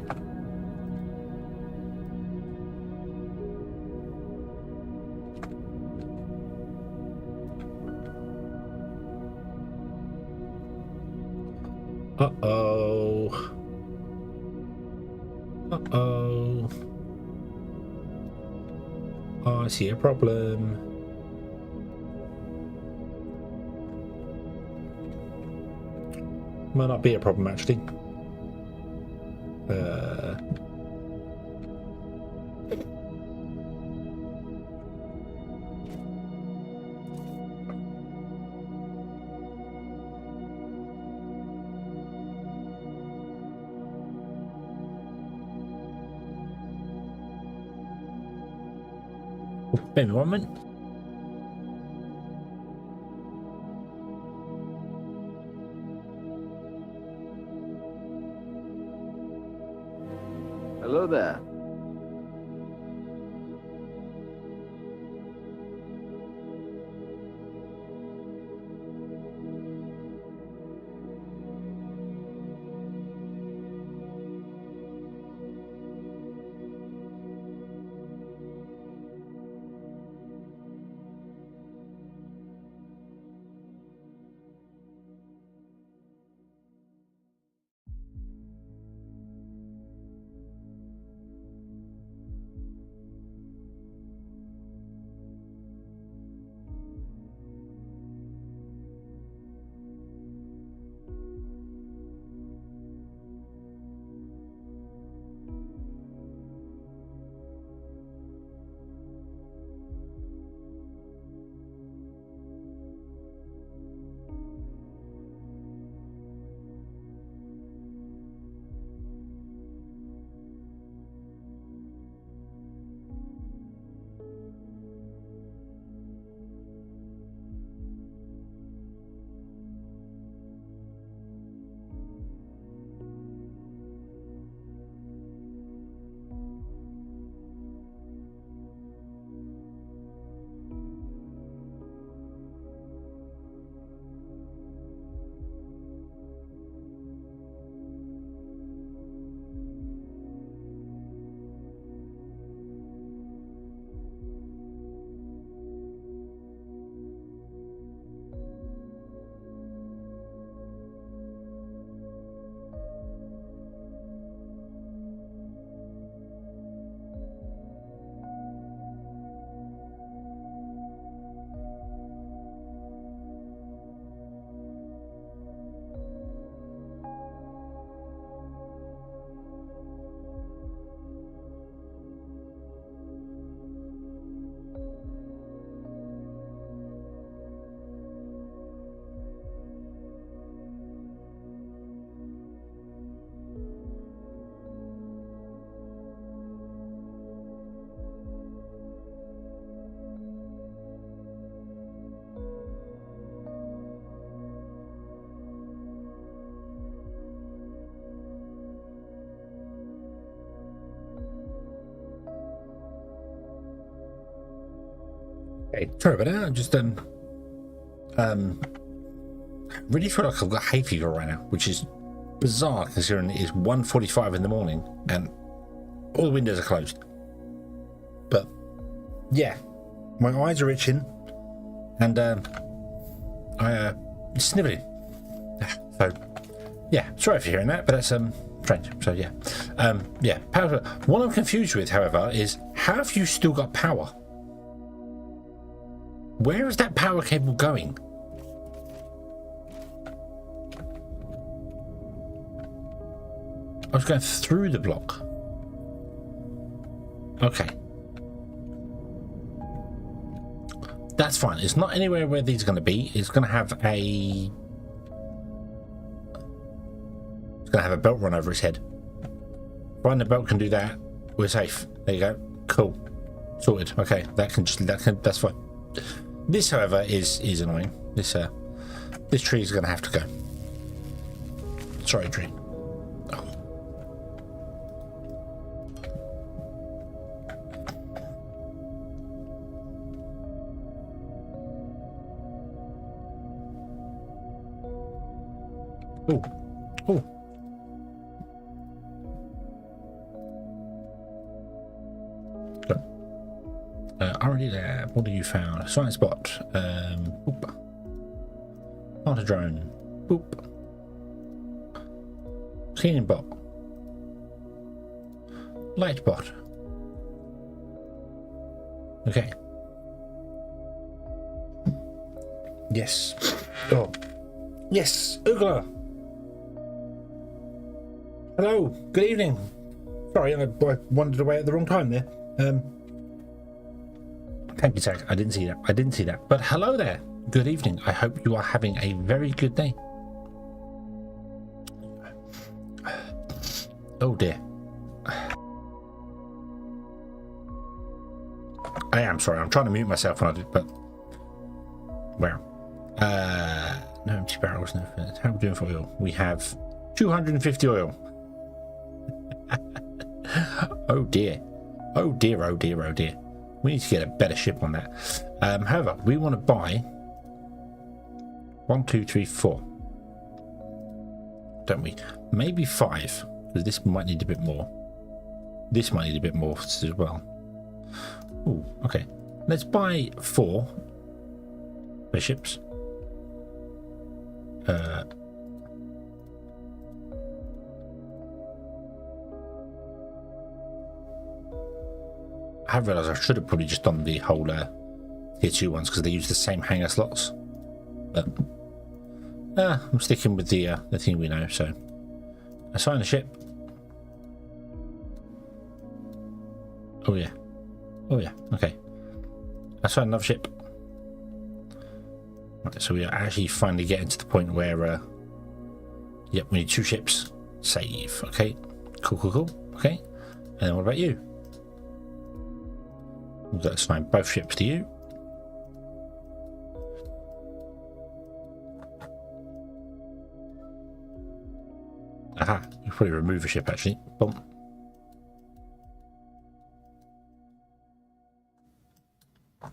Uh-oh. Uh-oh. Oh, I see a problem. Might not be a problem, actually. Maybe 1 minute. Hello there. Hey, sorry about that. I just really feel like I've got hay fever right now, which is bizarre considering it is 1:45 in the morning and all the windows are closed. But yeah, my eyes are itching and I snivelling. So yeah, sorry for hearing that, but that's strange. So yeah, yeah. Power. What I'm confused with, however, is how have you still got power? Where is that power cable going? I was going through the block. Okay. That's fine. It's not anywhere where these are going to be. It's going to have a... It's going to have a belt run over its head. Fine, the belt can do that. We're safe. There you go. Cool. Sorted. Okay. That's fine. This, however, is annoying. This tree is going to have to go. Sorry, tree. Oh, oh. Already there. What have you found? Science bot. Boop. Not a drone. Boop. Cleaning bot. Light bot. Okay. Yes. Oh. Yes. Oogla. Hello. Good evening. Sorry, I wandered away at the wrong time there. Thank you, Zach. I didn't see that. But hello there. Good evening. I hope you are having a very good day. Oh dear. I am sorry. I'm trying to mute myself when I did, but wow. No empty barrels. No. How are we doing for oil? We have 250 oil. Oh dear. Oh dear. Oh dear. Oh dear. We need to get a better ship on that. However, we want to buy 1, 2, 3, 4. Don't we? Maybe 5. Because this might need a bit more. This might need a bit more as well. Ooh, okay. Let's buy 4 spaceships. I have realised I should have probably just done the whole tier 2 ones because they use the same hangar slots. But I'm sticking with the thing we know. So assign the ship. Oh yeah. Oh yeah. Okay. Assign another ship. Right, so we are actually finally getting to the point where yep, we need 2 ships. Save. Okay. Cool, cool, cool. Okay. And then what about you? We've got to assign both ships to you. Aha, you probably remove a ship actually. Boom.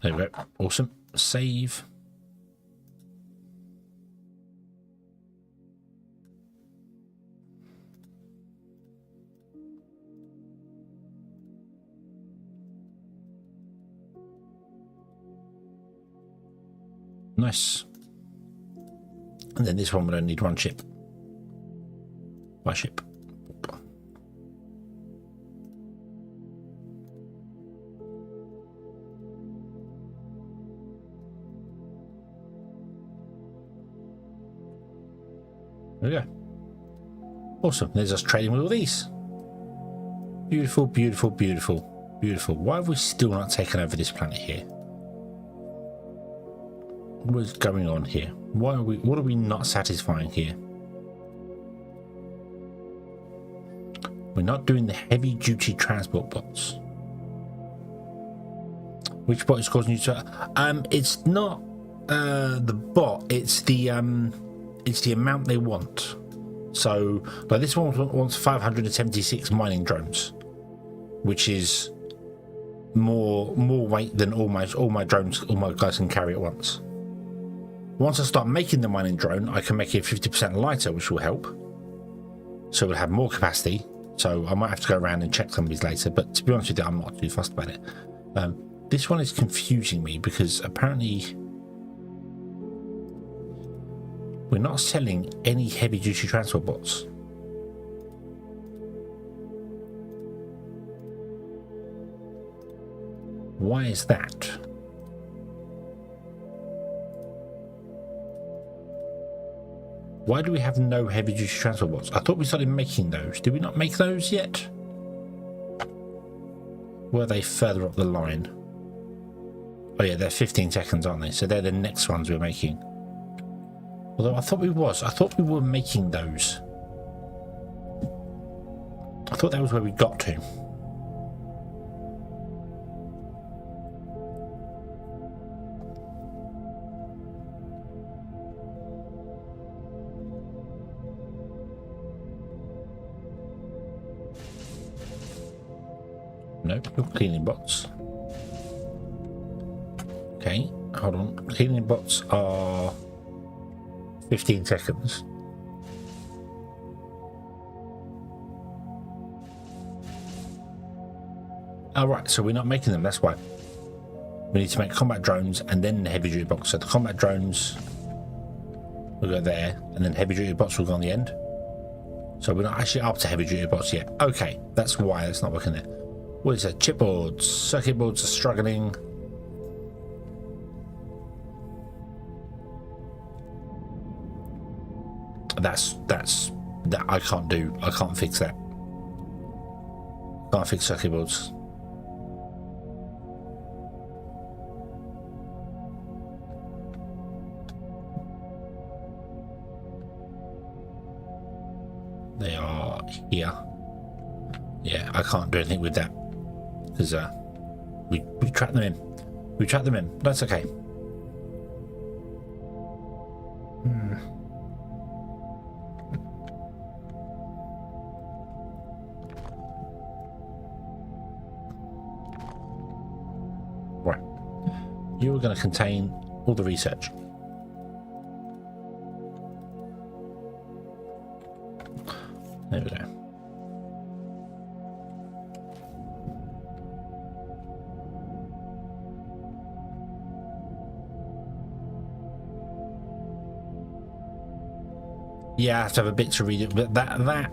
There we go. Awesome. Save. Nice. And then this one would only need 1 ship. By ship. There we go. Awesome. There's us trading with all these. Beautiful, beautiful, beautiful, beautiful. Why have we still not taken over this planet here? What is going on here? What are we not satisfying here? We're not doing the heavy duty transport bots. Which bot is causing you to it's not the bot, it's the amount they want. So like this one wants 576 mining drones, which is more weight than all my drones, all my guys can carry at once. Once I start making the mining drone, I can make it 50% lighter, which will help. So we'll have more capacity. So I might have to go around and check some of these later, but to be honest with you, I'm not too fussed about it. This one is confusing me because apparently we're not selling any heavy duty transport bots. Why is that? Why do we have no heavy duty transport bots? I thought we started making those. Did we not make those yet? Were they further up the line? Oh yeah, they're 15 seconds, aren't they? So they're the next ones we're making. Although I thought we were making those. I thought that was where we got to. Nope, you're cleaning bots. Okay, hold on. Cleaning bots are 15 seconds. Oh, right, so we're not making them, that's why. We need to make combat drones and then the heavy duty bots. So the combat drones will go there, and then heavy duty bots will go on the end. So we're not actually up to heavy duty bots yet. Okay, that's why it's not working there. What is that? Chipboards, circuit boards are struggling. That I can't do. I can't fix that. Can't fix circuit boards. They are here. Yeah, I can't do anything with that because we trapped them in. We trapped them in. That's okay. Right. You are going to contain all the research. There we go. Yeah, I have to have a bit to read it, but that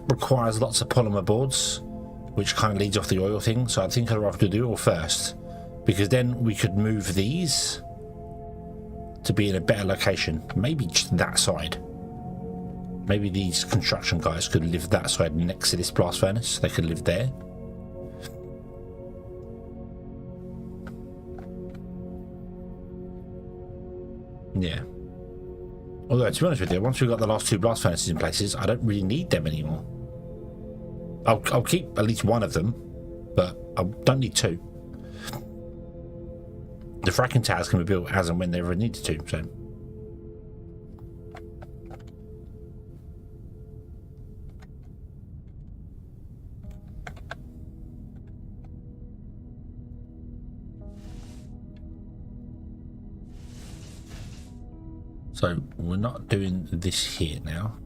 requires lots of polymer boards, which kind of leads off the oil thing. So I think I'd rather do it all first, because then we could move these to be in a better location. Maybe just that side. Maybe these construction guys could live that side next to this blast furnace. They could live there. Yeah. Although, to be honest with you, once we've got the last two blast furnaces in places, I don't really need them anymore. I'll keep at least one of them, but I don't need two. The fracking towers can be built as and when they ever needed to, so... So we're not doing this here now.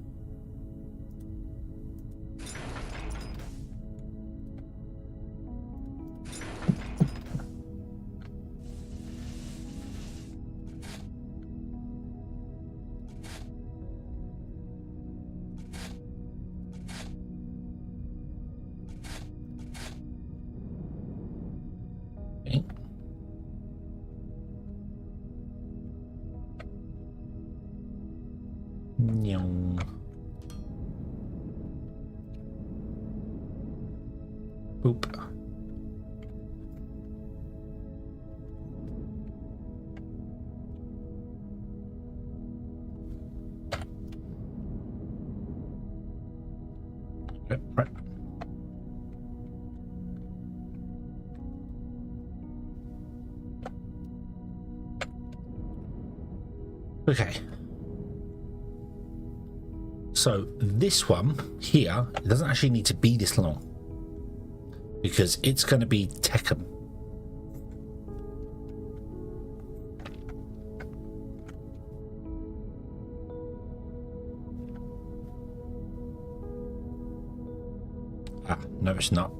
Okay. Boop. Okay, right. Okay. So this one here, it doesn't actually need to be this long. because it's going to be Tekken. Ah, no it's not.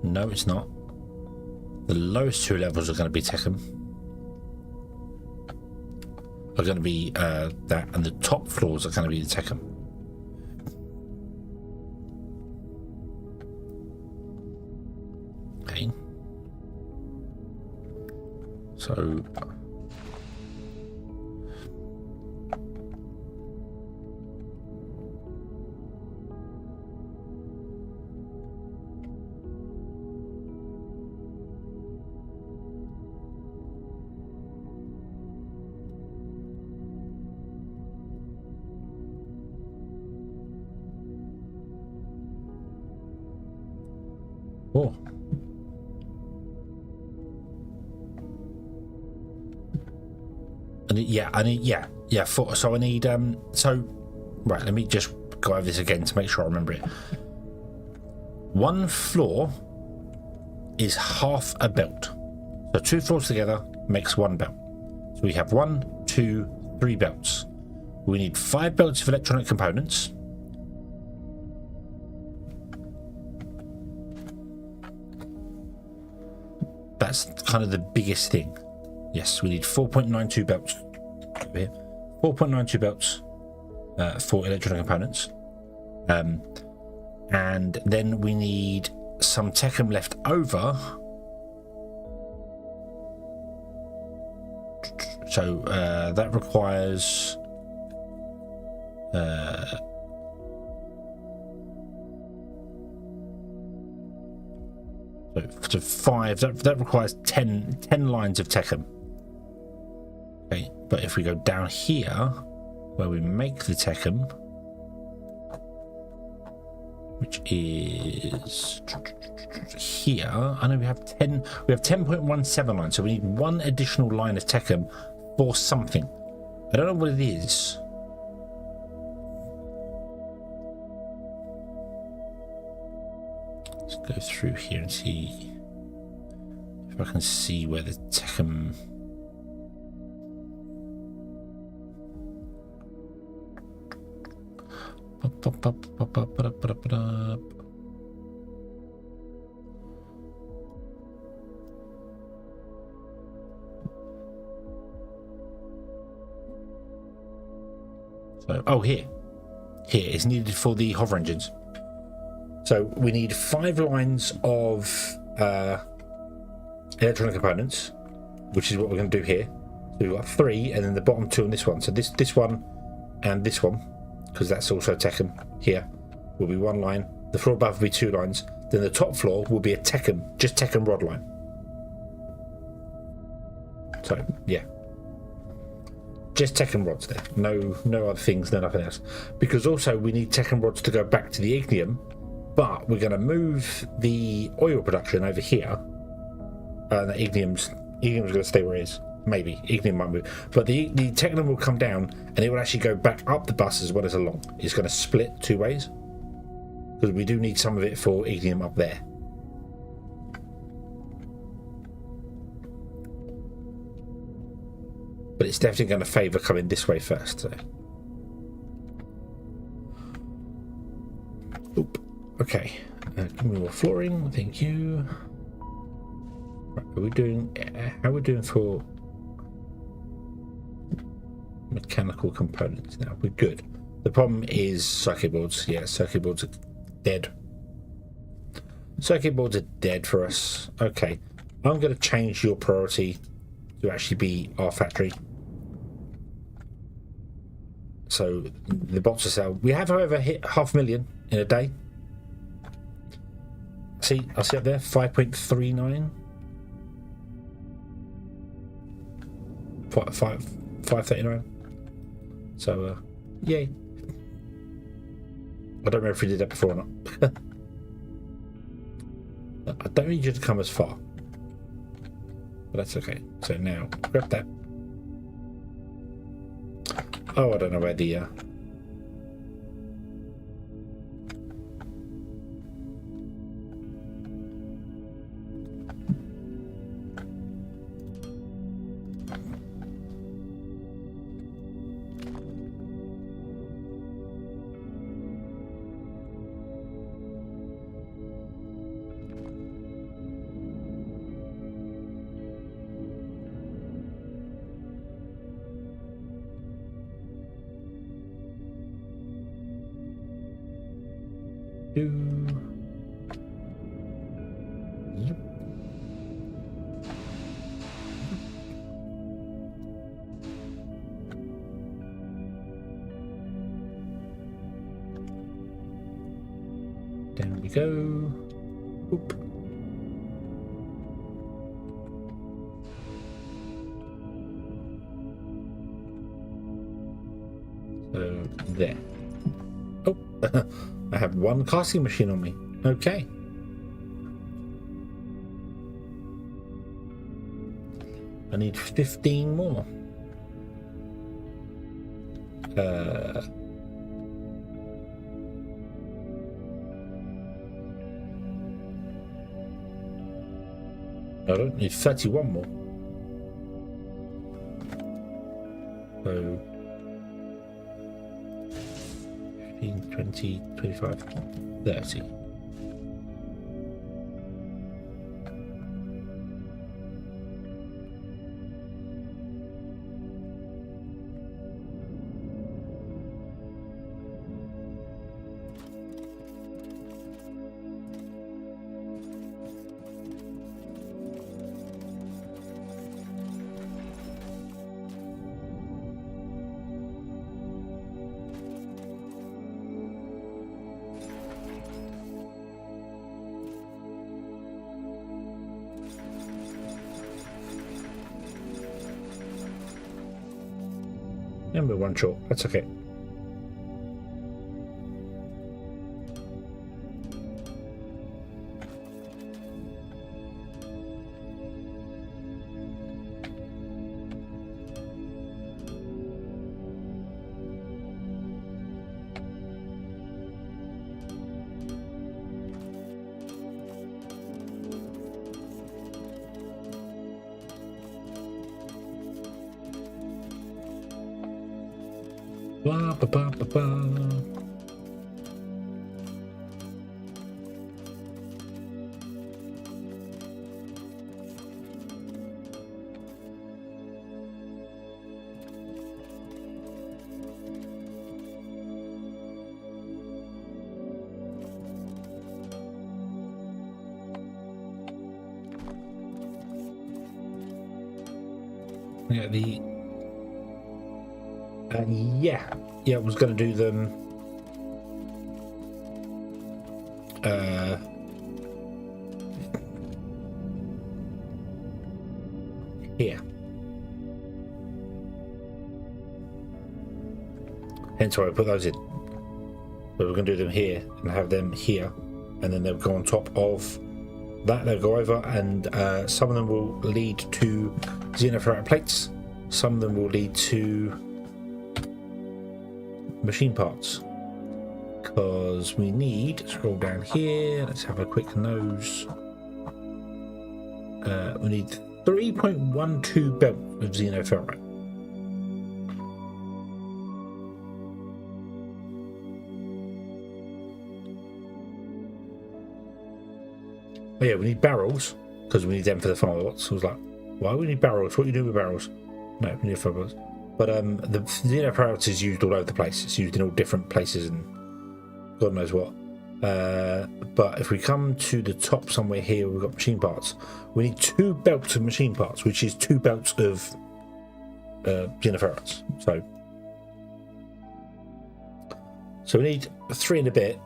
No it's not. The lowest 2 levels are going to be Tekken. Are going to be that, and the top floors are going to be the Tekken. Okay. So oh. So I need right, let me just go over this again to make sure I remember it. 1 floor is half a belt. So 2 floors together makes 1 belt. So we have 1, 2, 3 belts. We need 5 belts of electronic components. That's kind of the biggest thing. Yes, we need 4.92 belts over here. 4.92 belts for electronic components. And then we need some Tekken left over. So that requires so 5, that requires 10 lines of Tekken. Okay, but if we go down here where we make the Tekken, which is here, I know we have 10.17 lines, so we need 1 additional line of Tekken for something. I don't know what it is. Let's go through here and see if I can see where the Tekken. So, oh, here is needed for the hover engines. So we need 5 lines of electronic components, which is what we're going to do here. So we've got 3, and then the bottom 2 on this one. So this one and this one, because that's also Tekken here, will be 1 line. The floor above will be 2 lines. Then the top floor will be a Tekken, just Tekken rod line. So yeah, just Tekken rods there. No other things, no nothing else. Because also we need Tekken rods to go back to the ignium, but we're going to move the oil production over here. The ignium's going to stay where it is. Maybe ignium might move, but the Tekken will come down and it will actually go back up the bus as well as along. It's going to split 2 ways because we do need some of it for ignium up there. But it's definitely going to favour coming this way first. So. Oop. Okay. Give me more flooring. Thank you. Right, are we doing? How are we doing for mechanical components now? We're good. The problem is circuit boards. Yeah, circuit boards are dead. Circuit boards are dead for us. Okay. I'm going to change your priority to actually be our factory. So the bots are sell. We have, however, hit 500,000 in a day. See, I see up there 5.39. 539. So yay. I don't know if we did that before or not. I don't need you to come as far, but that's okay. So now grab that. Oh, I don't know where the Yep. Down we go. Oop. So there. Oh, I have one casting machine on me. Okay. I need 15 more. I don't need 31 more. So 15, 20, 25, 30. And we're one short. That's okay. Blah, blah, blah, blah, blah. Yeah, yeah, I was going to do them here. Hence why I put those in. But we're going to do them here and have them here, and then they'll go on top of that. They'll go over, and some of them will lead to xenoferrite plates. Some of them will lead to machine parts, because we need, scroll down here, let's have a quick nose. We need 3.12 belt of xenoferrite. Oh yeah, we need barrels, because we need them for the fireworks. So I was like, why do we need barrels? What are you doing with barrels? No, we need fireworks. But the xenoferrite is used all over the place. It's used in all different places and God knows what. But if we come to the top somewhere here, we've got machine parts. We need 2 belts of machine parts, which is 2 belts of xenoferrites. So we need 3 and a bit.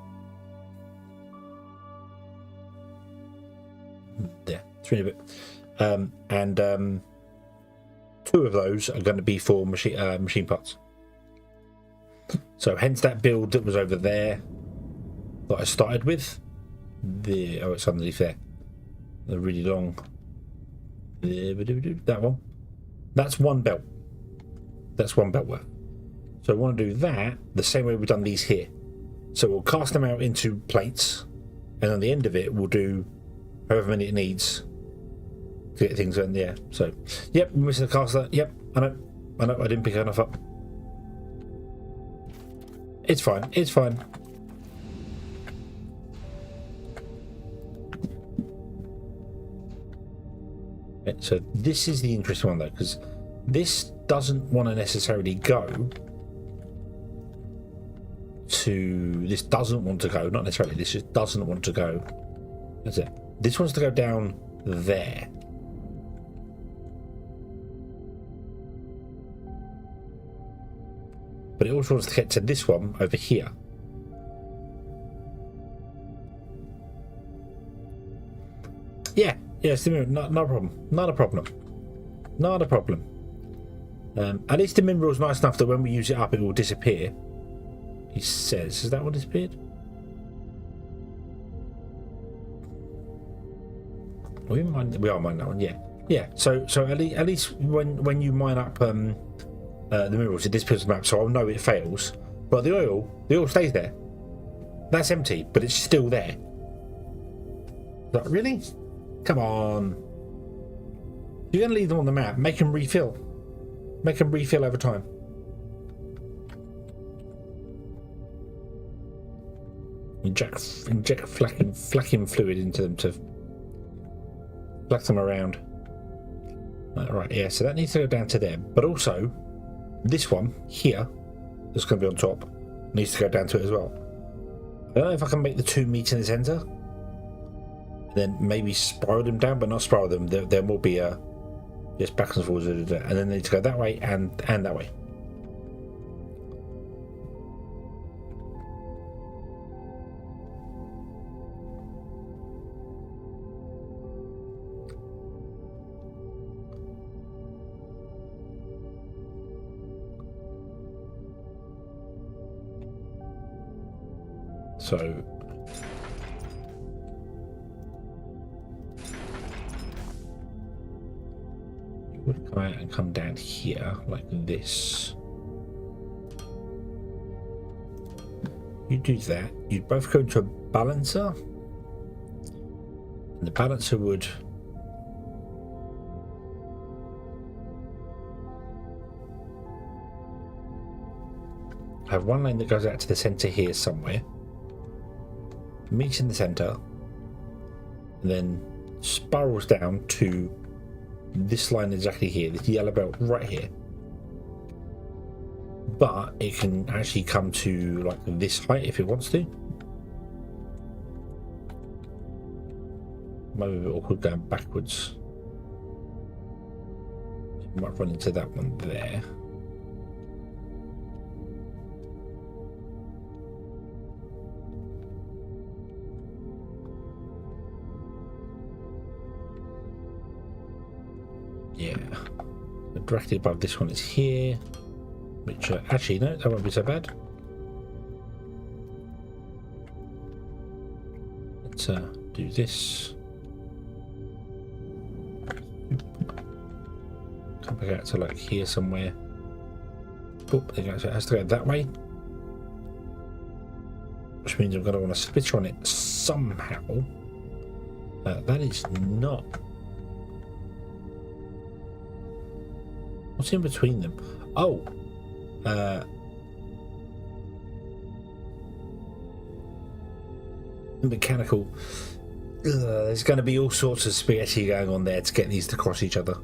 There, 3 and a bit. And 2 of those are going to be for machine parts. So hence that build that was over there that I started with. Oh, it's underneath there. The really long. That one. That's 1 belt. That's 1 belt worth. So I want to do that the same way we've done these here. So we'll cast them out into plates, and on the end of it we'll do however many it needs to get things in there. So, yep, we're missing the caster. Yep, I know, I didn't pick enough up. It's fine, it's fine. Okay, so this is the interesting one though, because this doesn't want to necessarily go to... This doesn't want to go. Not necessarily. This just doesn't want to go. That's it. This wants to go down there. But it also wants to get to this one over here. Yeah, it's the mirror. Not a problem. Not a problem. Not a problem. At least the mineral is nice enough that when we use it up, it will disappear. He says, has that one disappeared? We are mining that one, yeah. So at least when you mine up the minerals, it disappears on the map, so I'll know it fails. But the oil stays there. That's empty, but it's still there. Like, really? Come on. You're going to leave them on the map. Make them refill. Make them refill over time. Inject flacking fluid into them to flack them around. Right, yeah, so that needs to go down to there. But also, this one here, that's going to be on top, needs to go down to it as well. I don't know if I can make the two meet in the center. Then maybe spiral them down, but not spiral them. There will be a just back and forwards, and then they need to go that way and that way. So you would come out and come down here like this. You do that. You'd both go into a balancer, and the balancer would have one lane that goes out to the center here somewhere. Meets in the center, and then spirals down to this line exactly here, this yellow belt right here. But it can actually come to like this height if it wants to. Maybe a bit awkward going backwards. You might run into that one there. Yeah, directly above this one is here, which actually no, that won't be so bad. Let's do this. Come back out to like here somewhere. Oop, there goes. It has to go that way, which means I'm going to want to split on it somehow. That is not. What's in between them? Oh, mechanical. There's going to be all sorts of spaghetti going on there to get these to cross each other.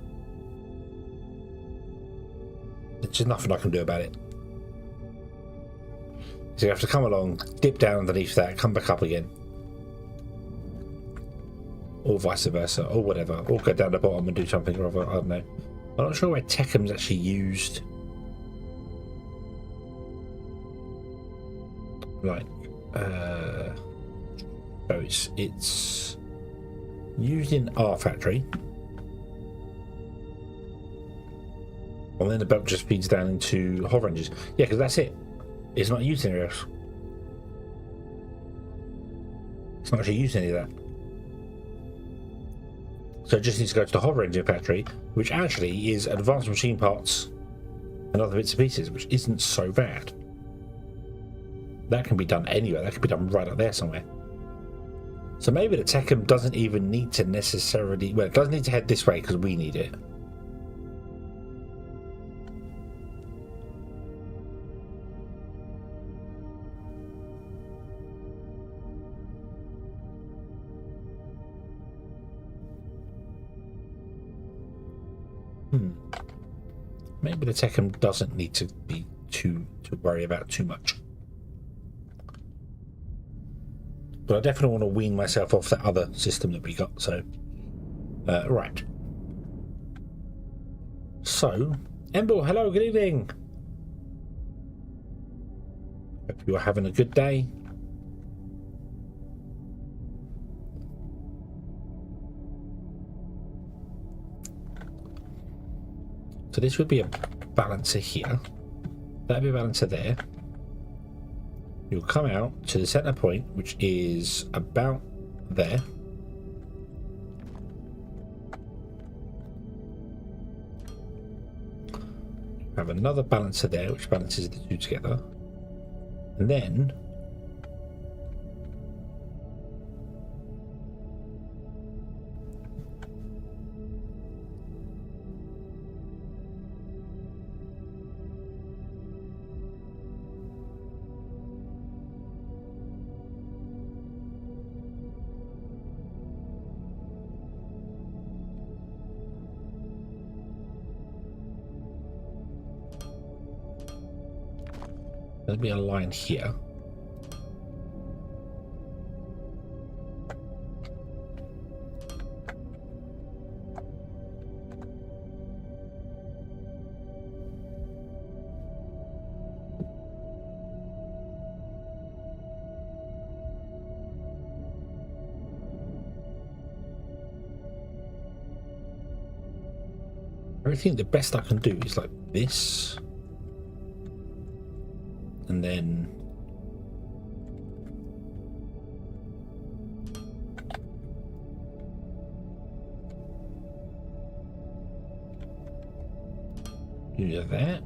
There's just nothing I can do about it. So you have to come along, dip down underneath that, come back up again, or vice versa, or whatever, or go down the bottom and do something or other. I don't know. I'm not sure where Tekkem's actually used. Like, so it's used in our factory, and then the belt just feeds down into hover ranges. Yeah, because that's it. It's not used anywhere else. It's not actually used any of that. So it just needs to go to the hover engine factory, which actually is advanced machine parts and other bits and pieces, which isn't so bad. That can be done anywhere. That can be done right up there somewhere. So maybe the Tekkem doesn't even need to necessarily... Well, it doesn't need to head this way because we need it. Maybe the Tekkem doesn't need to be to worry about too much. but I definitely want to wean myself off that other system that we got. So, right. So, Emble, hello, good evening. Hope you are having a good day. So this would be a balancer here. That'd be a balancer there. You'll come out to the center point, which is about there. Have another balancer there, which balances the two together. And then there'll be a line here. I think the best I can do is like this. And then do that.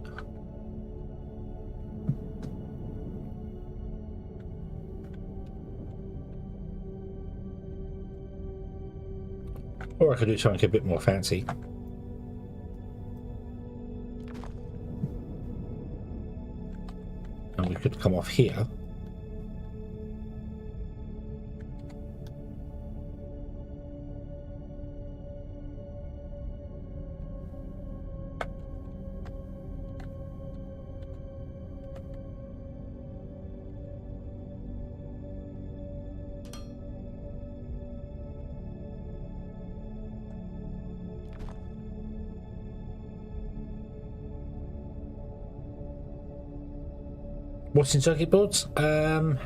Or I could do something a bit more fancy. And we could come off here. What's in circuit boards? Polymer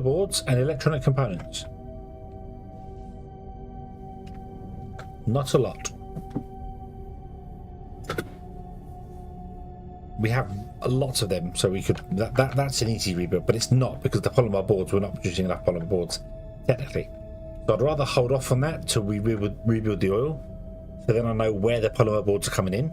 boards and electronic components. Not a lot. We have a lot of them, so we could that's an easy rebuild, but it's not, because the polymer boards, we're not producing enough polymer boards technically. So I'd rather hold off on that till we rebuild the oil, so then I know where the polymer boards are coming in.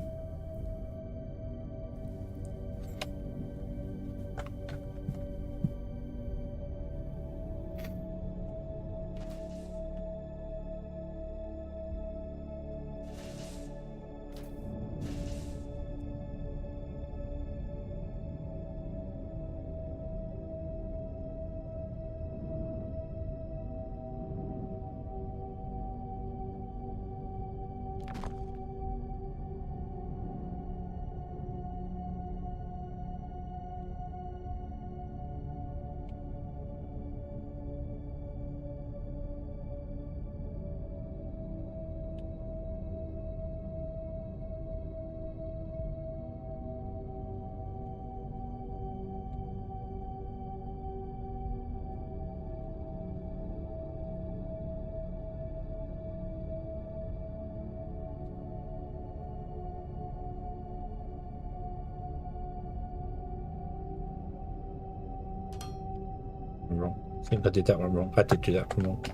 Wrong. I think I did that one wrong. I did do that one wrong.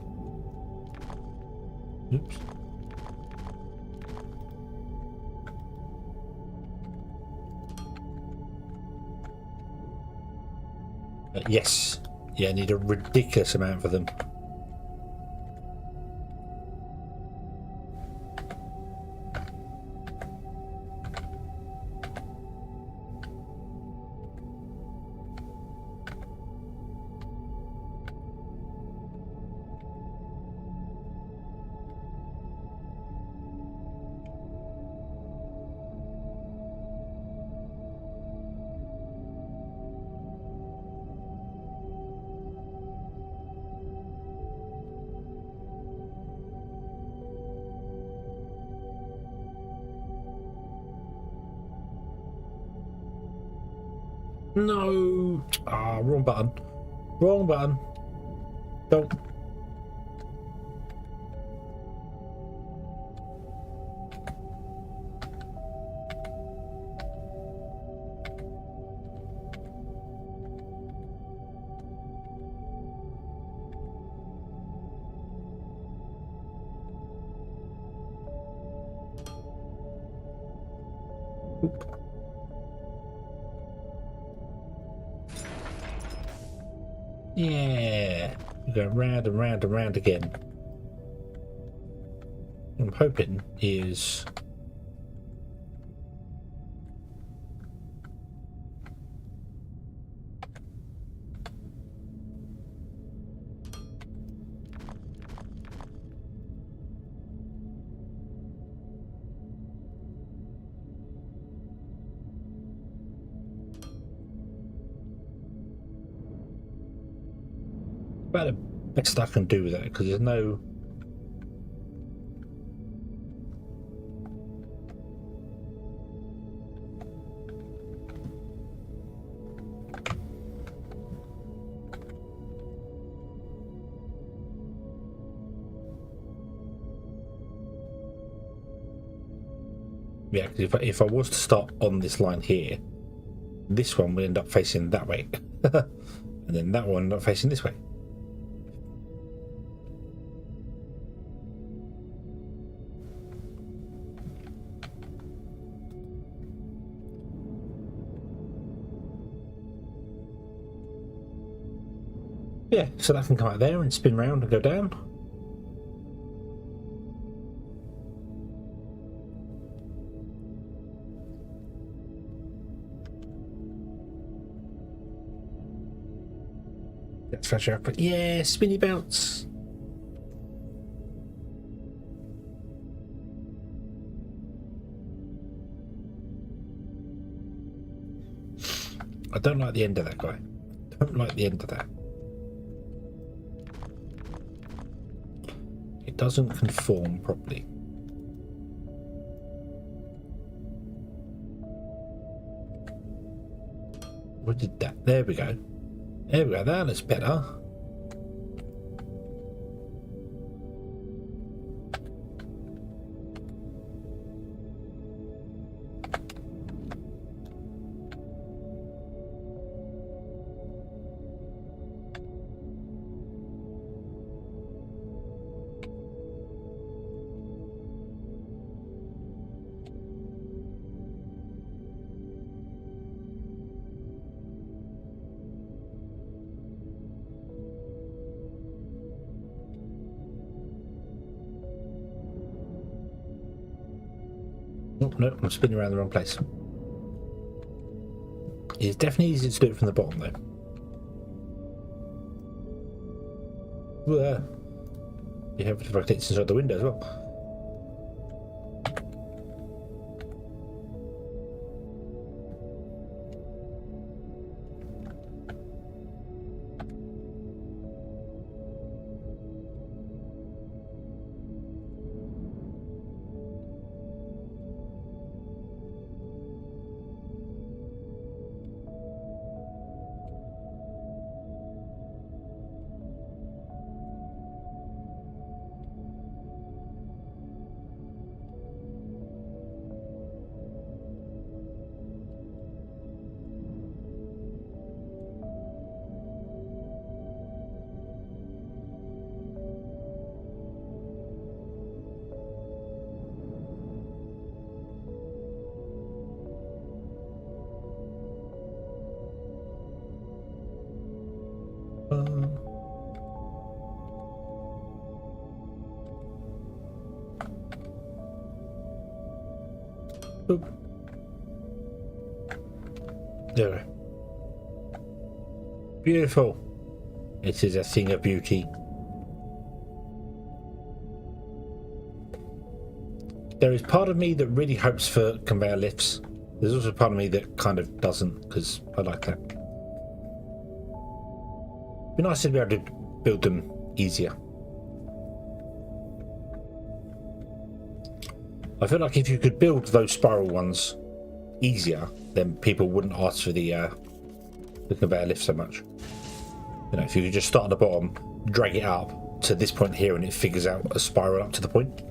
Oops. Yes. Yeah, I need a ridiculous amount for them. No! Ah, wrong button. Wrong button. Don't. Oop. Yeah, we go round and round and round again. What I'm hoping is about the best I can do with that, because there's no. Yeah, because if I was to start on this line here, this one would end up facing that way, and then that one not facing this way. Yeah, so that can come out there and spin round and go down. Let's flash her up. Yeah, spinny bounce. I don't like the end of that guy. Don't like the end of that. It doesn't conform properly. What did that? There we go. There we go. That looks better. Oh, no, I'm spinning around the wrong place. It's definitely easier to do it from the bottom, though. You have to rotate inside the window as well. Oop. There we go. Beautiful. It is a thing of beauty. There is part of me that really hopes for conveyor lifts. There's also part of me that kind of doesn't, because I like that. It'd be nice to be able to build them easier. I feel like if you could build those spiral ones easier, then people wouldn't ask for the the conveyor lifts so much. You know, if you could just start at the bottom, drag it up to this point here, and it figures out a spiral up to the point.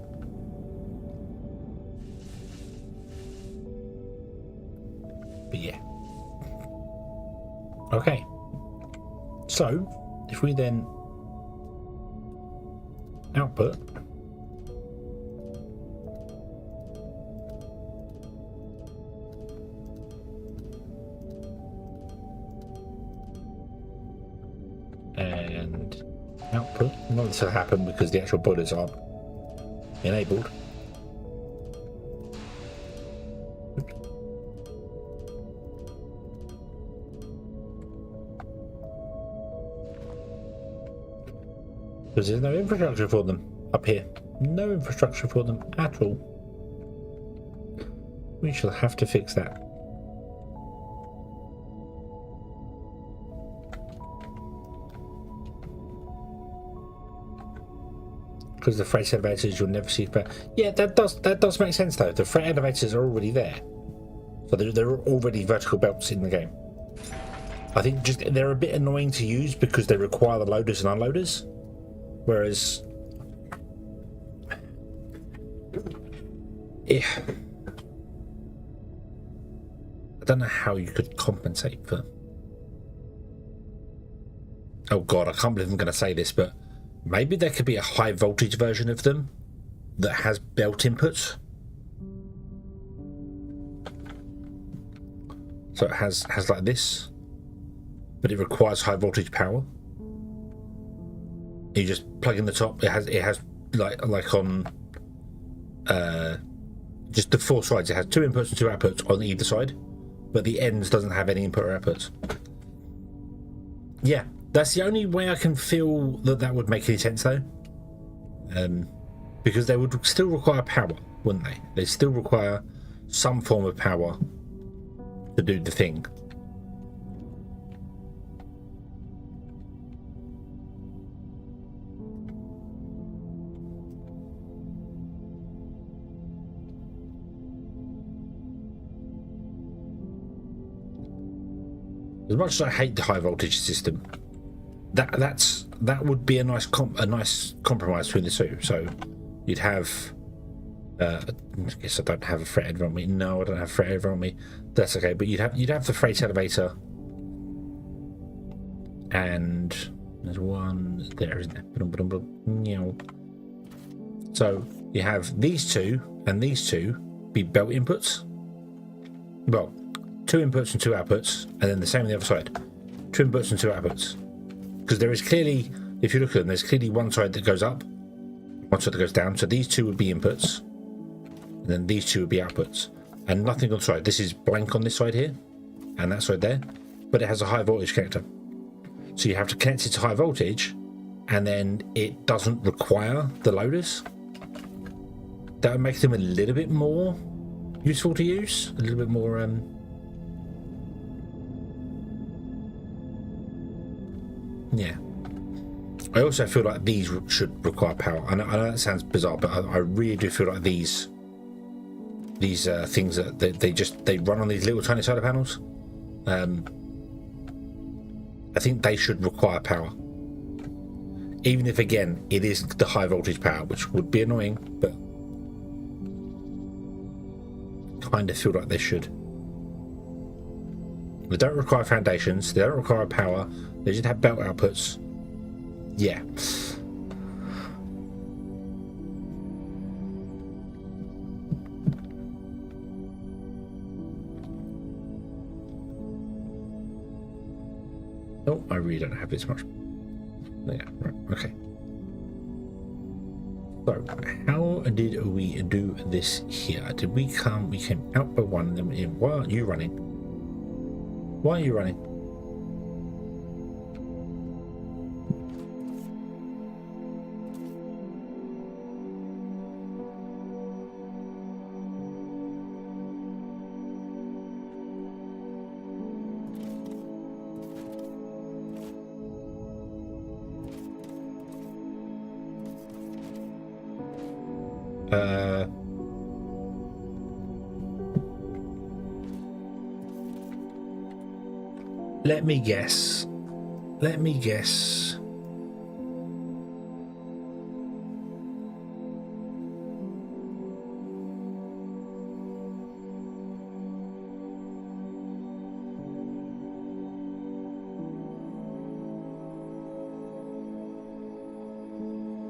But yeah. Okay. So, if we then output and output, none of this will happen because the actual boilers aren't enabled. Because there's no infrastructure for them up here. No infrastructure for them at all. We shall have to fix that. Because the freight elevators you'll never see. But yeah, that does make sense though. The freight elevators are already there, so there are already vertical belts in the game. I think just they're a bit annoying to use because they require the loaders and unloaders. Whereas, I don't know how you could compensate for. Oh god, I can't believe I'm going to say this, but maybe there could be a high voltage version of them that has belt inputs. So it has like this, but it requires high voltage power. You just plug in the top. It has like on just the four sides. It has 2 inputs and 2 outputs on either side, but the ends doesn't have any input or outputs. Yeah, that's the only way I can feel that would make any sense though, because they would still require power, wouldn't they? They still require some form of power to do the thing. As much as I hate the high voltage system, that would be a nice compromise between the two. So you'd have, I guess I don't have a freight elevator on me. No, I don't have a freight elevator on me. That's okay. But you'd have the freight elevator, and there's one there, isn't there? So you have these two and these two be belt inputs. Well, 2 inputs and 2 outputs, and then the same on the other side. 2 inputs and 2 outputs. Because there is clearly, if you look at them, there's clearly one side that goes up, one side that goes down. So these 2 would be inputs, and then these 2 would be outputs. And nothing on the side. This is blank on this side here, and that side there, but it has a high voltage connector. So you have to connect it to high voltage, and then it doesn't require the loaders. That would make them a little bit more useful to use, a little bit more yeah. I also feel like these should require power. I know that sounds bizarre, but I really do feel like these things that they run on these little tiny solar panels. I think they should require power, even if again it is the high voltage power, which would be annoying, but kind of feel like they should. They don't require foundations, they don't require power, they just have belt outputs. Yeah. Oh, I really don't have this much. Yeah, right, okay. So, how did we do this here? Did we came out by 1, then in. Why aren't you running? Why are you running? Let me guess. Let me guess.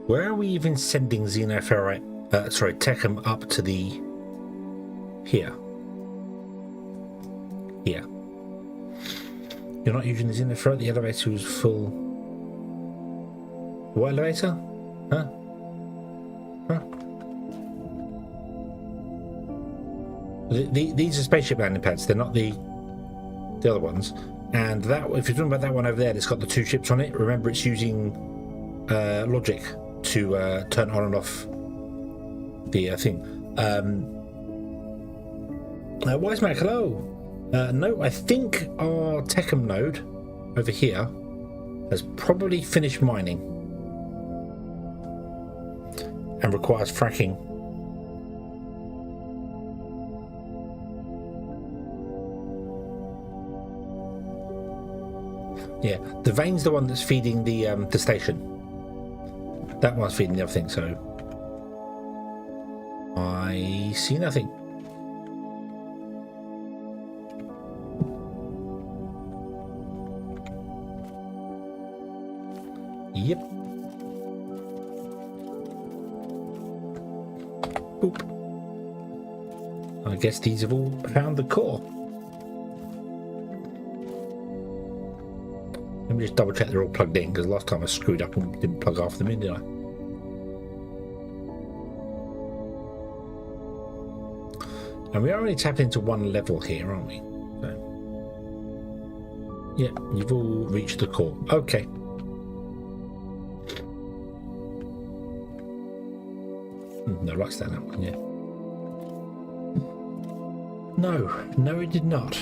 Where are we even sending Xenoferrite? Sorry, Techum up to the... Here. Here. You're not using the Xenoferrite? The elevator was full... What elevator? Huh? Huh? These are spaceship landing pads. They're not the other ones. And that, if you're talking about that one over there that's got the 2 ships on it, remember it's using logic to turn on and off the thing. Wise Mac, hello. No, I think our Techum node over here has probably finished mining and requires fracking. Yeah, the vein's the one that's feeding the station. That one's feeding the other thing, so I see nothing. Yep. Boop. I guess these have all found the core. Let me just double check they're all plugged in, because last time I screwed up and didn't plug half of them in, did I? And we are only tapped into one level here, aren't we? So, yeah, you've all reached the core. Okay. No, right, stand that one, yeah. No, it did not.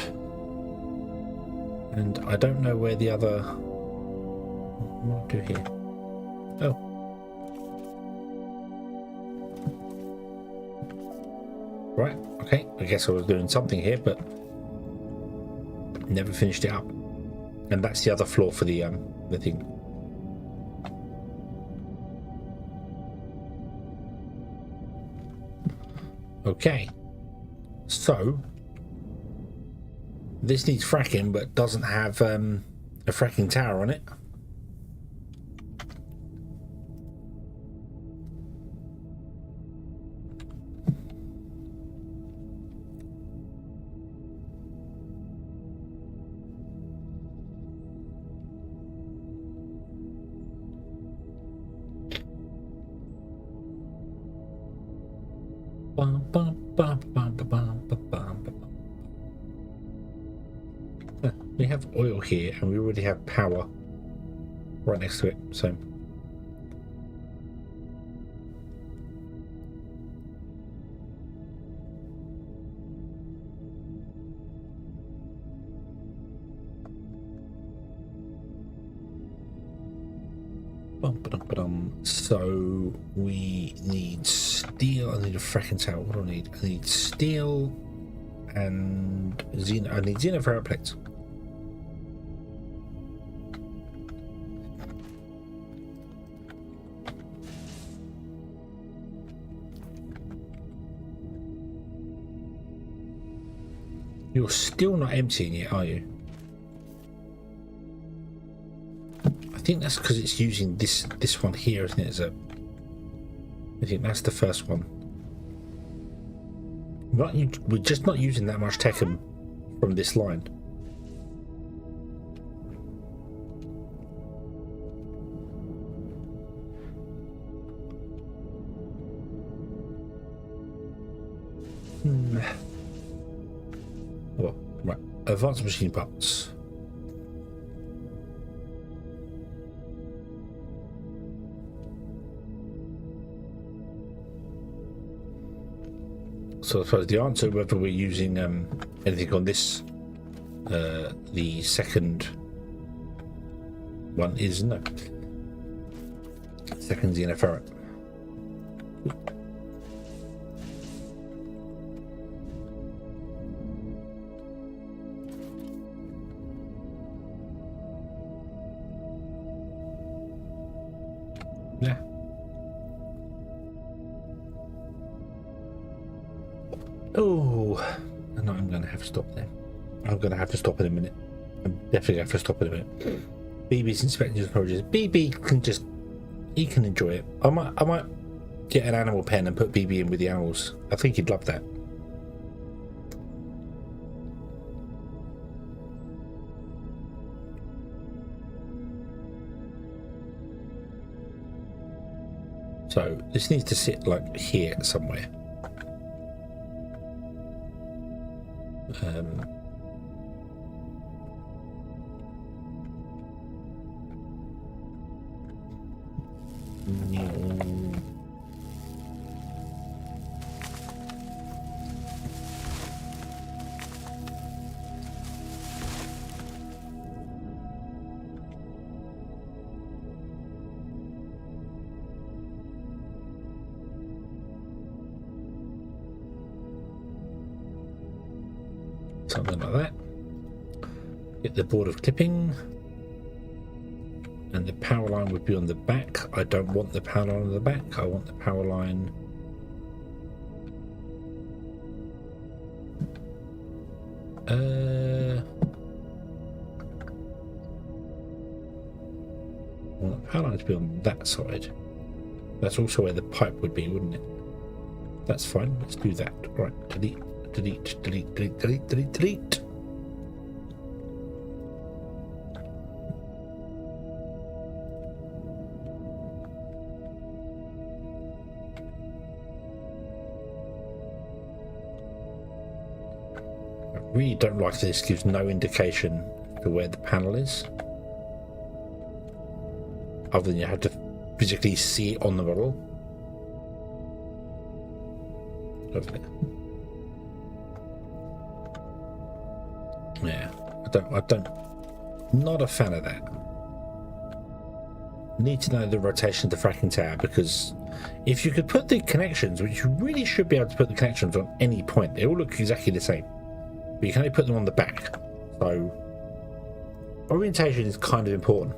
And I don't know where the other... What do I do here? Oh. Right, okay. I guess I was doing something here, but never finished it up. And that's the other floor for the thing. Okay. So this needs fracking, but doesn't have a fracking tower on it. We have oil here, and we already have power right next to it, so so we need steel. I need a fracking tower. What do I need? I need steel and I need xenoferrite plates. You're still not emptying it, are you? I think that's because it's using this one here, isn't it? I think that's the first one. We're just not using that much Techum from this line. Oh, right. Advanced machine parts. So I suppose the answer, whether we're using anything on this, the second one, is no. Second xenoferrite. Yeah. Oh, no, I'm going to have to stop there. I'm going to have to stop in a minute. I'm definitely going to have to stop in a minute. BB's inspecting his projects. BB can just, he can enjoy it. I might get an animal pen and put BB in with the animals. I think he'd love that. So this needs to sit like here somewhere. Something like that. Get the board of clipping, and the power line would be on the back. I don't want the power line on the back. I want the power line I want the power line to be on that side. That's also where the pipe would be, wouldn't it? That's fine. Let's do that. Right, delete. Delete, delete, delete, delete, delete, delete. I really don't like this. Gives no indication to where the panel is, other than you have to physically see it on the model. Lovely. Yeah, not a fan of that. Need to know the rotation of the fracking tower, because if you could put the connections, which you really should be able to put the connections on any point, they all look exactly the same, but you can only put them on the back. So orientation is kind of important.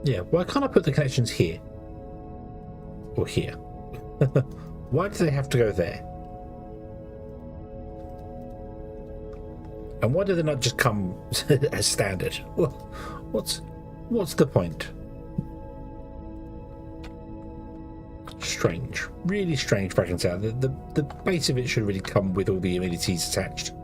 Yeah, why can't I put the connections here or here? Why do they have to go there? And why do they not just come as standard? What's the point? Strange, really strange fracking tower. The base of it should really come with all the amenities attached.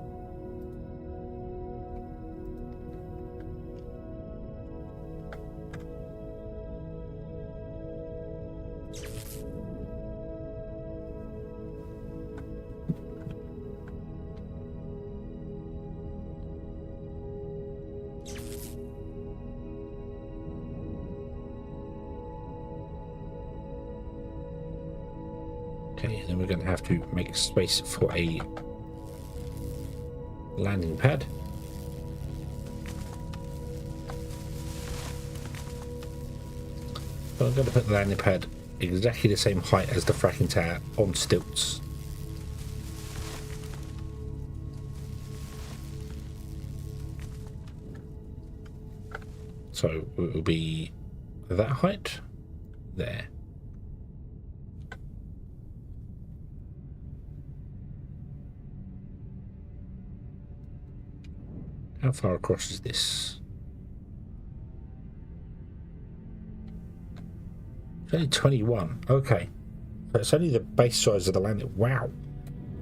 Okay, then we're going to have to make space for a landing pad. So I'm going to put the landing pad exactly the same height as the fracking tower on stilts. So it will be that height there. How far across is this? It's only 21. Okay. So it's only the base size of the landing. Wow.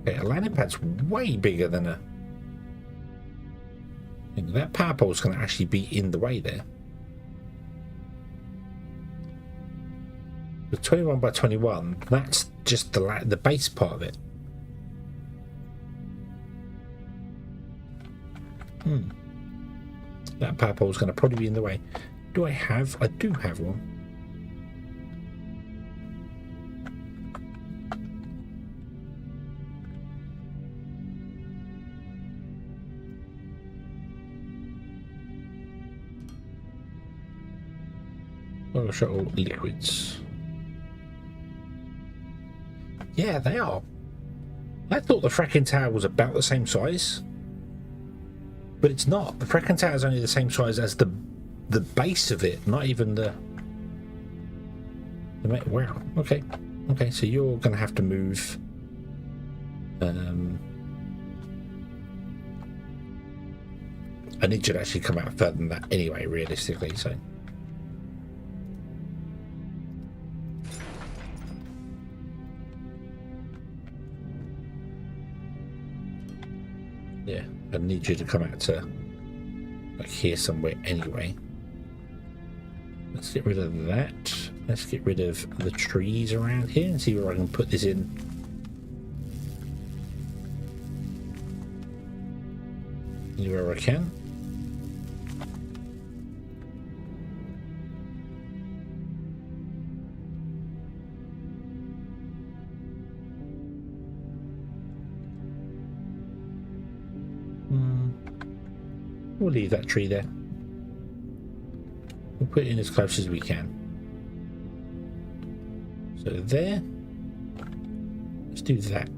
Okay, a landing pad's way bigger than a... That power pole's going to actually be in the way there. With 21 by 21, that's just the base part of it. That power pole is going to probably be in the way. Do I have? I do have one. Oil shuttle liquids. Yeah, they are. I thought the fracking tower was about the same size. But it's not. The fracking tower is only the same size as the base of it, not even the Wow. Okay. Okay. So you're going to have to move. I need you to actually come out further than that anyway, realistically. So. Yeah, I need you to come out to like here somewhere anyway. Let's get rid of that. Let's get rid of the trees around here and see where I can put this in. Anywhere I can. We'll leave that tree there. We'll put it in as close as we can. So there. Let's do that.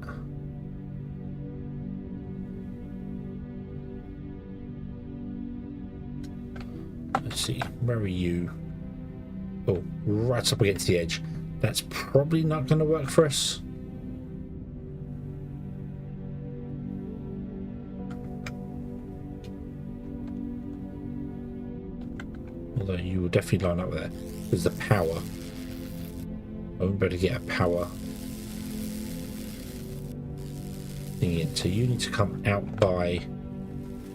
Let's see, where are you? Oh, right up against the edge. That's probably not going to work for us. Although you will definitely line up there. There's the power. I won't be able to get a power thing in. So you need to come out by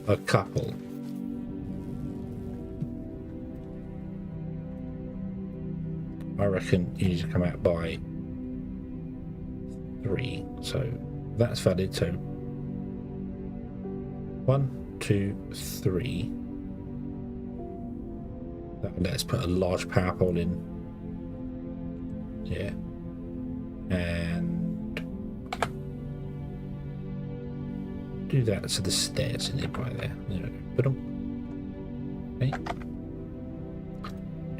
a couple. I reckon you need to come out by 3. So that's valid. So 1, 2, 3. Let's put a large power pole in. Yeah. And do that so the stairs in it right there. There we go. Put them. Okay.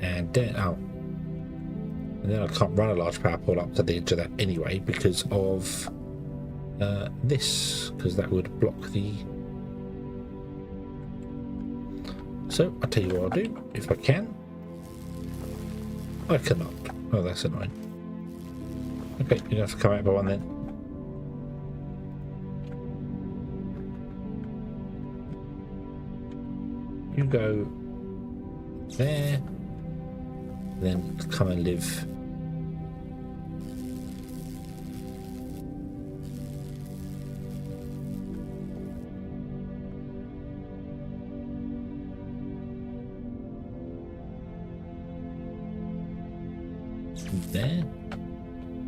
And then and then I can't run a large power pole up to the edge of that anyway because of this, because that would block the. So I'll tell you what I'll do if I can. I cannot. Oh, that's annoying. Okay, you're gonna have to come out by one then. You go there, then come and live. There,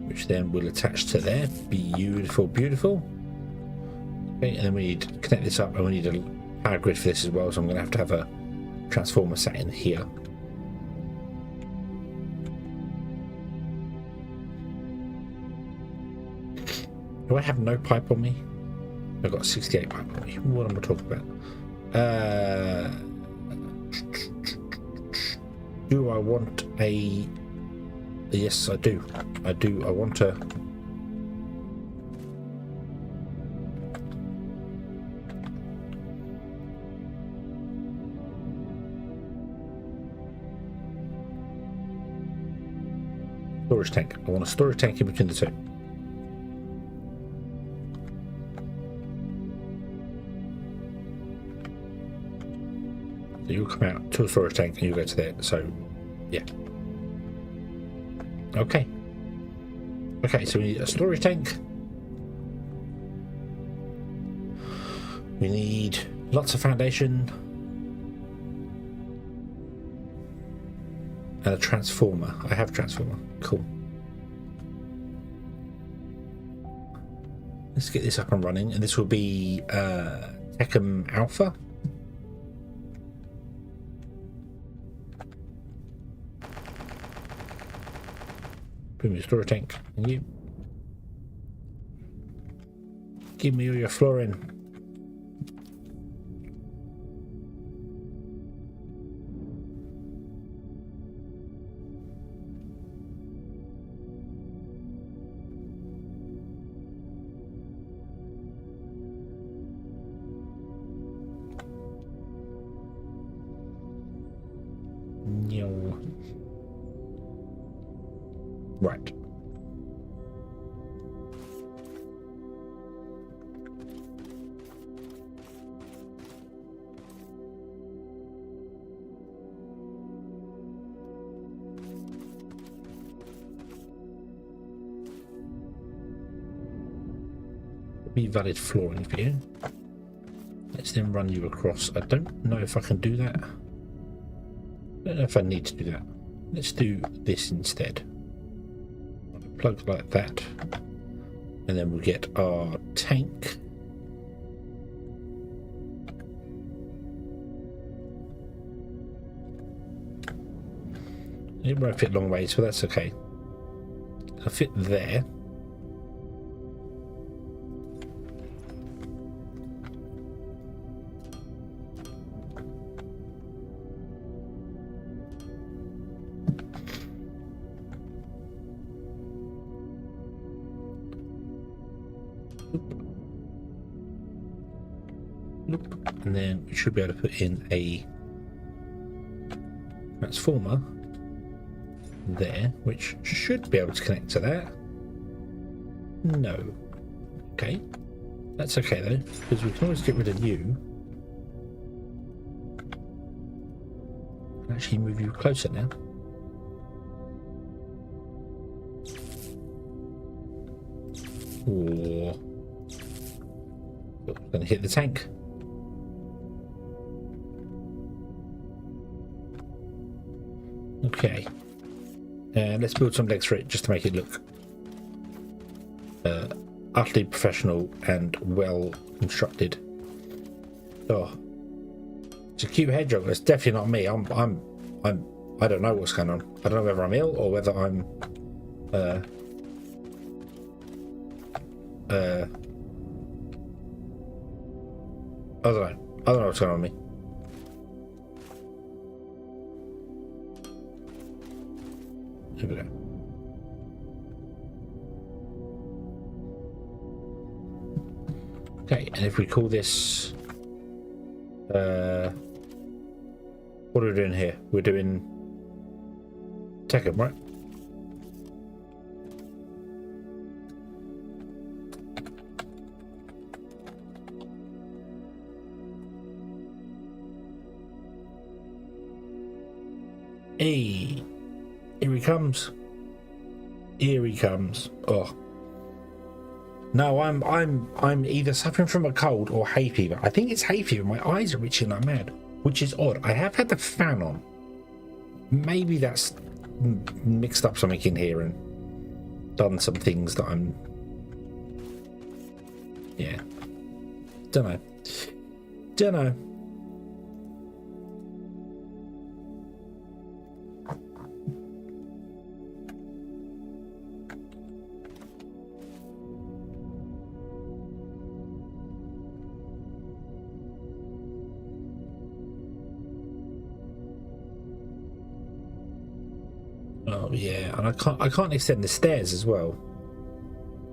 which then will attach to there. Beautiful, beautiful. Okay, and then we need to connect this up, and we need a power grid for this as well, so I'm going to have a transformer sat in here. Do I have no pipe on me? I've got 68 pipe on me. What am I talking about? Do I want a... Yes, I do. I do. I want to... Storage tank. I want a storage tank in between the two. So you'll come out to a storage tank and you go to there. So, yeah. Okay. Okay, so we need a storage tank. We need lots of foundation. And a transformer. I have a transformer. Cool. Let's get this up and running. And this will be Techum Alpha. Bring me a storage tank. And you. Give me all your fluorine. Right. Be valid flooring for you. Let's then run you across. I don't know if I can do that. I don't know if I need to do that. Let's do this instead. Plug like that, and then we'll get our tank. It won't fit long ways, so that's okay. It'll fit there. And then we should be able to put in a transformer there, which should be able to connect to that. No. Okay. That's okay though, because we can always get rid of you. And actually move you closer now. Or going to hit the tank. Okay, and let's build some legs for it just to make it look utterly professional and well constructed. Oh, it's a cute hedgehog. That's definitely not me. I don't know what's going on. I don't know whether I'm ill or whether I'm I don't know. I don't know what's going on with me. Here we go. Okay, and if we call this what are we doing here? We're doing Tekken, right? Hey, here he comes. Here he comes. Oh. No, I'm either suffering from a cold or hay fever. I think it's hay fever. My eyes are itching like mad, which is odd. I have had the fan on. Maybe that's mixed up something in here and done some things that I'm... Yeah. Dunno. Oh yeah, and I can't extend the stairs as well.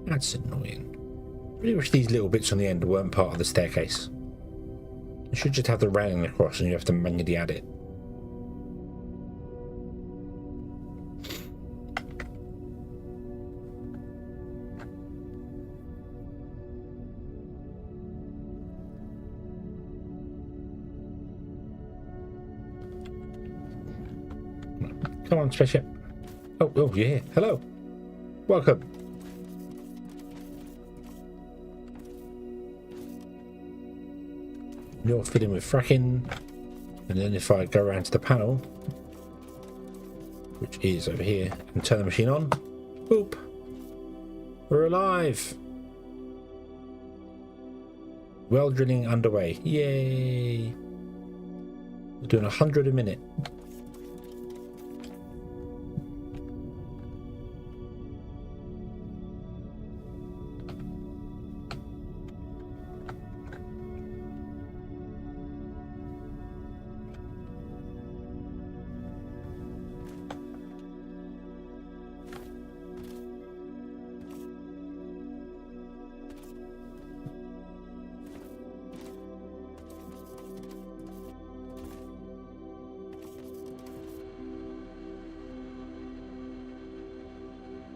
That's annoying. I really wish these little bits on the end weren't part of the staircase. You should just have the railing across and you have to manually add it. Come on, spaceship. Oh, you're here. Hello. Welcome. You're fitting with fracking. And then if I go around to the panel, which is over here, and turn the machine on, boop. We're alive. Well drilling underway. Yay. We're doing 100 a minute.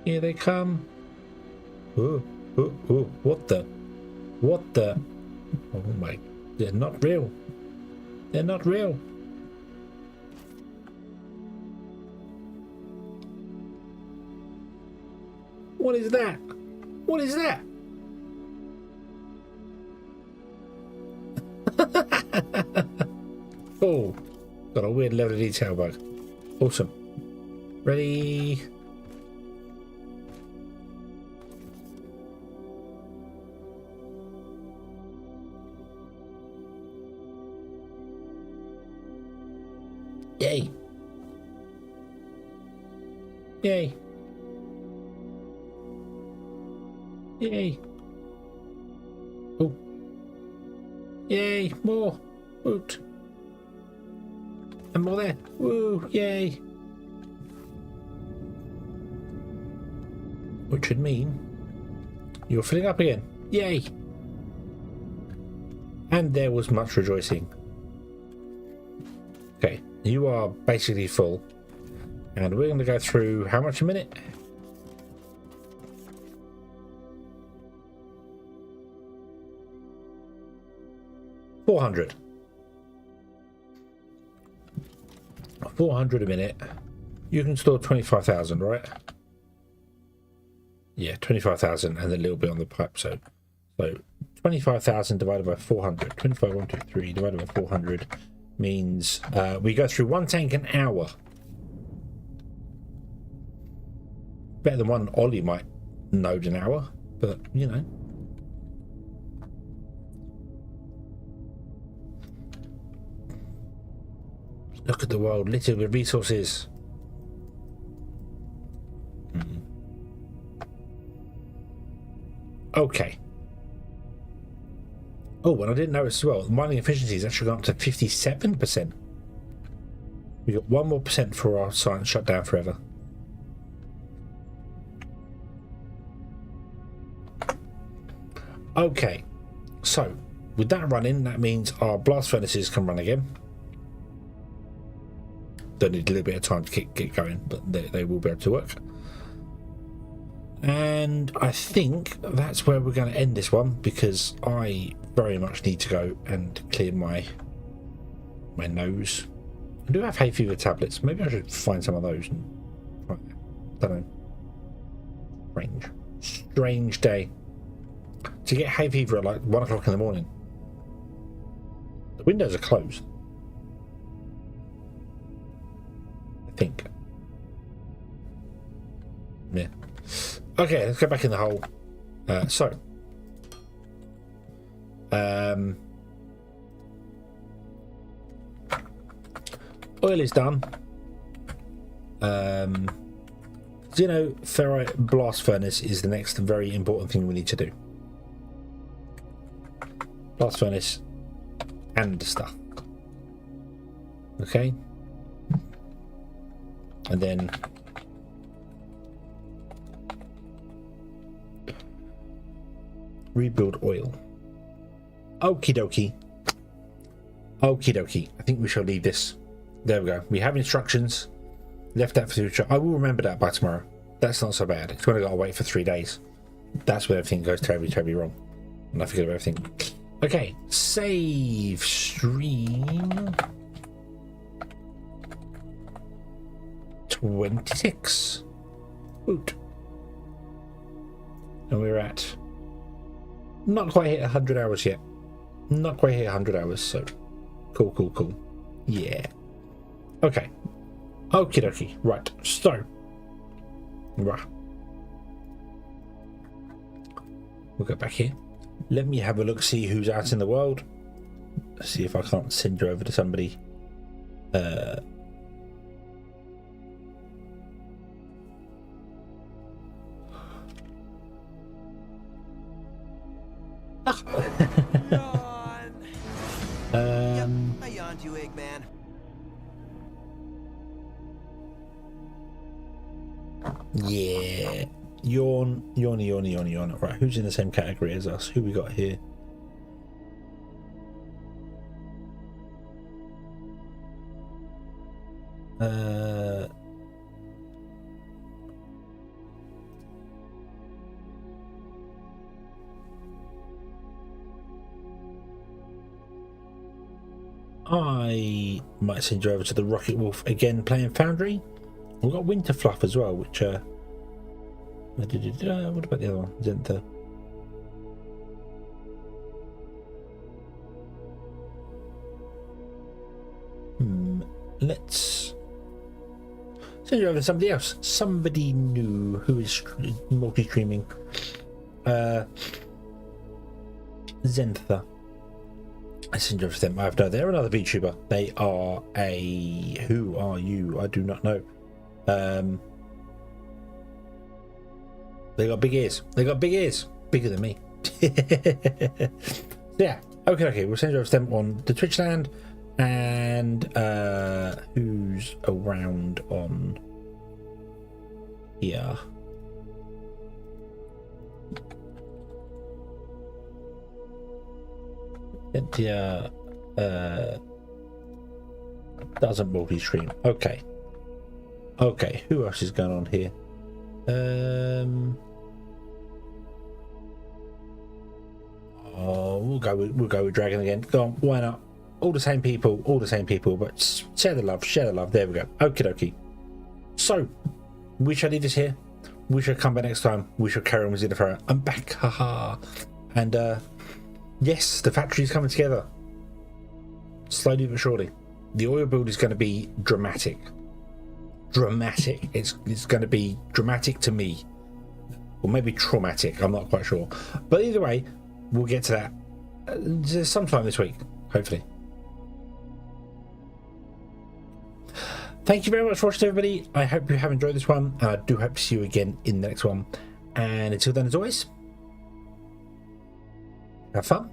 Here they come. Oh, oh, oh, what the? What the? Oh my, they're not real. They're not real. What is that? What is that? Oh, got a weird level of detail bug. Awesome. Ready? Yay. Yay. Yay. Oh. Yay. More. Woot. And more there. Woo. Yay. Which should mean you're filling up again. Yay. And there was much rejoicing. Okay. You are basically full. And we're going to go through how much a minute? $400. 400 a minute. You can store 25,000, right? Yeah, 25,000 and a little bit on the pipe. So 25,000 divided by 400. 25, 1, 2, 3 divided by 400 means we go through one tank an hour. Better than one Ollie might node an hour, but you know. Look at the world littered with resources. Okay. Oh, and I didn't notice as well, the mining efficiency has actually gone up to 57%. We got 1 more percent for our science shut down forever. Okay, so with that running, that means our blast furnaces can run again. Don't need a little bit of time to get going, but they will be able to work. And I think that's where we're going to end this one, because I very much need to go and clear my nose. I do have hay fever tablets. Maybe I should find some of those. And, don't know. Strange day. To get hay fever at like 1 o'clock in the morning. The windows are closed. I think. Yeah. Okay, let's go back in the hole. Oil is done. Xenoferrite blast furnace is the next very important thing we need to do. Blast furnace and stuff. Okay. And then rebuild oil. Okie dokie. Okie dokie. I think we shall leave this. There we go. We have instructions. Left that for future. I will remember that by tomorrow. That's not so bad. It's when I gotta wait for 3 days. That's when everything goes terribly wrong. And I forget about everything. Okay. Save stream. 26. Woot. And we're at not quite hit 100 hours yet. Not quite hit 100 hours, so cool. Yeah. Okay. Okie dokie. Right. So. Right. We'll go back here. Let me have a look, see who's out in the world. See if I can't send you over to somebody. I yawned you, Eggman. Yeah. Yawn. Right, who's in the same category as us? Who we got here? I might send you over to the Rocket Wolf again, playing Foundry. We've got Winter Fluff as well, which what about the other one? Zenther. Let's send you over to somebody else, somebody new who is multi-streaming. Zenther. I send you over to them. I have no idea. They're another VTuber. They are a... Who are you? I do not know. They got big ears. They got big ears. Bigger than me. Yeah. Okay. We'll send you over to them on the Twitch land. And who's around on here? Yeah, doesn't multi-stream. Okay. Who else is going on here? We'll go with Dragon again. Go on, why not? All the same people, but share the love. There we go. Okie dokie. So, we shall leave this here. We shall come back next time. We shall carry on with Zitafara. I'm back, haha. And yes, the factory is coming together. Slowly but surely. The oil build is going to be dramatic. It's going to be dramatic to me. Or maybe traumatic, I'm not quite sure. But either way, we'll get to that sometime this week, hopefully. Thank you very much for watching, everybody. I hope you have enjoyed this one. I do hope to see you again in the next one. And until then, as always, have fun.